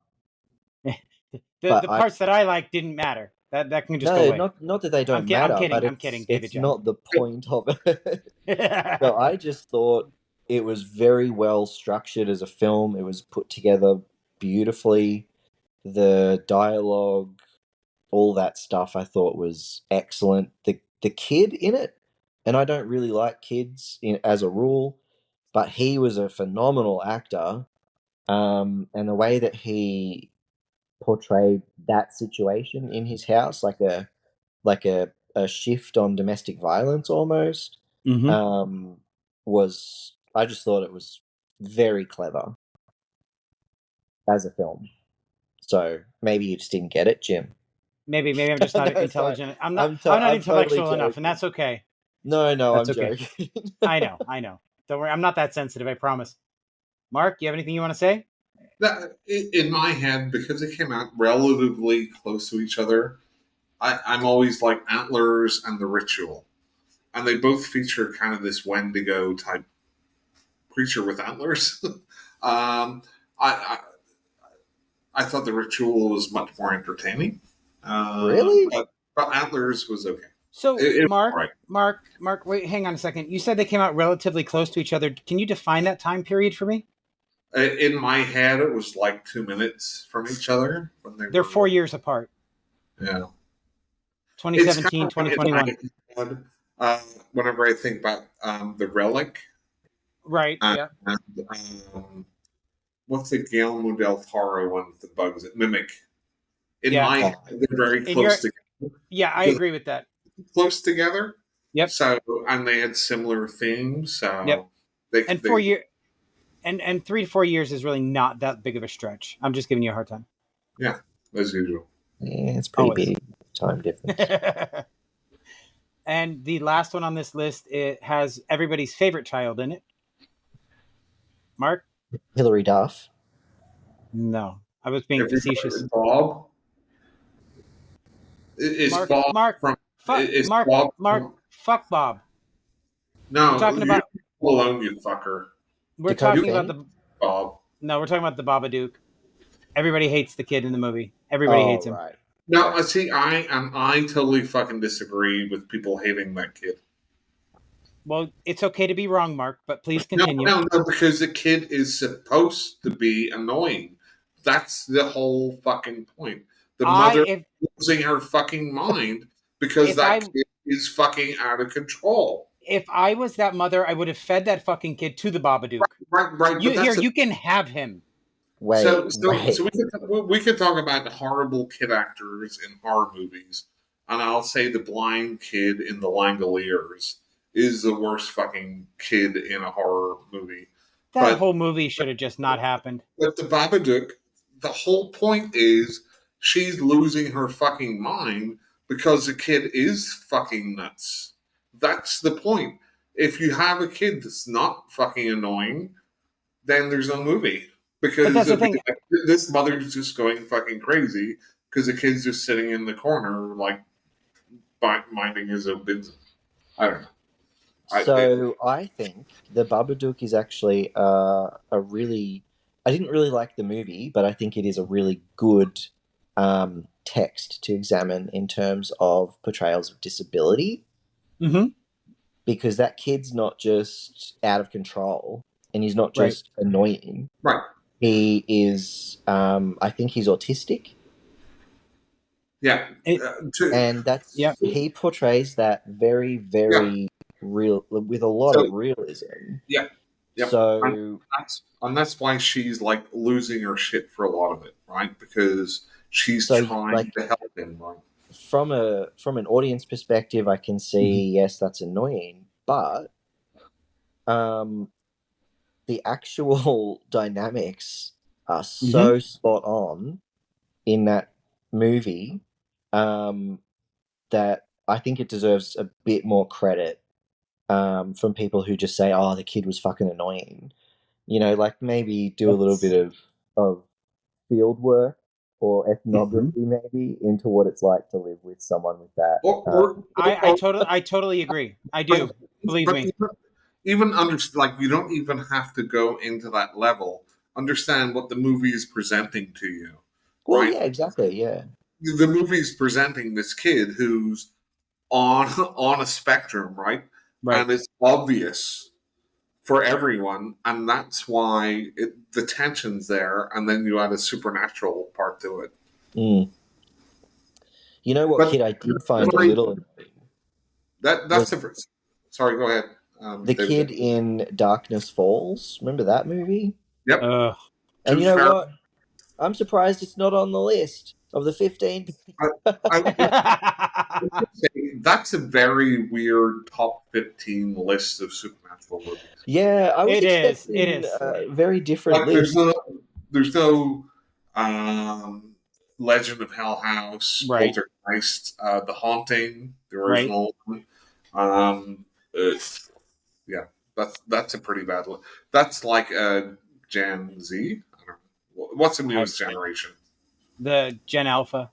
The but I parts that I like didn't matter. That can just go no, away. not that they I'm don't kidding. I'm matter, kidding. but I'm kidding, David it's Jack. not the point of it. So I just thought it was very well structured as a film. It was put together beautifully. The dialogue, all that stuff, I thought was excellent. The kid in it, and I don't really like kids as a rule, but he was a phenomenal actor. And the way that he portrayed that situation in his house, like a shift on domestic violence almost, um, was I just thought it was very clever as a film. So maybe you just didn't get it, Jim. Maybe I'm just not No, sorry. intelligent. I'm not I'm totally intellectual enough, and joking. that's okay. No, That's I'm okay. joking. I know. Don't worry. I'm not that sensitive. I promise. Mark, you have anything you want to say? In my head, because they came out relatively close to each other, I'm always like Antlers and The Ritual, and they both feature kind of this Wendigo type creature with antlers. I I thought The Ritual was much more entertaining, Really? but Antlers was okay. So, It was all right. Mark, wait, hang on a second. You said they came out relatively close to each other. Can you define that time period for me? In my head, it was like 2 minutes from each other when they They're were. 4 years apart. Yeah, it's kind 2017, of like in 2021. my head. Whenever I think about the relic Right. and, Yeah. what's the Guillermo del Toro one with the bugs? Mimic. In Yeah. my Oh, head, they're very In your close together Yeah, I because agree with that. close together. Yep. So and they had similar themes. Yep. So they And they 4 year and 3 to 4 years is really not that big of a stretch. I'm just giving you a hard time. yeah, as usual. yeah, it's pretty Always. big time difference. And the last one on this list, it has everybody's favorite child in it. Mark? Hillary Duff. No. I was being Everybody, facetious. Bob is Mark, Bob Mark, from fuck, is Mark, Bob Mark, from, fuck Bob. We're no, talking you about alone, you fucker. we're Dakota talking You about Fanning. the Bob. no, we're talking about the Babadook. Everybody hates the kid in the movie. Everybody Oh, hates him. right. No, Yeah. see, I totally fucking disagree with people hating that kid. Well, it's okay to be wrong, Mark, but please No, continue. no, no, because the kid is supposed to be annoying. That's the whole fucking point. The I mother if losing her fucking mind because if that I kid is fucking out of control. if I was that mother, I would have fed that fucking kid to the Babadook. Right, You but here, that's you can have him. Wait, so wait. we could talk about the horrible kid actors in horror movies, and I'll say the blind kid in The Langoliers is the worst fucking kid in a horror movie. That But whole movie should have just not happened. with the Babadook, the whole point is she's losing her fucking mind because the kid is fucking nuts. That's the point. If you have a kid that's not fucking annoying, then there's no movie But because that's the thing. this mother's just going fucking crazy because the kid's just sitting in the corner like minding his own business. I don't know. So I think the Babadook is actually a really. I didn't really like the movie, but I think it is a really good text to examine in terms of portrayals of disability, Mm-hmm. because that kid's not just out of control and he's not Right. just annoying. Right. He is. I think he's autistic, Yeah. It, and yeah. he portrays that very, Yeah. very real with a lot So of realism. yeah. Yep. So And that's why she's like losing her shit for a lot of it, right? Because she's so trying like to help him, right? from an audience perspective, I can Mm-hmm. see yes, that's annoying, but um, the actual dynamics are Mm-hmm. so spot on in that movie, um, that I think it deserves a bit more credit, from people who just say, "Oh, the kid was fucking annoying." Like maybe do a little bit That's of field work or mm-hmm. ethnography maybe into what it's like to live with someone with that. Or or, or, or I totally agree. I but do. Believe but me. even under like you don't even have to go into that level. Understand what the movie is presenting to you, Well, right? yeah, exactly, yeah. The movie's presenting this kid who's on on a spectrum, right? Right. And it's obvious for everyone, and that's why the tension's there. And then you add a supernatural part to it. Mm. You know what But kid I did find a sorry, little annoying that's was the first. Sorry, go ahead, the David. kid in Darkness Falls. Remember that movie? Yep. Ugh. And Tooth you know Fairy. what? I'm surprised it's not on the list of the 15. I, I would say that's a very weird top 15 list of supernatural movies. Yeah, I was It is. It expecting is. a very different Like list. there's no um, Legend of Hell House, Right. Poltergeist, The Haunting, the Right. original one. Um, uh, yeah, that's a pretty bad one. That's like a Gen Z. I don't know. What's the I, newest generation? the Gen Alpha.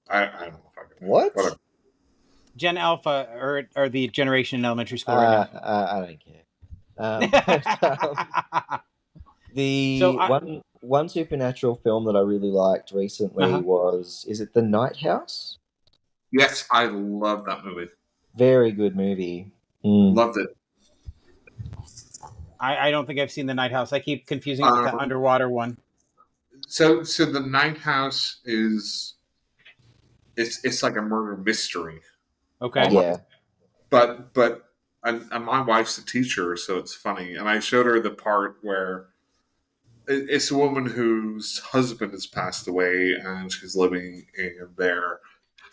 I don't know if I can. What? Whatever. Gen Alpha or the generation in elementary school right now. I don't care. But So the I one supernatural film that I really liked recently uh-huh. was, is it The Night House? Yes, I love that movie. Very good movie. Mm. Loved it. I don't think I've seen the Night House. I keep confusing it with that Um, underwater one. so the Night House is it's like a murder mystery Okay. almost. Yeah. But and my wife's a teacher, so it's funny. And I showed her the part where it's a woman whose husband has passed away, and she's living in their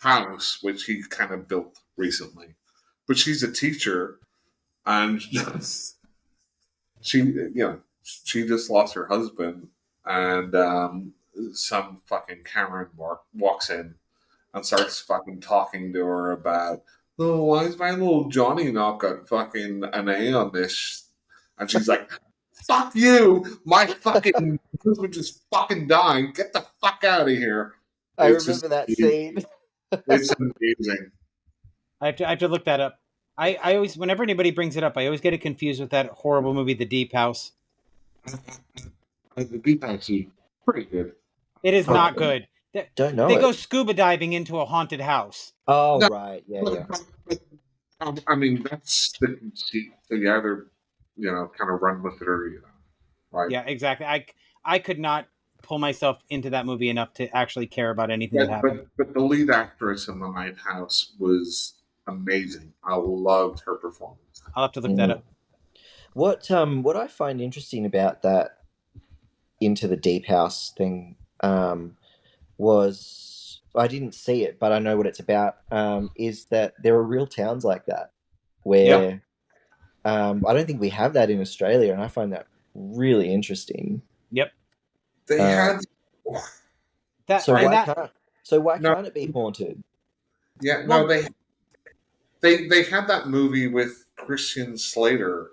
house, which he kind of built recently. But she's a teacher, and she just lost her husband, and some fucking Karen walks in and starts fucking talking to her about, oh, why is my little Johnny not got fucking an A on this? And she's like, fuck you! My fucking husband just fucking died. Get the fuck out of here. I It's just, remember that scene. it's amazing. I have to look that up. I always whenever anybody brings it up, I always get it confused with that horrible movie, The Deep House. The Deep Actually pretty good. It is Oh, not good. don't know They go it. scuba diving into a haunted house. Oh, No, right. Yeah, but, yeah. but, I mean, that's the conceit. So you either, kind of run with it or you don't, right? Yeah, exactly. I could not pull myself into that movie enough to actually care about anything that happened. But the lead actress in The Night House was amazing. I loved her performance. I'll have to look that Mm. up. What I find interesting about that Into the Deep House thing, was, I didn't see it, but I know what it's about. Is that there are real towns like that Yep. where, I don't think we have that in Australia, and I find that really interesting. Yep. They Uh, had, That so I and why that can't so why no, can't it be haunted? yeah, no, well they had that movie with Christian Slater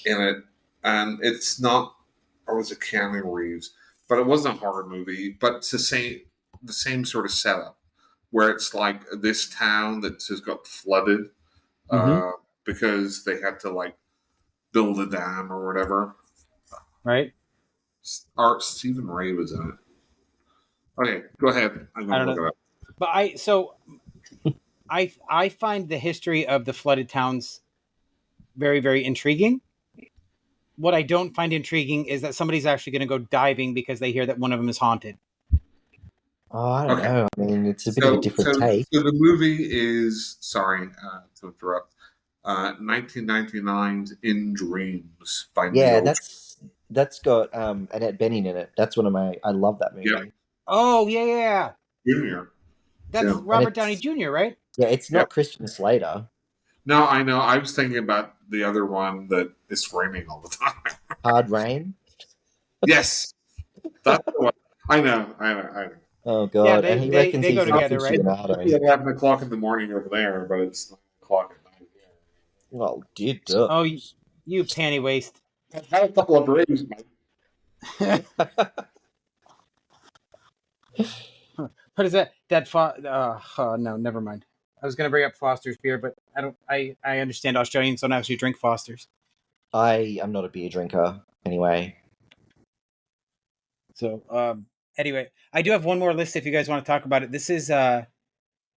in it, and it's not, or was it Keanu Reeves? But it wasn't a horror movie. But it's the same sort of setup where it's like this town that just got flooded Mm-hmm. uh, because they had to like build a dam or whatever. right. Art Stephen Ray was in it. Okay, go ahead. I'm I going to don't look know. it up. But I find the history of the flooded towns very, very intriguing. What I don't find intriguing is that somebody's actually going to go diving because they hear that one of them is haunted. Oh, I don't Okay, know. I mean, it's a bit of a so different so take. so the movie is, sorry to interrupt. 1999's In Dreams by Yeah, Neil. that's got Annette Bening in it. That's one of my. I love that Yeah, movie. Oh yeah, yeah, yeah. Junior. That's So And Robert Downey it's Jr., right? yeah, it's yeah. not Christian Slater. No, I know. I was thinking about the other one that is raining all the time. Hard Rain. Yes, that's the one. I know. Oh Yeah, God, and he reckons they go he's an together, right? It's aficionado. 11 o'clock in the morning over there, but it's 9 o'clock at night here. Well, it Oh, does. you panty waste. I've had a couple of brews, mate. What is that? That oh, no, never mind. I was going to bring up Foster's beer, but I don't. I understand Australians don't actually drink Foster's. I am not a beer drinker anyway. So anyway, I do have one more list if you guys want to talk about it. This is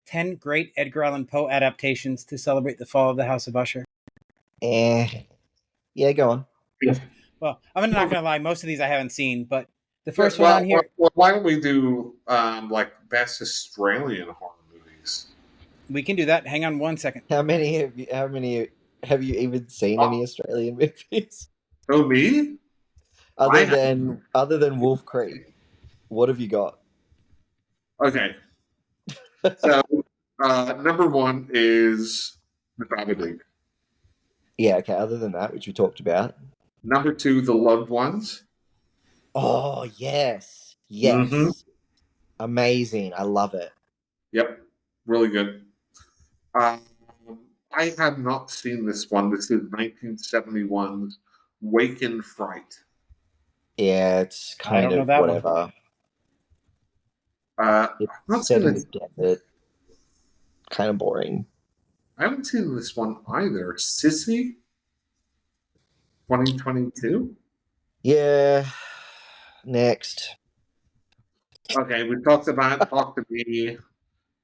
10 great Edgar Allan Poe adaptations to celebrate the fall of the House of Usher. Eh. Yeah, go on. Well, I'm not going to lie. Most of these I haven't seen, but the Yeah, first one on here, why don't we do like best Australian horror movies? we can do that. Hang on one second. How many have you even seen Oh, any Australian movies? oh, me? I have, Other than Wolf Creek, what have you got? okay. So number one is the Babadook. Yeah, okay. Other than that, which we talked about. Number two, the loved ones. Oh yes, Mm-hmm. yes, amazing. I love it. Yep, really good. Um, I have not seen this one. This is 1971's Wake in Fright. Yeah, it's I kind don't know of that one. whatever. I've It's not set seen in the this. desert. Kind of boring. I haven't seen this one either. Sissy, 2022. Yeah. Next. Okay, we talked about Talk to Me.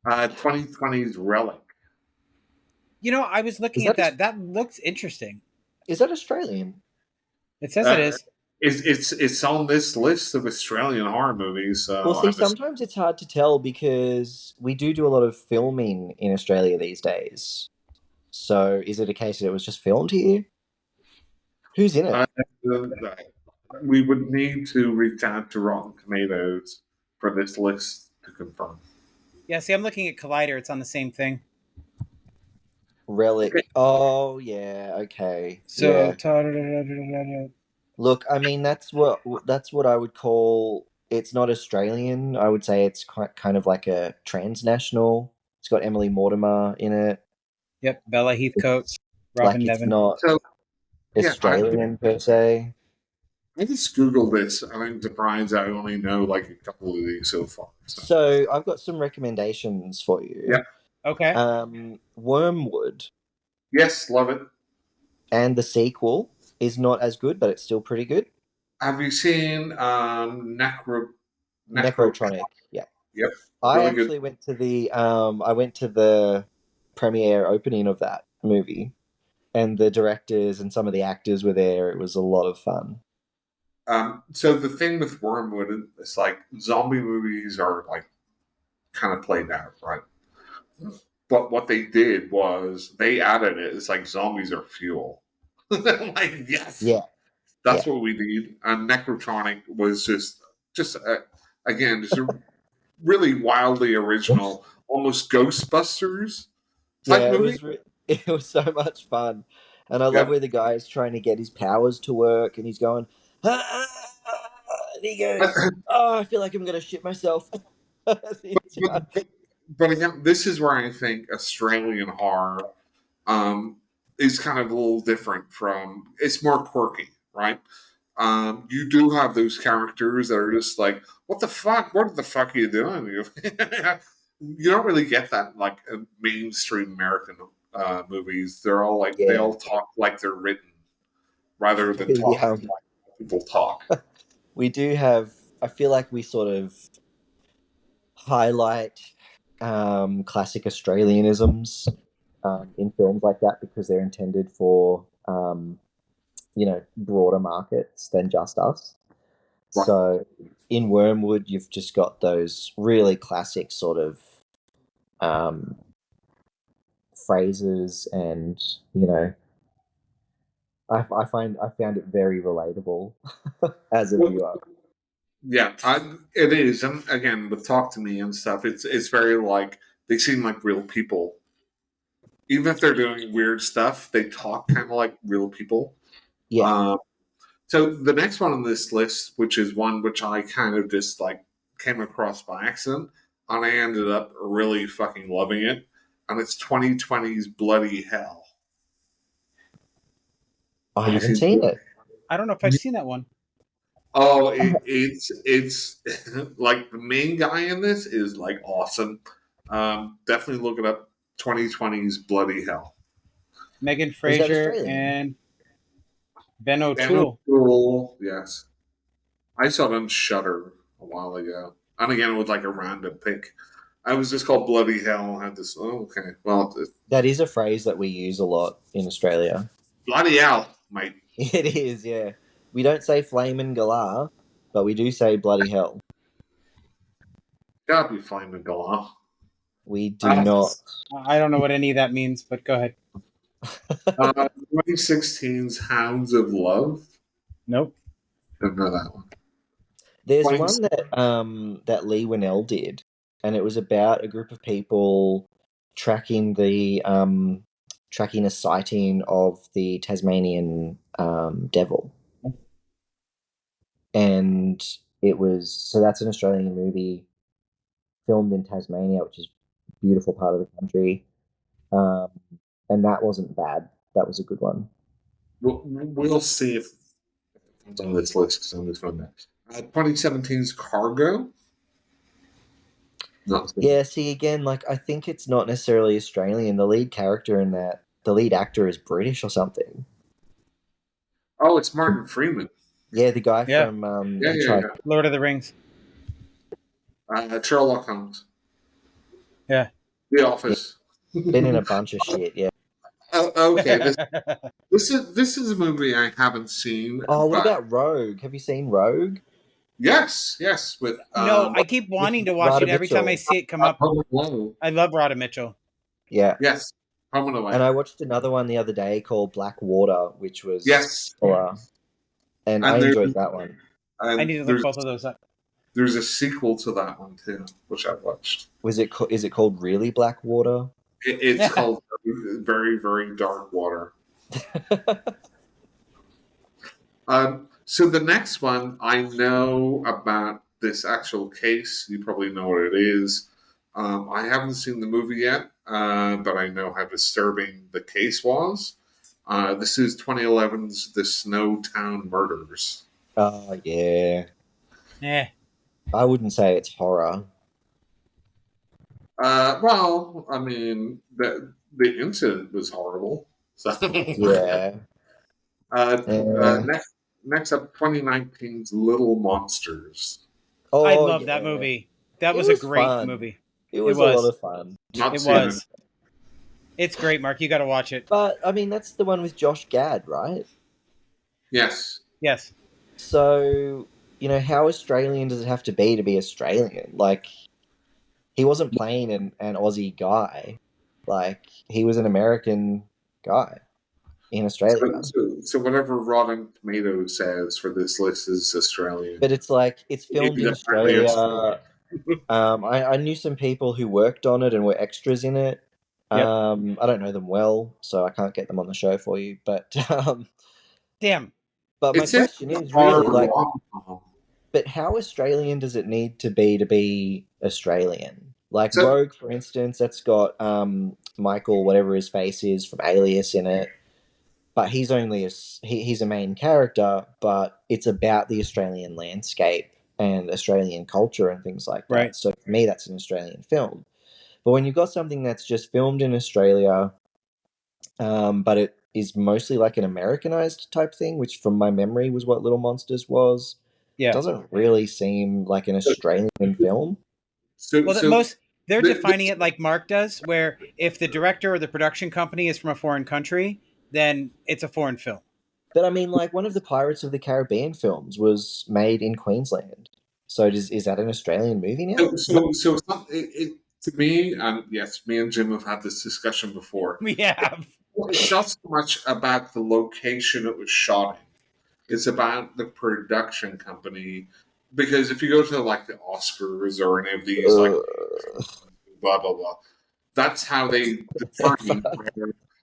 2020's Relic. I was Is looking at that that. That looks interesting. is that Australian? It says it Uh, is. it's on this list of Australian horror movies. Well, So see, I'm just sometimes it's hard to tell because we do a lot of filming in Australia these days. So, is it a case that it was just filmed here? Who's in uh, it? we would need to reach out to Rotten Tomatoes for this list to confirm. Yeah, see, I'm looking at Collider. It's on the same thing. Okay, Relic. Oh, yeah. Okay. So, Yeah. Look, I mean, that's what I would call. It's not Australian. I would say it's quite kind of like a transnational. It's got Emily Mortimer in it. yep, Bella Heathcote, It's Robin like it's Nevin. not so yeah, Australian per se. I just googled this. I'm surprised I only know like a couple of these so far. So So I've got some recommendations for yeah, you. Okay. Wormwood yes, love it. and the sequel is not as good, but it's still pretty good. Have you seen Necro? Necrotronic, yeah. Yep, I really good. actually went to the premiere opening of that movie, and the directors and some of the actors were there. It was a lot of fun. So the thing with Wormwood is like zombie movies are like kind of played out, right? But what they did was they added it. It's like zombies are fuel. Like yes, Yeah, that's yeah, what we need. And Necrotronic was just again, just a really wildly Oops. original, almost Ghostbusters type Yeah. movie. It was so much fun, and I love Yep. where the guy's trying to get his powers to work, and he's going, ah, ah, ah," and he goes, "Oh, I feel like I'm gonna shit myself." He's but, but again, this is where I think Australian horror um, is kind of a little different from. It's more quirky, right? You do have those characters that are just like, "What the fuck? What the fuck are you doing?" You don't really get that like in mainstream American movies. They're all like they yeah, all talk like they're written rather than we talking like people talk. we do have. I feel like we sort of highlight classic Australianisms in films like that because they're intended for broader markets than just us. Right. So in Wormwood, you've just got those really classic sort of um, phrases, and I found it very relatable as a Well, viewer. yeah, it is, and again, with Talk to Me and stuff, it's very like they seem like real people. Even if they're doing weird stuff, they talk kind of like real people. Yeah, Um, so the next one on this list, which is one which I kind of just like came across by accident, and I ended up really fucking loving it, and it's 2020's Bloody Hell. I Have you haven't seen? seen it. I don't know if I've seen that one. Oh, it's like the main guy in this is like awesome. Definitely look it up. 2020's Bloody Hell. Megan Is that Fraser Australian? and Ben And O'Toole. cool, yes. I saw it on Shutter a while ago, and again with like a random pick. I was just called Bloody Hell. I had this. Oh, okay, well, That is a phrase that we use a lot in Australia. Bloody Hell, mate. It is, yeah. We don't say flame and galah, but we do say bloody hell. Gotta be flaming Galah. We do Uh, not. I don't know what any of that means, but go ahead. 2016's Hounds of Love. Nope. Don't know that one. There's Planes. one that Lee Winnell did, and it was about a group of people tracking tracking a sighting of the Tasmanian devil, and it was so that's an Australian movie filmed in Tasmania, which is a beautiful part of the country, um, and that wasn't bad. That was a good one. We'll see if it comes on this list because I'm just from that. 2017's Cargo. Not Yeah, see again, like I think it's not necessarily Australian. The lead character in that, the lead actor is British or something. Oh, it's Martin Freeman. Yeah, the guy Yeah, from Yeah, yeah, Hitchhiker. yeah. Lord of the Rings. Sherlock Holmes. Yeah. The Yeah, Office. been in a bunch of shit. Yeah. Okay, this is a movie I haven't seen, Oh, what but about Rogue? Have you seen Rogue yes, with No, I keep with wanting to watch Rada it every time I Mitchell? see it come up. Home Alone. I love Rada Mitchell. Yeah, Yes, Home and and Away. I watched another one the other day called Black Water, which was Yes, similar, and I and enjoyed that one. I and need to look there's both of those up. there's a sequel to that one too, which I watched. Is it called Really Black Water? It's called Very Very Dark Water. So the next one, I know about this actual case. You probably know what it is. I haven't seen the movie yet, but I know how disturbing the case was. This is 2011's The Snowtown Murders. Oh yeah, Eh. I wouldn't say it's horror. Well, I mean, the incident was horrible. So, Yeah. Uh, next up, 2019's Little Monsters. I oh love that yeah, movie. That it was a was great fun. movie. It It was a lot was. of fun. Not It seen it. was. It's great, Mark. You got to watch it. But I mean, that's the one with Josh Gad, right? Yes. Yes. So, how Australian does it have to be Australian? Like, he wasn't playing an Aussie guy. Like, he was an American guy in So, Australia. so, so whatever Rotten Tomatoes says for this list is Australian. But it's like, it's It filmed is in apparently Australian. Australia. I knew some people who worked on it and were extras in it. Yep. I don't know them well, so I can't get them on the show for you. But, Damn. but my It says question is hard really like, rom-com. but how Australian does it need to be Australian? Like So, Rogue, for instance, that's got Michael, whatever his face is from Alias in it, but he's only he's a main character, but it's about the Australian landscape and Australian culture and things like Right. that. So for me, that's an Australian film. But when you've got something that's just filmed in Australia, but it is mostly like an Americanized type thing, which from my memory was what Little Monsters was, Yeah. doesn't really seem like an Australian film. so, Well, so they're defining this, it like Mark does, where if the director or the production company is from a foreign country, then it's a foreign film. But I mean, like one of the Pirates of the Caribbean films was made in Queensland. So is that an Australian movie now? it's not, to me, and yes, me and Jim have had this discussion before. We have. It's not so much about the location it was shot in. It's about the production company. Because if you go to like the Oscars or any of these, like blah blah blah, that's how they define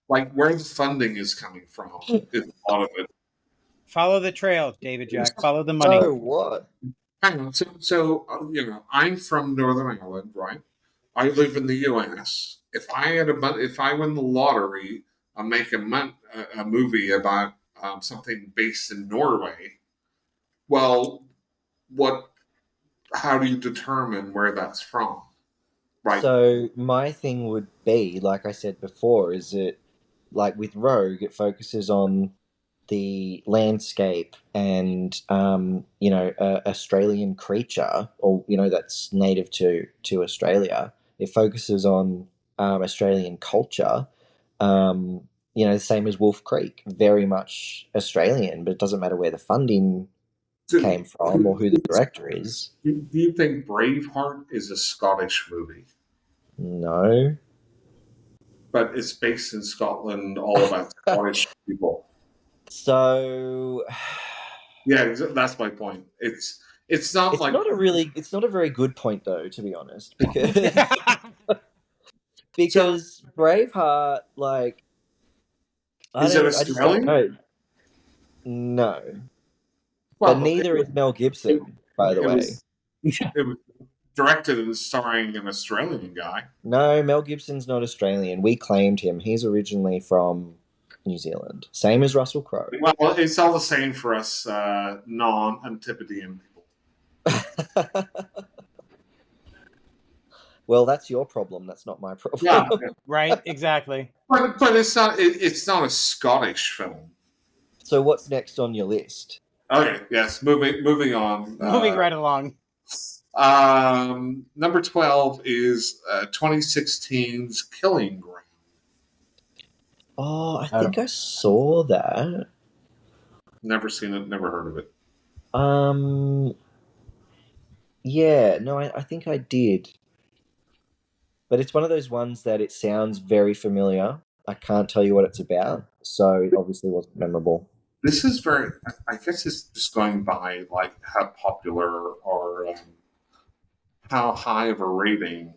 where the funding is coming from. Is a lot of it. Follow the trail, David Jack. Follow the money. So what? Hang on. I'm from Northern Ireland, right? I live in the U.S. If I win the lottery, I'll make a movie about something based in Norway. Well, what? How do you determine where that's from? Right. So my thing would be, like I said before, is it like with Rogue, it focuses on the landscape and Australian creature, or that's native to Australia. It focuses on Australian culture. The same as Wolf Creek, very much Australian, but it doesn't matter where the funding Do, came from or who the director is. do you think Braveheart is a Scottish movie, No. but it's based in Scotland, all about Scottish people? So Yeah, that's my point. It's not like It's not a very good point though, to be honest, because Braveheart, like, is it I just don't Australian? know. No, but Well, neither is Mel it, Gibson, by the it way. was it was directed and starring an Australian guy. No, Mel Gibson's not Australian. We claimed him. He's originally from New Zealand. Same as Russell Crowe. Well, it's all the same for us non-Antipodean people. Well, that's your problem. That's not my Yeah, problem. Right, exactly. but it's not it's not a Scottish film. So what's next on your list? Okay, yes, moving on. Moving right along. Number 12 is 2016's Killing Ground. Oh, I think I saw that. Never seen it, never heard of it. Um, yeah, no, I think I did. But it's one of those ones that it sounds very familiar. I can't tell you what it's about, so it obviously wasn't memorable. This is very, I guess it's just going by like how popular or how high of a rating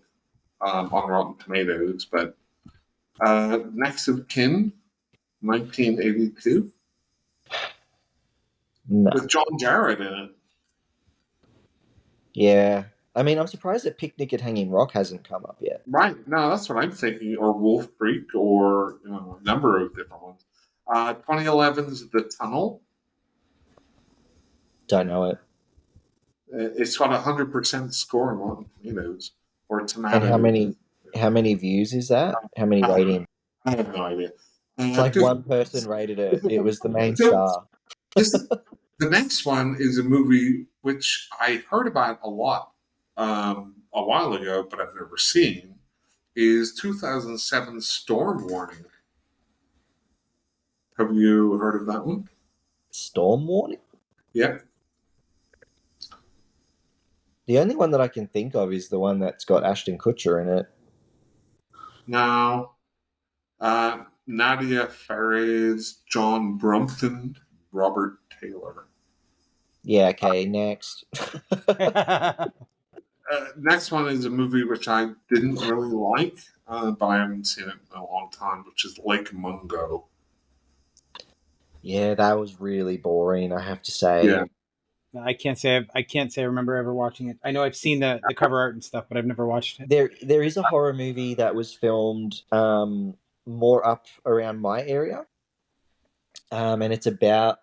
on Rotten Tomatoes, but Next of Kin, 1982, No. with John Jarrett in it. Yeah. I mean, I'm surprised that Picnic at Hanging Rock hasn't come up yet. Right, no, that's what I'm thinking, or Wolf Creek, or a number of different ones. 2011's The Tunnel. Don't know it. It's got 100% score on Rotten Tomatoes or And Tomatoes. how many views is that? How many ratings? I have no idea. It's like one person rated it. It was the main So, star. the next one is a movie which I heard about a lot a while ago, but I've never seen. Is 2007 Storm Warning. Have you heard of that one? Storm Warning? Yeah. The only one that I can think of is the one that's got Ashton Kutcher in it. No. Nadia Fares, John Brumpton, Robert Taylor. Yeah, okay, next. Next one is a movie which I didn't really like, but I haven't seen it in a long time, which is Lake Mungo. Yeah, that was really boring, I have to say. Yeah. I can't say I remember ever watching it. I know I've seen the cover art and stuff, but I've never watched it. There is a horror movie that was filmed more up around my area. And it's about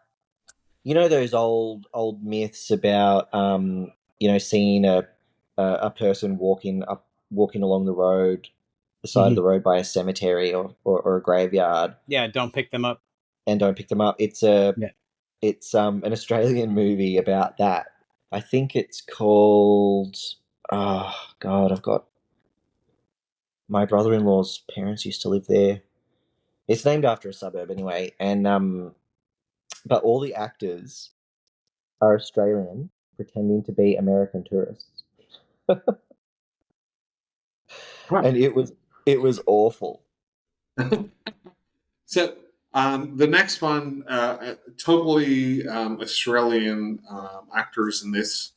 those old myths about seeing a person walking along the side of the road by a cemetery or a graveyard. Yeah, don't pick them up. And don't pick them up. It's an Australian movie about that. I think it's called, oh God, I've got, my brother-in-law's parents used to live there. It's named after a suburb anyway, and but all the actors are Australian pretending to be American tourists. And it was awful. So the next one, totally Australian actors in this,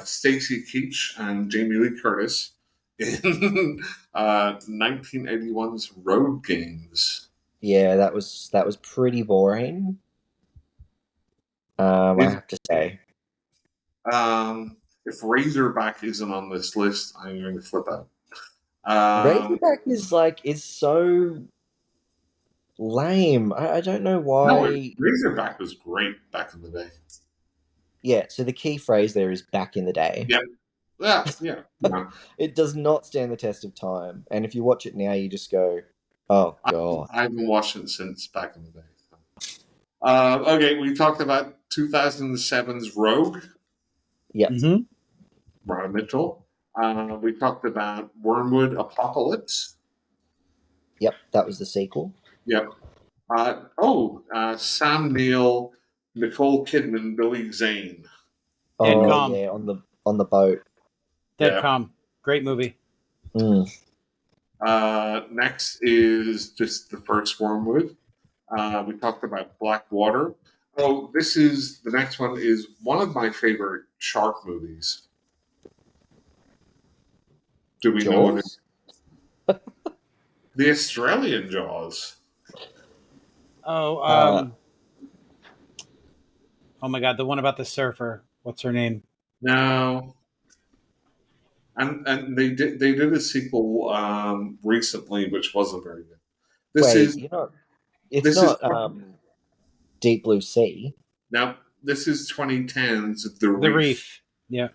Stacey Keach and Jamie Lee Curtis in 1981's Road Games. Yeah, that was pretty boring. I have to say. If Razorback isn't on this list, I'm going to flip out. Razorback is so lame. I don't know why. No, Razorback was great back in the day. Yeah, so the key phrase there is back in the day. Yep. Yeah. It does not stand the test of time. And if you watch it now, you just go, oh, God. I haven't watched it since back in the day. Okay, we talked about 2007's Rogue. Yeah. Mm-hmm. Brian Mitchell. We talked about Wormwood Apocalypse. Yep, that was the sequel. Yep. Sam Neill, Nicole Kidman, Billy Zane. Dead Oh, Calm. yeah, on the boat. Dead Calm. Great movie. Mm. Next is just the first Wormwood. We talked about Blackwater. Oh, the next one is one of my favorite shark movies. Do we know what it is? Jaws. The Australian Jaws. Oh, Uh, oh my God, the one about the surfer. What's her name? No, and they did a sequel recently, which wasn't very good. This wait, is you're not. It's this is not Deep Blue Sea. now this is 2010's The The Reef. Reef. Yeah.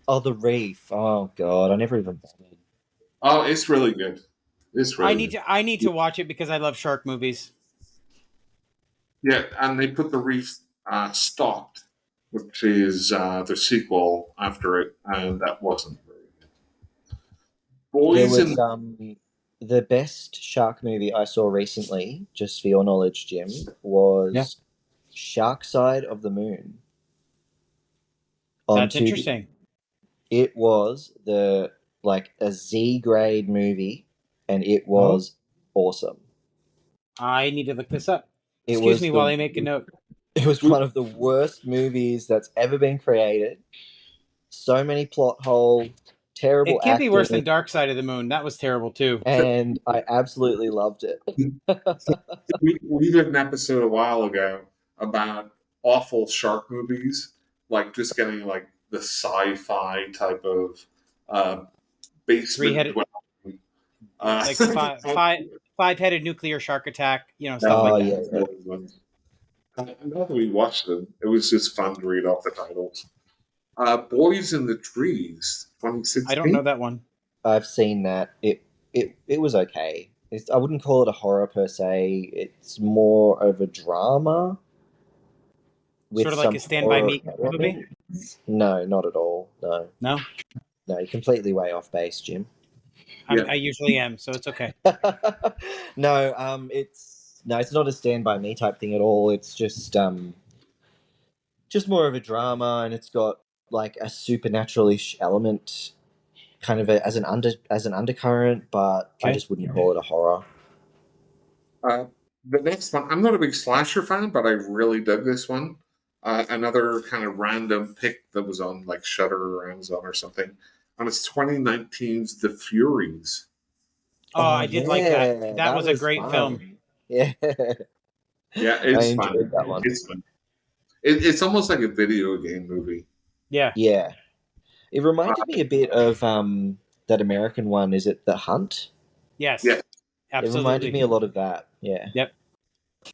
Oh, The Reef. Oh God, I never even bothered. Oh, it's really good. It's I really need good. to I need to watch it because I love shark movies. Yeah, and they put The Reef Stopped, which is the sequel after it, and that wasn't very good. There Boys was in the best shark movie I saw recently, just for your knowledge, Jim, Yeah. was Shark Side of the Moon on That's Tubi. interesting. It was the like a Z grade movie, and it Oh. was awesome. I need to look this up. It Excuse was me while the I make a note. it was we, one of the worst movies that's ever been created. So many plot holes, terrible It can't be worse acting, than Dark Side of the Moon. That was terrible too. and I absolutely loved it. we did an episode a while ago about awful shark movies, like just getting like the sci-fi type of uh, Three basement headed, dwelling. Uh, like five-headed nuclear shark attack. Stuff Oh like that. yeah, Now that we watched them, it was just fun to read off the titles. Boys in the Trees, I don't know 2016. that one. I've seen that. It was okay. I wouldn't call it a horror per se. It's more of a drama with Sort of like some a Stand By horror Me movie. elements. No, not at all. No, No, no, you're completely way off base, Jim. Yeah, I usually am, so it's okay. No, it's not a Stand By Me type thing at all. It's just more of a drama, and it's got like a supernatural-ish element, kind of as an undercurrent, but I Okay. just wouldn't call it a horror. Uh, the next one, I'm not a big slasher fan, but I really dug this one. Another kind of random pick that was on like Shutter or Amazon or something. And it's 2019's The Furies. Oh, Oh I did like that. yeah, That that was a was great film. fun. Yeah, Yeah, I it's fun. enjoyed that one. It's fun. It's almost like a video game movie. Yeah. Yeah, it Uh, reminded me a bit of that American one. Is it The Hunt? yeah, Yes. It reminded me Absolutely. a lot of that. Yeah. Yep.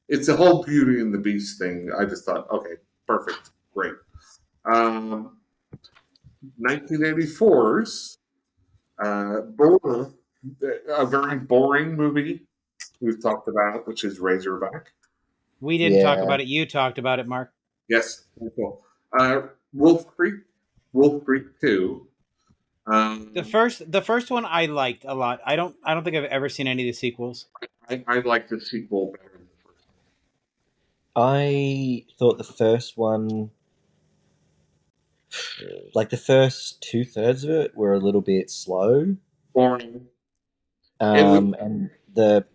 it's the whole Beauty and the Beast thing. I just thought, okay, perfect, great. Um, 1984's a very boring movie we've talked about, which is Razorback. We didn't talk Yeah. about it. You talked about it, Mark. Yes, cool. Wolf Creek, Wolf Creek 2. The Um, first one I liked a lot. I don't think I've ever seen any of the sequels. I like the sequel better than the first I thought the first one, like the first two-thirds of it, were a little bit slow. one. Boring. It was, And the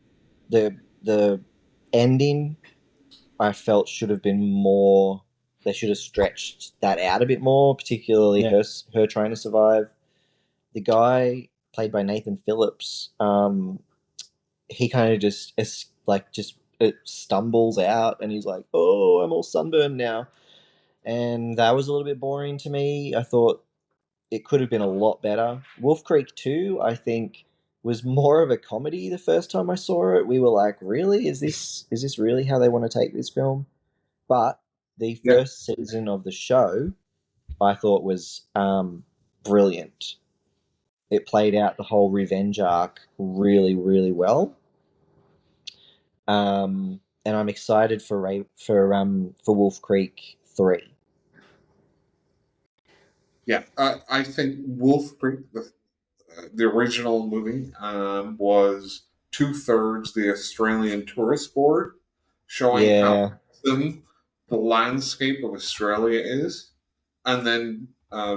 ending I felt should have been more. They should have stretched that out a bit more, particularly Yeah. her trying to survive. The guy played by Nathan Phillips, he kind of just it stumbles out, and he's like, "Oh, I'm all sunburned now," and that was a little bit boring to me. I thought it could have been a lot better. Wolf Creek 2, I think, was more of a comedy the first time I saw it. We were like, really? Is this really how they want to take this film? But the yeah, first season of the show, I thought was brilliant. It played out the whole revenge arc really, really well. And I'm excited for Wolf Creek 3. yeah. I think Wolf Creek, the original movie, was two-thirds the Australian Tourist Board, showing how Yeah, awesome the landscape of Australia is, and then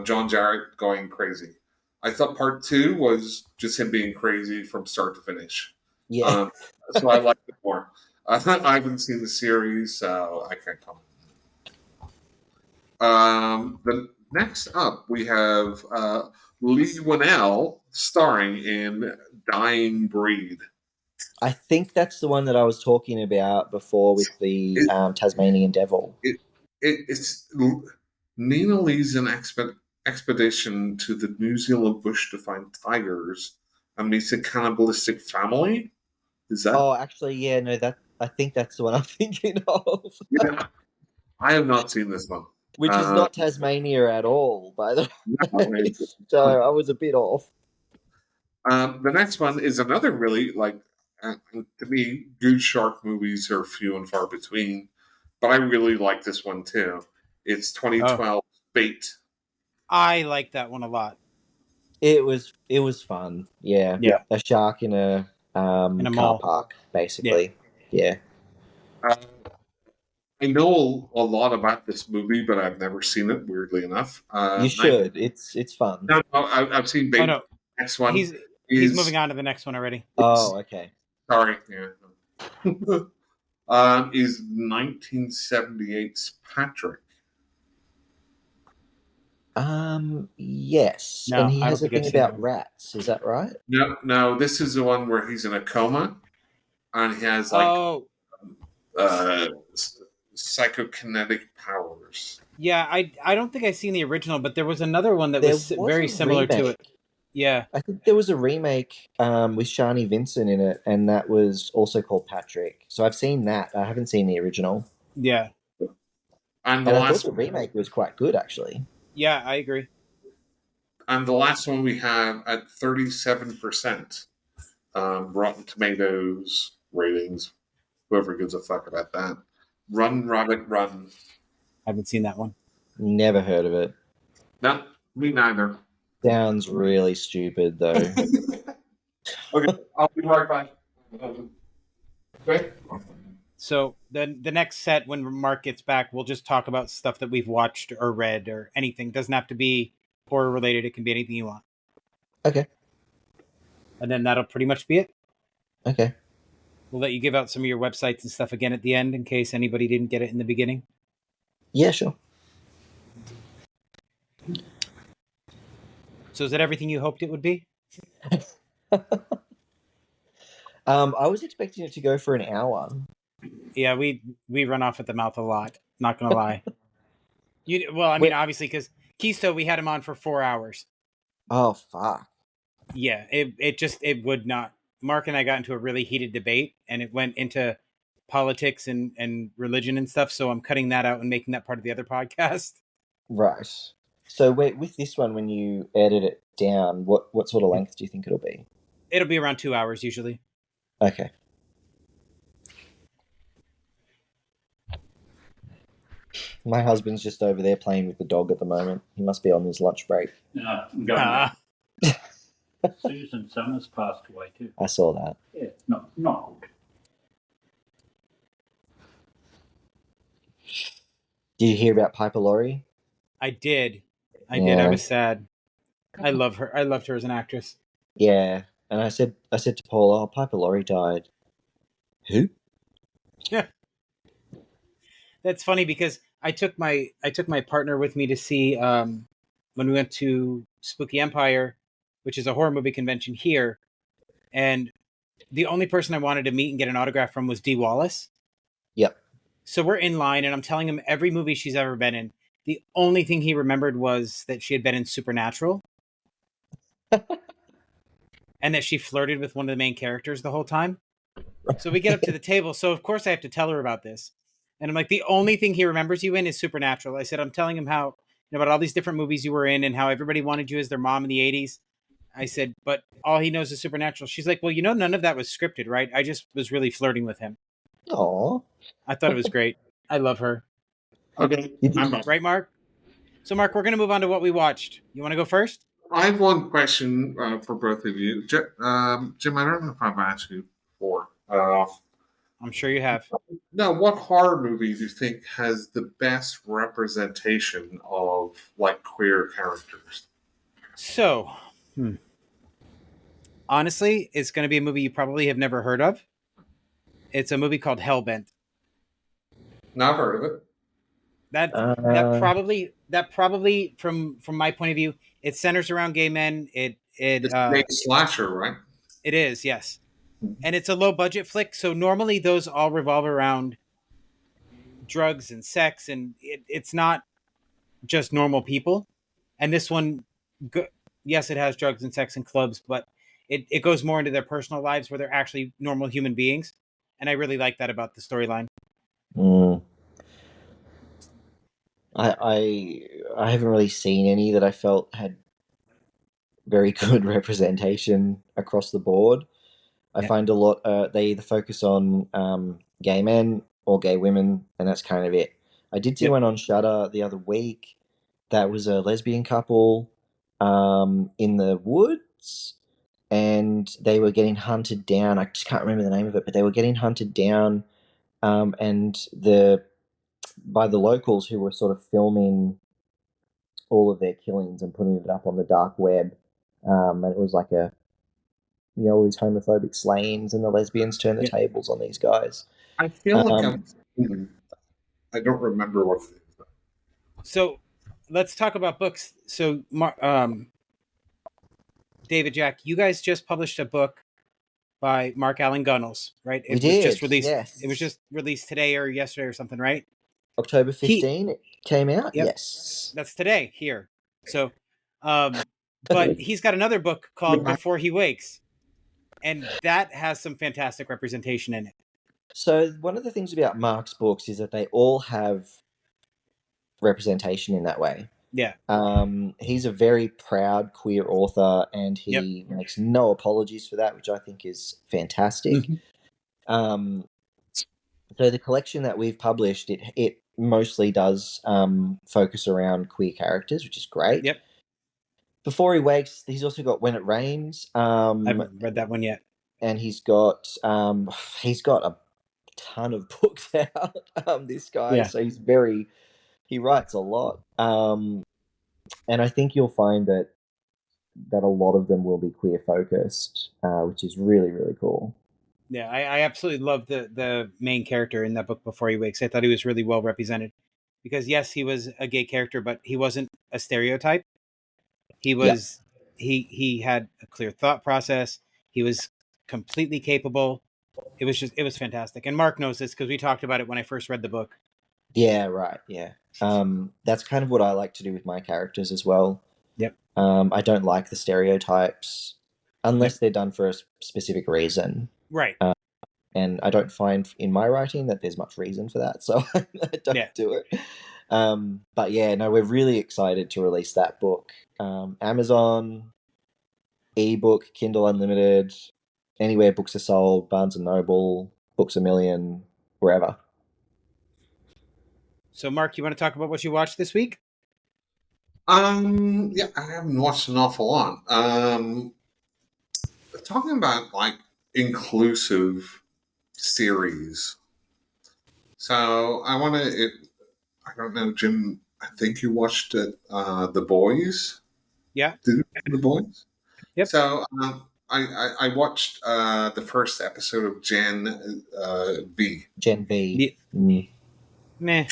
John Jarrett going crazy. I thought part two was just him being crazy from start to finish. yeah. Um, so I liked it more. I haven't seen the series, so I can't comment. The next up, we have Lee Winnell starring in Dying Breed. I think that's the one that I was talking about before with the It, Tasmanian Devil. it's Nina leads an expedition to the New Zealand bush to find tigers and meets a cannibalistic family. Is that? Oh, actually, yeah, no, that I think that's the one I'm thinking of, Yeah, I have not seen this one. which is Uh, not Tasmania at all, by the no, way. So I was a bit off. the next one is another really to me, good shark movies are few and far between, but I really like this one too. It's Oh, 2012 Bait. I like that one a lot. It was fun. Yeah, Yeah, a shark in a in a car mall. park, Yeah. basically. Yeah, Uh, I know a lot about this movie, but I've never seen it. Weirdly enough, you should. It's fun. no, I've seen Oh Bait. no, Next one he's is moving on to the next one already. Oh, okay. sorry, yeah. Is 1978's Patrick. Yes, and No, he I don't has a think I've thing seen that about one. rats. Is that right? No, no, this is the one where he's in a coma and he has like Oh, uh, psychokinetic powers. yeah, I don't think I've seen the original, but there was another one that There was was very a similar to remake. it. Yeah, I think there was a remake with Shani Vincent in it, and that was also called Patrick. So I've seen that. I haven't seen the original, yeah, And the and I thought last the remake was quite good, actually. yeah. I agree. and the last one we have at 37% Rotten Tomatoes ratings. Whoever gives a fuck about that. Run, Rabbit, Run. I haven't seen that one. Never heard of it. No, me neither. Sounds really stupid, though. Okay, I'll be right back. Okay. So the next set, when Mark gets back, we'll just talk about stuff that we've watched or read or anything. Doesn't have to be horror related. It can be anything you want. Okay, And then that'll pretty much be it. okay. We'll let you give out some of your websites and stuff again at the end in case anybody didn't get it in the beginning. Yeah, sure. So is that everything you hoped it would be? I was expecting it to go for an hour. Yeah, we run off at the mouth a lot. Not gonna lie. Well, I mean, Wait. obviously, because Kisto, we had him on for 4 hours. Oh, fuck. Yeah, it would not. Mark and I got into a really heated debate, and it went into politics and religion and stuff. So I'm cutting that out and making that part of the other podcast. Right. So wait, with this one, when you edit it down, what sort of length do you think it'll be? It'll be around 2 hours usually. Okay. My husband's just over there playing with the dog at the moment. He must be on his lunch break. Yeah, I'm going Ah, Susan Summers passed away too. I saw that. Yeah, not good. Did you hear about Piper Laurie? I did. I did. I Yeah. was sad. I love her. I loved her as an actress. Yeah. And I said to Paul, "Oh, Piper Laurie died." Who? That's funny because I took my partner with me to see when we went to Spooky Empire, which is a horror movie convention here, and the only person I wanted to meet and get an autograph from was Dee Wallace. Yep. So we're in line, and I'm telling him every movie she's ever been in. The only thing he remembered was that she had been in Supernatural, and that she flirted with one of the main characters the whole time. So we get up to the table. So of course I have to tell her about this. And I'm like, the only thing he remembers you in is Supernatural. I said, I'm telling him how, about all these different movies you were in and how everybody wanted you as their mom in the 80s. I said, but all he knows is Supernatural. She's like, well, none of that was scripted, right? I just was really flirting with him. Aw. I thought it was great. I love her. Okay, I'm back. Right, Mark? So, Mark, we're going to move on to what we watched. You want to go first? I have one question for both of you. Jim, I don't know if I've asked you before. I'm sure you have. Now, what horror movie do you think has the best representation of like queer characters? So, honestly, it's going to be a movie you probably have never heard of. It's a movie called Hellbent. Not heard of it. That Uh, that probably from my point of view, it centers around gay men. It's a slasher, right? It is, yes. And it's a low budget flick, so normally those all revolve around drugs and sex, and it's not just normal people. And this one, yes, it has drugs and sex and clubs, but it goes more into their personal lives where they're actually normal human beings. And I really like that about the storyline. mm, I haven't really seen any that I felt had very good representation across the board. I Yeah. find a lot they either focus on gay men or gay women, and that's kind of it. I did see Yep. one on Shudder the other week that was a lesbian couple in the woods, and they were getting hunted down. I just can't remember the name of it, but they were getting hunted down, and the by the locals who were sort of filming all of their killings and putting it up on the dark web. And it was like all these homophobic slayings, and the lesbians turn the Yep. tables on these guys. I feel like Um, I don't remember what. So let's talk about books. So, David, Jack, you guys just published a book by Mark Allen Gunnels, right? we It was just did, released. It was yes. just released today or yesterday or something, right? October He, 15 it came out, yep, yes. that's today here. So, but he's got another book called Before He Wakes, and that has some fantastic representation in it. So one of the things about Mark's books is that they all have representation in that way. Yeah. He's a very proud queer author, and Yep. he makes no apologies for that, which I think is fantastic. Mm-hmm. So the collection that we've published, it mostly does focus around queer characters, which is great. Yep. Before He Wakes, he's also got When It Rains, I haven't read that one yet. and he's got a ton of books out. This guy, Yeah. so he writes a lot, and I think you'll find that a lot of them will be queer focused, which is really really cool. Yeah, I absolutely love the main character in that book Before He Wakes. I thought he was really well represented because yes, he was a gay character, but he wasn't a stereotype. He Yeah, was he had a clear thought process. He was completely capable. It was fantastic. And Mark knows this because we talked about it when I first read the book. yeah, right, yeah. That's kind of what I like to do with my characters as well. Yep. I don't like the stereotypes unless Yep. they're done for a specific reason. Right. And I don't find in my writing that there's much reason for that, so I don't Yeah. do it. But yeah, no, we're really excited to release that book. Amazon, ebook, Kindle Unlimited, anywhere books are sold, Barnes and Noble, Books a Million, wherever. So Mark, you want to talk about what you watched this week? Yeah, I haven't watched an awful lot. Talking about like inclusive series. So I want to. I don't know, Jim. I think you watched it, The Boys. Yeah. Did you watch The Boys? Yep. So I watched the first episode of Gen V. Gen V. Yeah. Mm. Meh.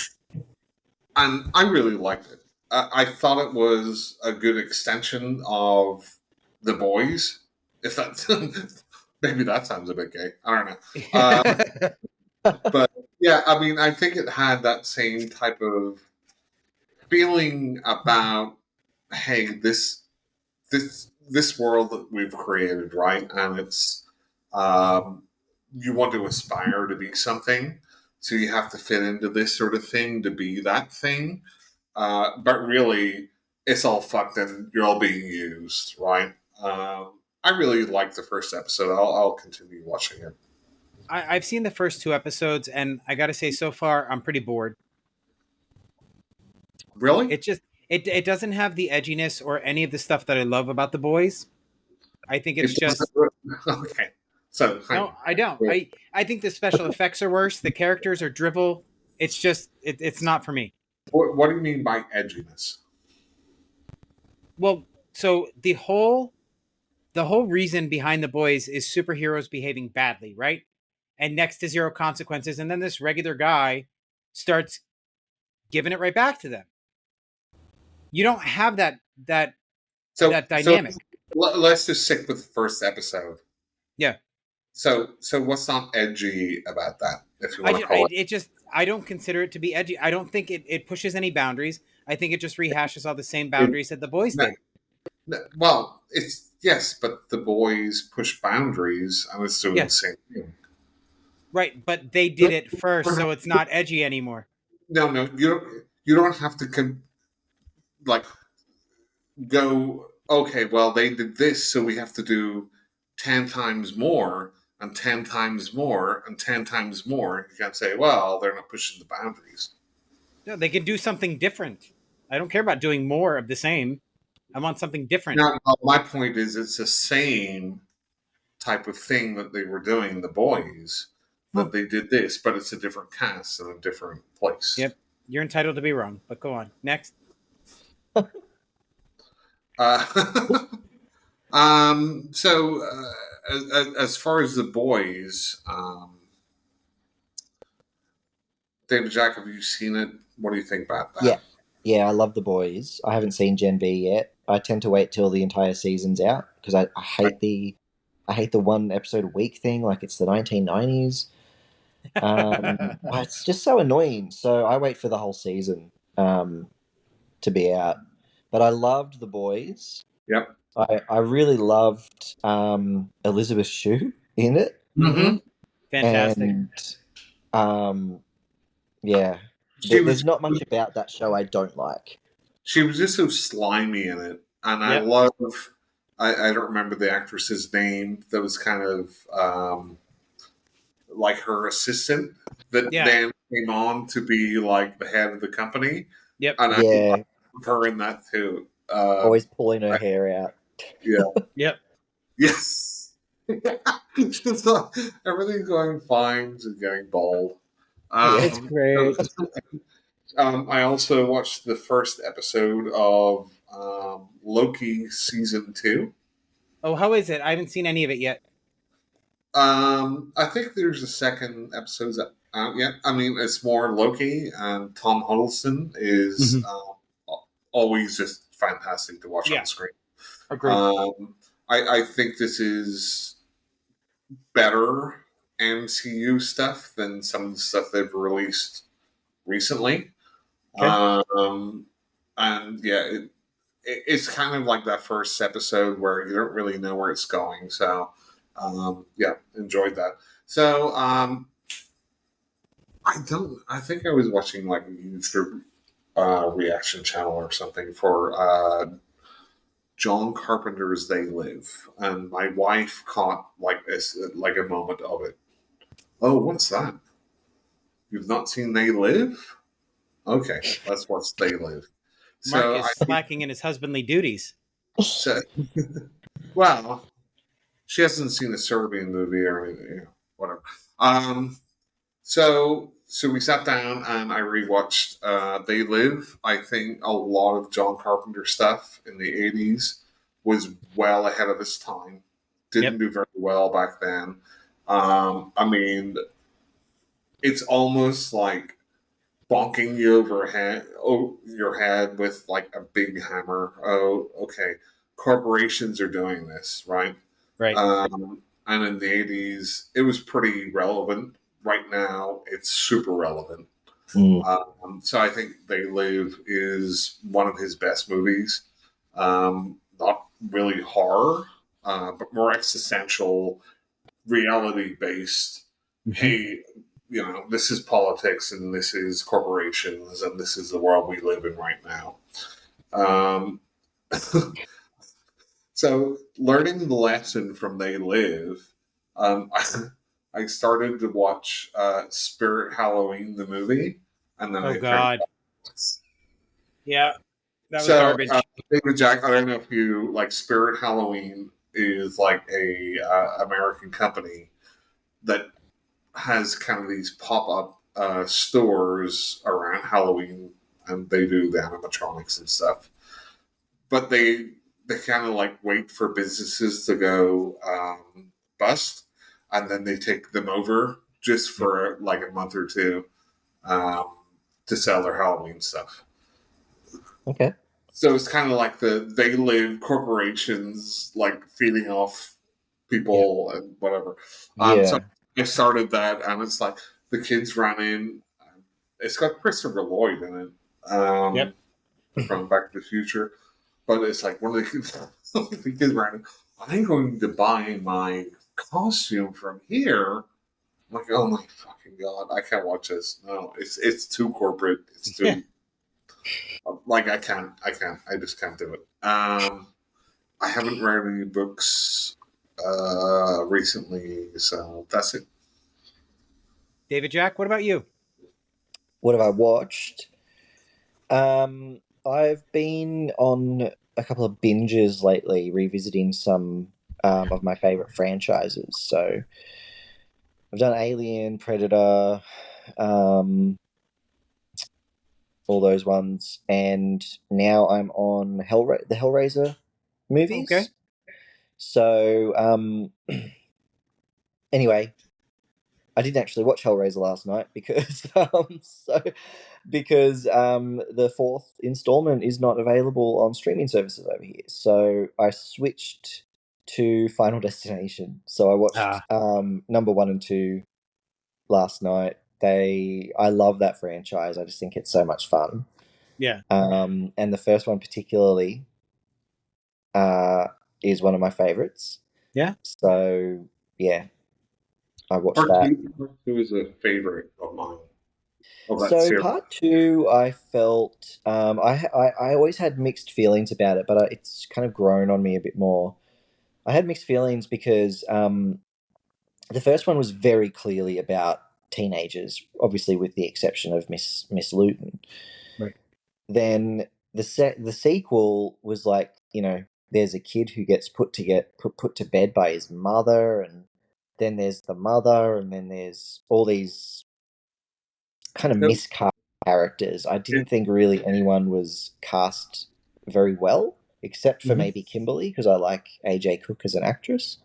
And I really liked it. I thought it was a good extension of The Boys. If that maybe that sounds a bit gay. I don't know. But yeah, I mean, I think it had that same type of feeling about, hey, this world that we've created, right? And it's um, you want to aspire to be something, so you have to fit into this sort of thing to be that thing. But really, it's all fucked and you're all being used, right? I really liked the first episode. I'll continue watching it. I've seen the first two episodes, and I got to say, so far, I'm pretty bored. Really? It just it doesn't have the edginess or any of the stuff that I love about the boys. I think it's It just doesn't. Okay. So, no, I don't. I think the special effects are worse. The characters are drivel. It's just it's not for me. what do you mean by edginess? Well, so the whole reason behind the boys is superheroes behaving badly, right? And next to zero consequences, and then this regular guy starts giving it right back to them. You don't have that So dynamic. let's just stick with the first episode. Yeah. So what's not edgy about that, if you I want to just, call it? it just, I don't consider it to be edgy. I don't think it pushes any boundaries. I think it just rehashes all the same It- boundaries that the boys no, did. no, well, it's yes, but the boys push boundaries. I was doing Yeah. the same thing. Right. But they did it first, so it's not edgy anymore. No, you don't have to like go. Okay, well, they did this, so we have to do 10 times more, and 10 times more, and 10 times more. You can't say, well, they're not pushing the boundaries. No, they can do something different. I don't care about doing more of the same. I want something different. Now, my point is, it's the same type of thing that they were doing, the boys, that they did this, but it's a different cast in a different place. Yep. You're entitled to be wrong, but go on. Next. Uh, so, as far as the boys, David Jack, have you seen it? What do you think about that? Yeah. Yeah, I love The Boys. I haven't seen Gen B yet. I tend to wait till the entire season's out because I hate the one episode a week thing, like it's the 1990s. It's just so annoying. So I wait for the whole season to be out. But I loved The Boys. Yep. I really loved Elizabeth Shue in it, Mm-hmm. Fantastic. and um, yeah, She was there's not much about that show I don't like. she was just so slimy in it, and I Yep. love. I don't remember the actress's name. That was kind of like her assistant that Yeah. then came on to be like the head of the company, Yep. and I Yeah, love her in that too. always pulling her hair out. Yeah. Yep. Yes. Just like, everything's going fine. She's getting bald. It's Um, great. I also watched the first episode of Loki season 2. Oh, how is it? I haven't seen any of it yet. I think there's a second episode out yet. I mean, it's more Loki, and Tom Hiddleston is always just fantastic to watch Yeah. on screen. Agreed. I think this is better MCU stuff than some of the stuff they've released recently. Okay. And yeah, it's kind of like that first episode where you don't really know where it's going. So, yeah, enjoyed that. So, I think I was watching like a YouTube reaction channel or something for John Carpenter's They Live, and my wife caught like a moment of it. Oh, what's that? You've not seen They Live? Okay, let's watch They Live. Mark So is slacking in his husbandly duties. so well, she hasn't seen a Serbian movie or anything, whatever. So we sat down and I rewatched They Live. I think a lot of John Carpenter stuff in the 80s was well ahead of its time. Didn't do very well back then. I mean, it's almost like bonking you your head with like a big hammer. Oh, okay. Corporations are doing this, right? Right. And in the 80s, it was pretty relevant. Right now, it's super relevant. So I think They Live is one of his best movies. Not really horror, but more existential, reality based. Hey, this is politics and this is corporations and this is the world we live in right now. Um, so learning the lesson from They Live, I started to watch Spirit Halloween, the movie, and then Oh I turned God. it off. Yeah. That was So, garbage. David Jack, I don't know if you like Spirit Halloween is like a American company that has kind of these pop up stores around Halloween, and they do the animatronics and stuff. But they kind of like wait for businesses to go bust, and then they take them over just for like a month or two. Um, to sell their Halloween stuff. Okay. So it's kind of like they live corporations like feeding off people and whatever. So Yeah. I started that, and it's like the kids ran in. It's got Christopher Lloyd in it, Yep. from Back to the Future. But it's like one of the kids, the kids ran in. I'm going to buy my costume from here. I'm like, oh my fucking god, I can't watch this. No, it's too corporate. It's Yeah. too like I just can't do it. I haven't read any books recently, so that's it. David Jack, what about you? What have I watched? I've been on a couple of binges lately, revisiting some of my favorite franchises. So I've done Alien, Predator, um, all those ones, and now I'm on the Hellraiser Okay. movies. So anyway, I didn't actually watch Hellraiser last night because the fourth installment is not available on streaming services over here. So I switched to Final Destination. So I watched Ah, number 1 and 2 last night. I love that franchise. I just think it's so much fun. yeah. And the first one particularly uh, is one of my favorites. Yeah. So yeah, I watched Part that. two is a favorite of mine of that So series. part two, I felt I always had mixed feelings about it, but it's kind of grown on me a bit more. I had mixed feelings because the first one was very clearly about teenagers, obviously with the exception of Miss Luton. Right. Then the sequel was like, there's a kid who gets put to bed by his mother, and then there's the mother, and then there's all these kind of It, miscast characters. I it, didn't think really anyone was cast very well, except for Hmm. maybe Kimberly, because I like AJ Cook as an actress.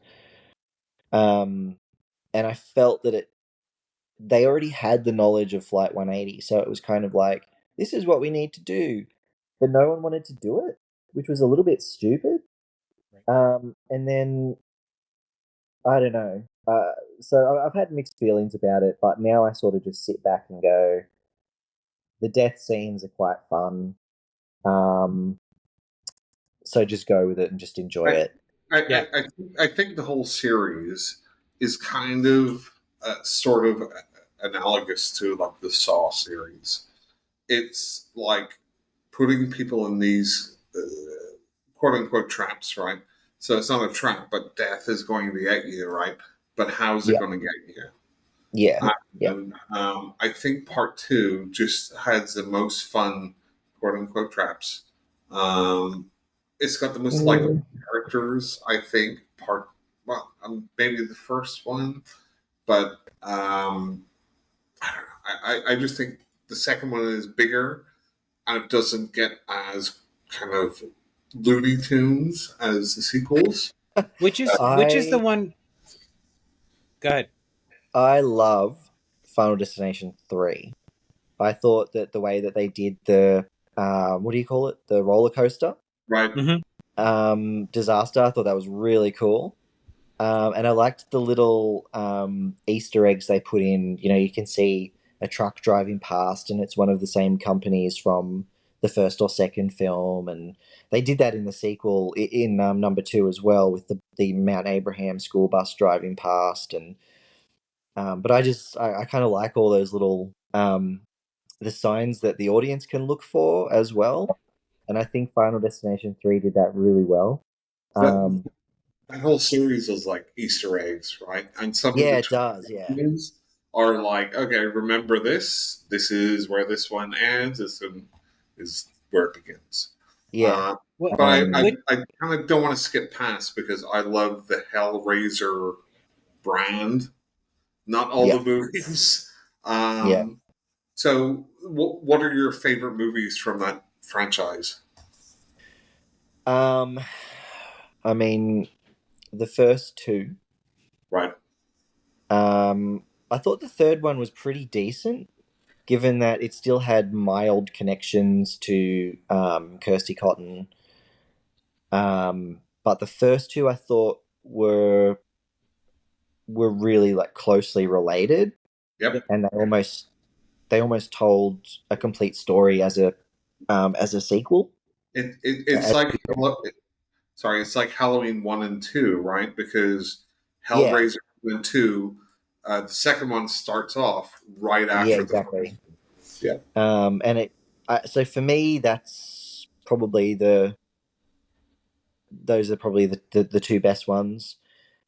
Um, and I felt that they already had the knowledge of Flight 180, so it was kind of like, this is what we need to do, but no one wanted to do it, which was a little bit stupid. Right. And then I don't know. So I've had mixed feelings about it, but now I sort of just sit back and go, the death scenes are quite fun. Um, so just go with it and just enjoy I, it. Yeah. I think the whole series is kind of sort of analogous to like the Saw series. It's like putting people in these quote unquote traps, right? So it's not a trap, but death is going to get you, right? But how's it Yeah, going to get you? yeah, yeah. And I think part two just has the most fun, quote unquote, traps. Um, it's got the most likable Mm, characters, I think. Maybe the first one, but I don't know. I just think the second one is bigger and it doesn't get as kind of Looney Tunes as the sequels. Which is the I one? Go ahead. I love Final Destination 3. I thought that the way that they did the what do you call it? The roller coaster Right. Hmm. disaster. I thought that was really cool. And I liked the little Easter eggs they put in. You can see a truck driving past, and it's one of the same companies from the first or second film. And they did that in the sequel in number 2 as well, with the Mount Abraham school bus driving past. And but I kind of like all those little the signs that the audience can look for as well. And I think Final Destination 3 did that really well. That Um, that whole series is like Easter eggs, right? And some of yeah, the it does. Yeah, twins are like, okay, remember this. This is where this one ends. This one is where it begins. yeah. Uh, What? but Um, I kind of don't want to skip past because I love the Hellraiser brand. Not all yeah, the movies. yeah. So, what are your favorite movies from that franchise? Um, I mean, the first two. Right. I thought the third one was pretty decent. given that it still had mild connections to Kirsty Cotton. But the first two I thought were really like closely related, Yep. and they almost told a complete story as a sequel. It's like it's like Halloween 1 and 2, right? Because Yeah, Hellraiser 1 and 2, the second one starts off right yeah, after the first. exactly. Yeah. And so for me, that's probably those are probably the two best ones.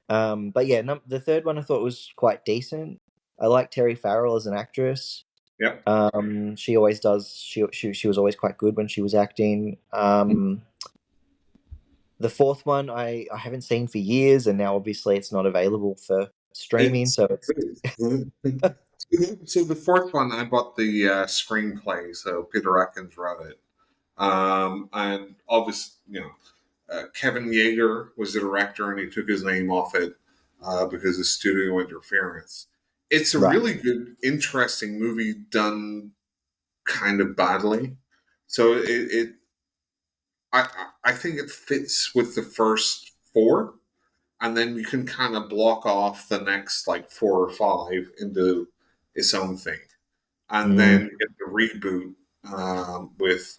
But yeah, the third one I thought was quite decent. I like Terry Farrell as an actress. Yep. She always does. She was always quite good when she was acting. The fourth one I haven't seen for years, and now obviously it's not available for streaming. It's, So it's so the fourth one, I bought the screenplay, so Peter Atkins wrote it. And obviously, Kevin Yeager was the director, and he took his name off it because of studio interference. It's a right. really good, interesting movie done kind of badly. So I think it fits with the first four, and then you can kind of block off the next like four or five into its own thing, and Mm. then get the reboot with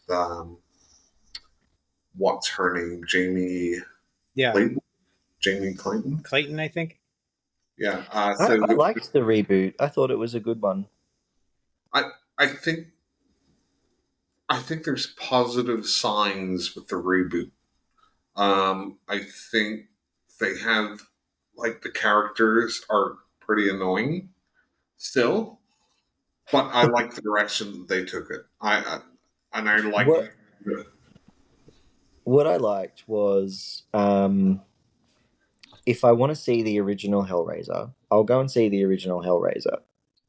what's her name, Yeah, Clayton? Jamie Clayton. Clayton, I think. Yeah. I liked the reboot. I thought it was a good one. I I think there's positive signs with the reboot. I think they have like the characters are pretty annoying still, but I like the direction that they took it. And I like What I liked was if I want to see the original Hellraiser, I'll go and see the original Hellraiser.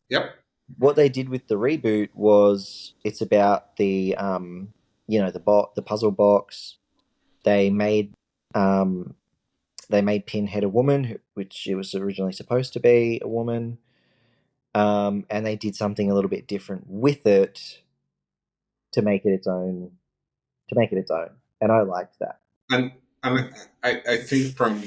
yep. What they did with the reboot was it's about the the puzzle box. They made Pinhead a woman, which she was originally supposed to be a woman, and they did something a little bit different with it to make it its own. And I liked that. And I think from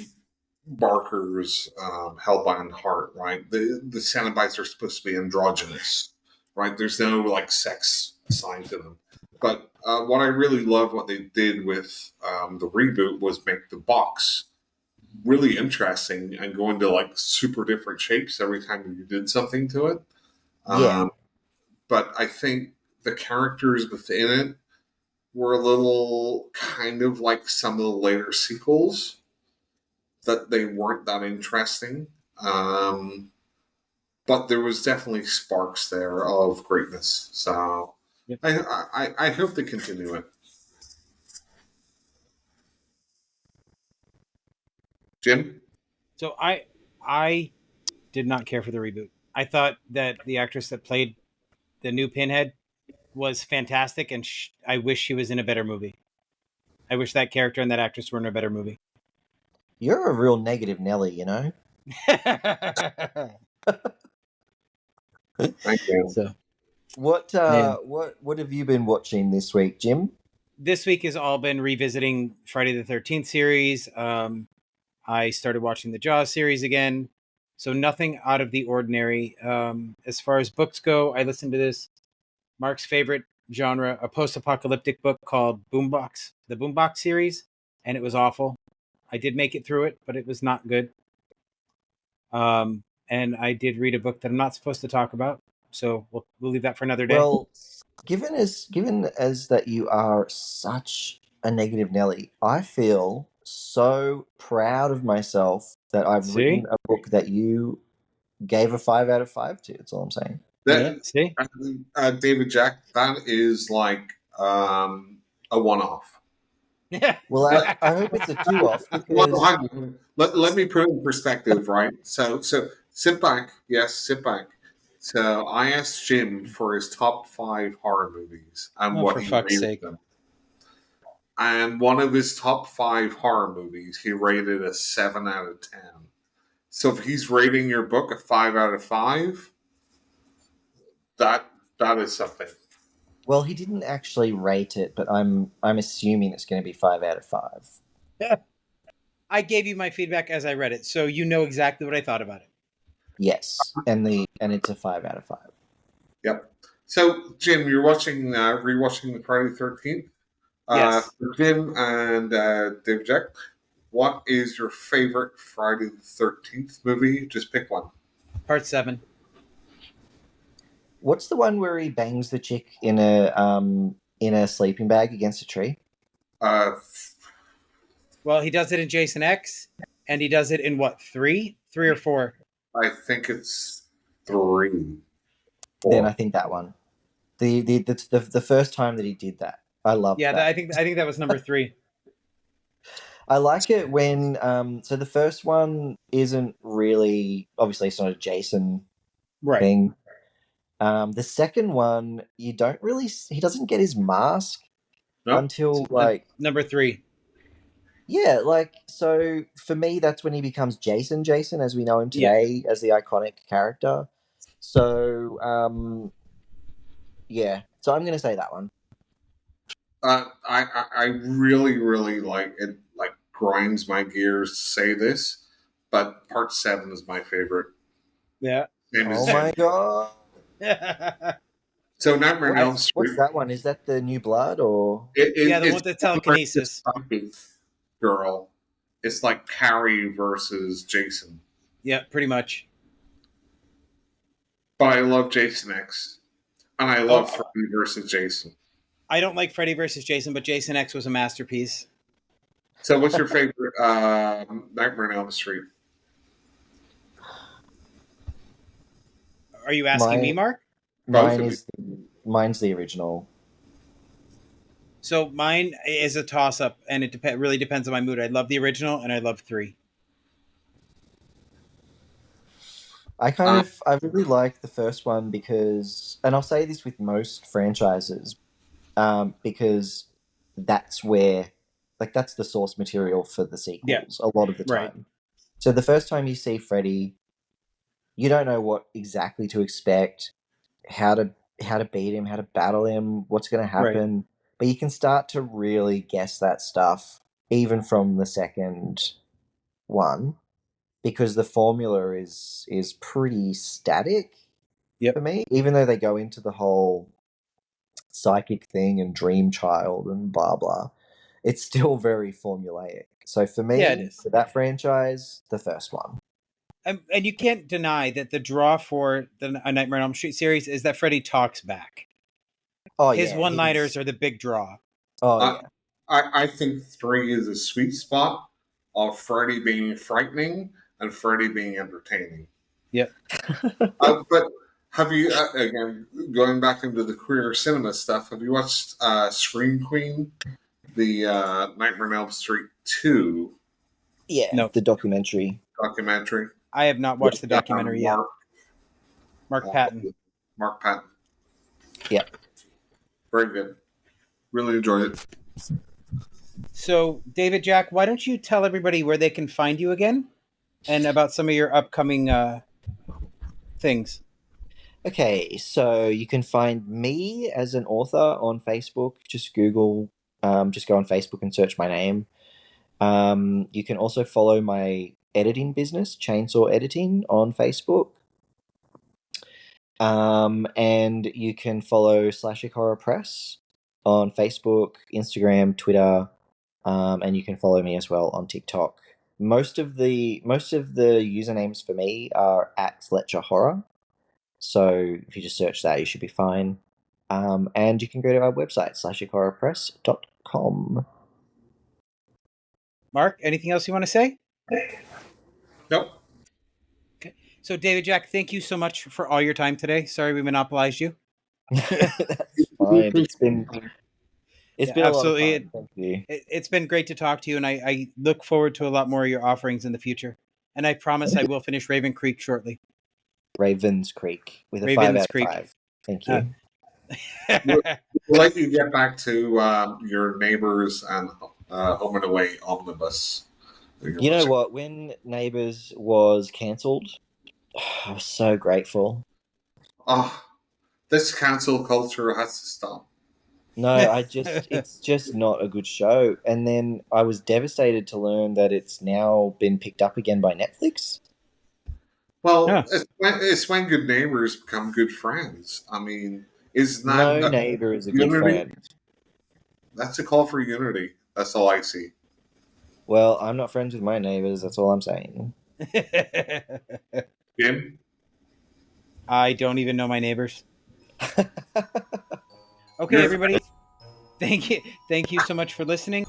Barker's Hellbound Heart, right? The Cenobites are supposed to be androgynous, right? There's no like sex assigned to them. But what I really love what they did with the reboot was make the box really interesting and go into like super different shapes every time you did something to it. Yeah, But I think the characters within it were a little kind of like some of the later sequels that they weren't that interesting. Um, but there was definitely sparks there of greatness. So Yep. I hope they continue it. Jim? So I did not care for the reboot. I thought that the actress that played the new Pinhead was fantastic, and I wish she was in a better movie. I wish that character and that actress were in a better movie. you're a real negative Nelly, you know. Thank you. So What have you been watching this week, Jim? this week has all been revisiting Friday the 13th series. I started watching the Jaws series again. So nothing out of the ordinary. As far as books go, I listened to this Mark's favorite genre, a post-apocalyptic book called Boombox, the Boombox series, and it was awful. I did make it through it, but it was not good. And I did read a book that I'm not supposed to talk about, so we'll leave that for another day. Well, given as that you are such a negative Nelly, I feel so proud of myself that I've See? written a book that you gave a 5 out of 5 to. That's all I'm saying. Yeah, That see? David Jack, that is like a one-off. Yeah. Well, I hope it's a 2-off Well, because hang on. Let me put it in perspective, right? So sit back. Yes, sit back. So I asked Jim for his top 5 horror movies and Oh, what for he fuck's rated sake. them. And one of his top 5 horror movies, he rated a 7 out of 10. So if he's rating your book a 5 out of 5, that That is something. Well, he didn't actually rate it, but I'm assuming it's going to be 5 out of 5. I gave you my feedback as I read it, so you know exactly what I thought about it. Yes, and it's a 5 out of 5. Yep. So, Jim, you're rewatching the Friday the 13th. Yes. For Jim and Dave Jack, what is your favorite Friday the 13th movie? Just pick one. Part 7. What's the one where he bangs the chick in a sleeping bag against a tree? Uh, Well, he does it in Jason X, and he does it in what, 3? 3 or 4? I think it's 3. Then I 4. think that one. The first time that he did that, I loved Yeah, that. I think that was number 3. I like it when so the first one isn't really, obviously it's not a Jason Right. thing. The second one, you don't really he doesn't get his mask No? until like Number 3. yeah, like so for me that's when he becomes Jason as we know him Yeah. today as the iconic character. So yeah, so I'm gonna say that one. I really, really like it. Like grinds my gears to say this, but Part 7 is my favorite. Yeah. Same as Oh Jim. my god. So Nightmare on Elm What's Street. that one? Is that the New Blood or Yeah, the one It's with the not like this telekinesis. psychic girl. It's like Carrie versus Jason. Yeah, pretty much. But I love Jason X, and I love Oh, Freddy versus Jason. I don't like Freddy versus Jason, but Jason X was a masterpiece. So, what's your favorite Nightmare on Elm Street? Are you asking me, mine? Mark? Both Mine of you. is mine's the original. So mine is a toss up, and it really depends on my mood. I love the original, and I love 3. Uh, I really like the first one because, and I'll say this with most franchises, because that's where, like, that's the source material for the Yeah, sequels a lot of the right, time. So the first time you see Freddy, you don't know what exactly to expect, how to beat him, how to battle him, what's going to right. happen, but you can start to really guess that stuff even from the second one because the formula is pretty static Yep. for me. Even though they go into the whole psychic thing and dream child and blah blah, it's still very formulaic. So for Yeah, it me, is. for that franchise, the first one. And you can't deny that the draw for the A Nightmare on Elm Street series is that Freddy talks back. Oh His yeah, one-liners he's are the big draw. oh I, yeah, I think 3 is a sweet spot of Freddy being frightening and Freddy being entertaining. Yep. But have you, again, going back into the queer cinema stuff, have you watched Scream Queen, the Nightmare on Elm Street 2 yeah. No, The documentary. documentary? I have not watched the With, documentary yet. Mark, Mark uh, Patton. Mark Patton. Yeah. Very good. Really enjoyed it. So, David Jack, why don't you tell everybody where they can find you again, and about some of your upcoming things? Okay, so you can find me as an author on Facebook. Just Google, just go on Facebook and search my name. You can also follow my editing business, Chainsaw Editing, on Facebook. And you can follow Slashic Horror Press on Facebook, Instagram, Twitter, and you can follow me as well on TikTok. Most of the usernames for me are at Fletcher Horror. So if you just search that, you should be fine. And you can go to our website, slashickhorrorpress.com. Mark, anything else you want to say? Nope. Okay. So, David Jack, thank you so much for all your time today. Sorry we monopolized you. That's fine. It's Yeah, been a lot of absolutely. fun. Thank you. It's been great to talk to you, and I look forward to a lot more of your offerings in the future. And I promise I will finish Raven Creek shortly. Ravens Creek with a 5 Ravens out of Creek. 5. Thank you. We'll let you get back to your neighbors and Home and Away omnibus. You know what? When Neighbours was cancelled, I was so grateful. Oh, This cancel culture has to stop. No, it's just not a good show. And then I was devastated to learn that it's now been picked up again by Netflix. Well, Huh. it's when good neighbors become good friends. I mean, is that No neighbor is a good unity? friend. That's a call for unity. That's all I see. Well, I'm not friends with my neighbors. That's all I'm saying. Jim? I don't even know my neighbors. Okay, You're everybody. Thank you so much for listening.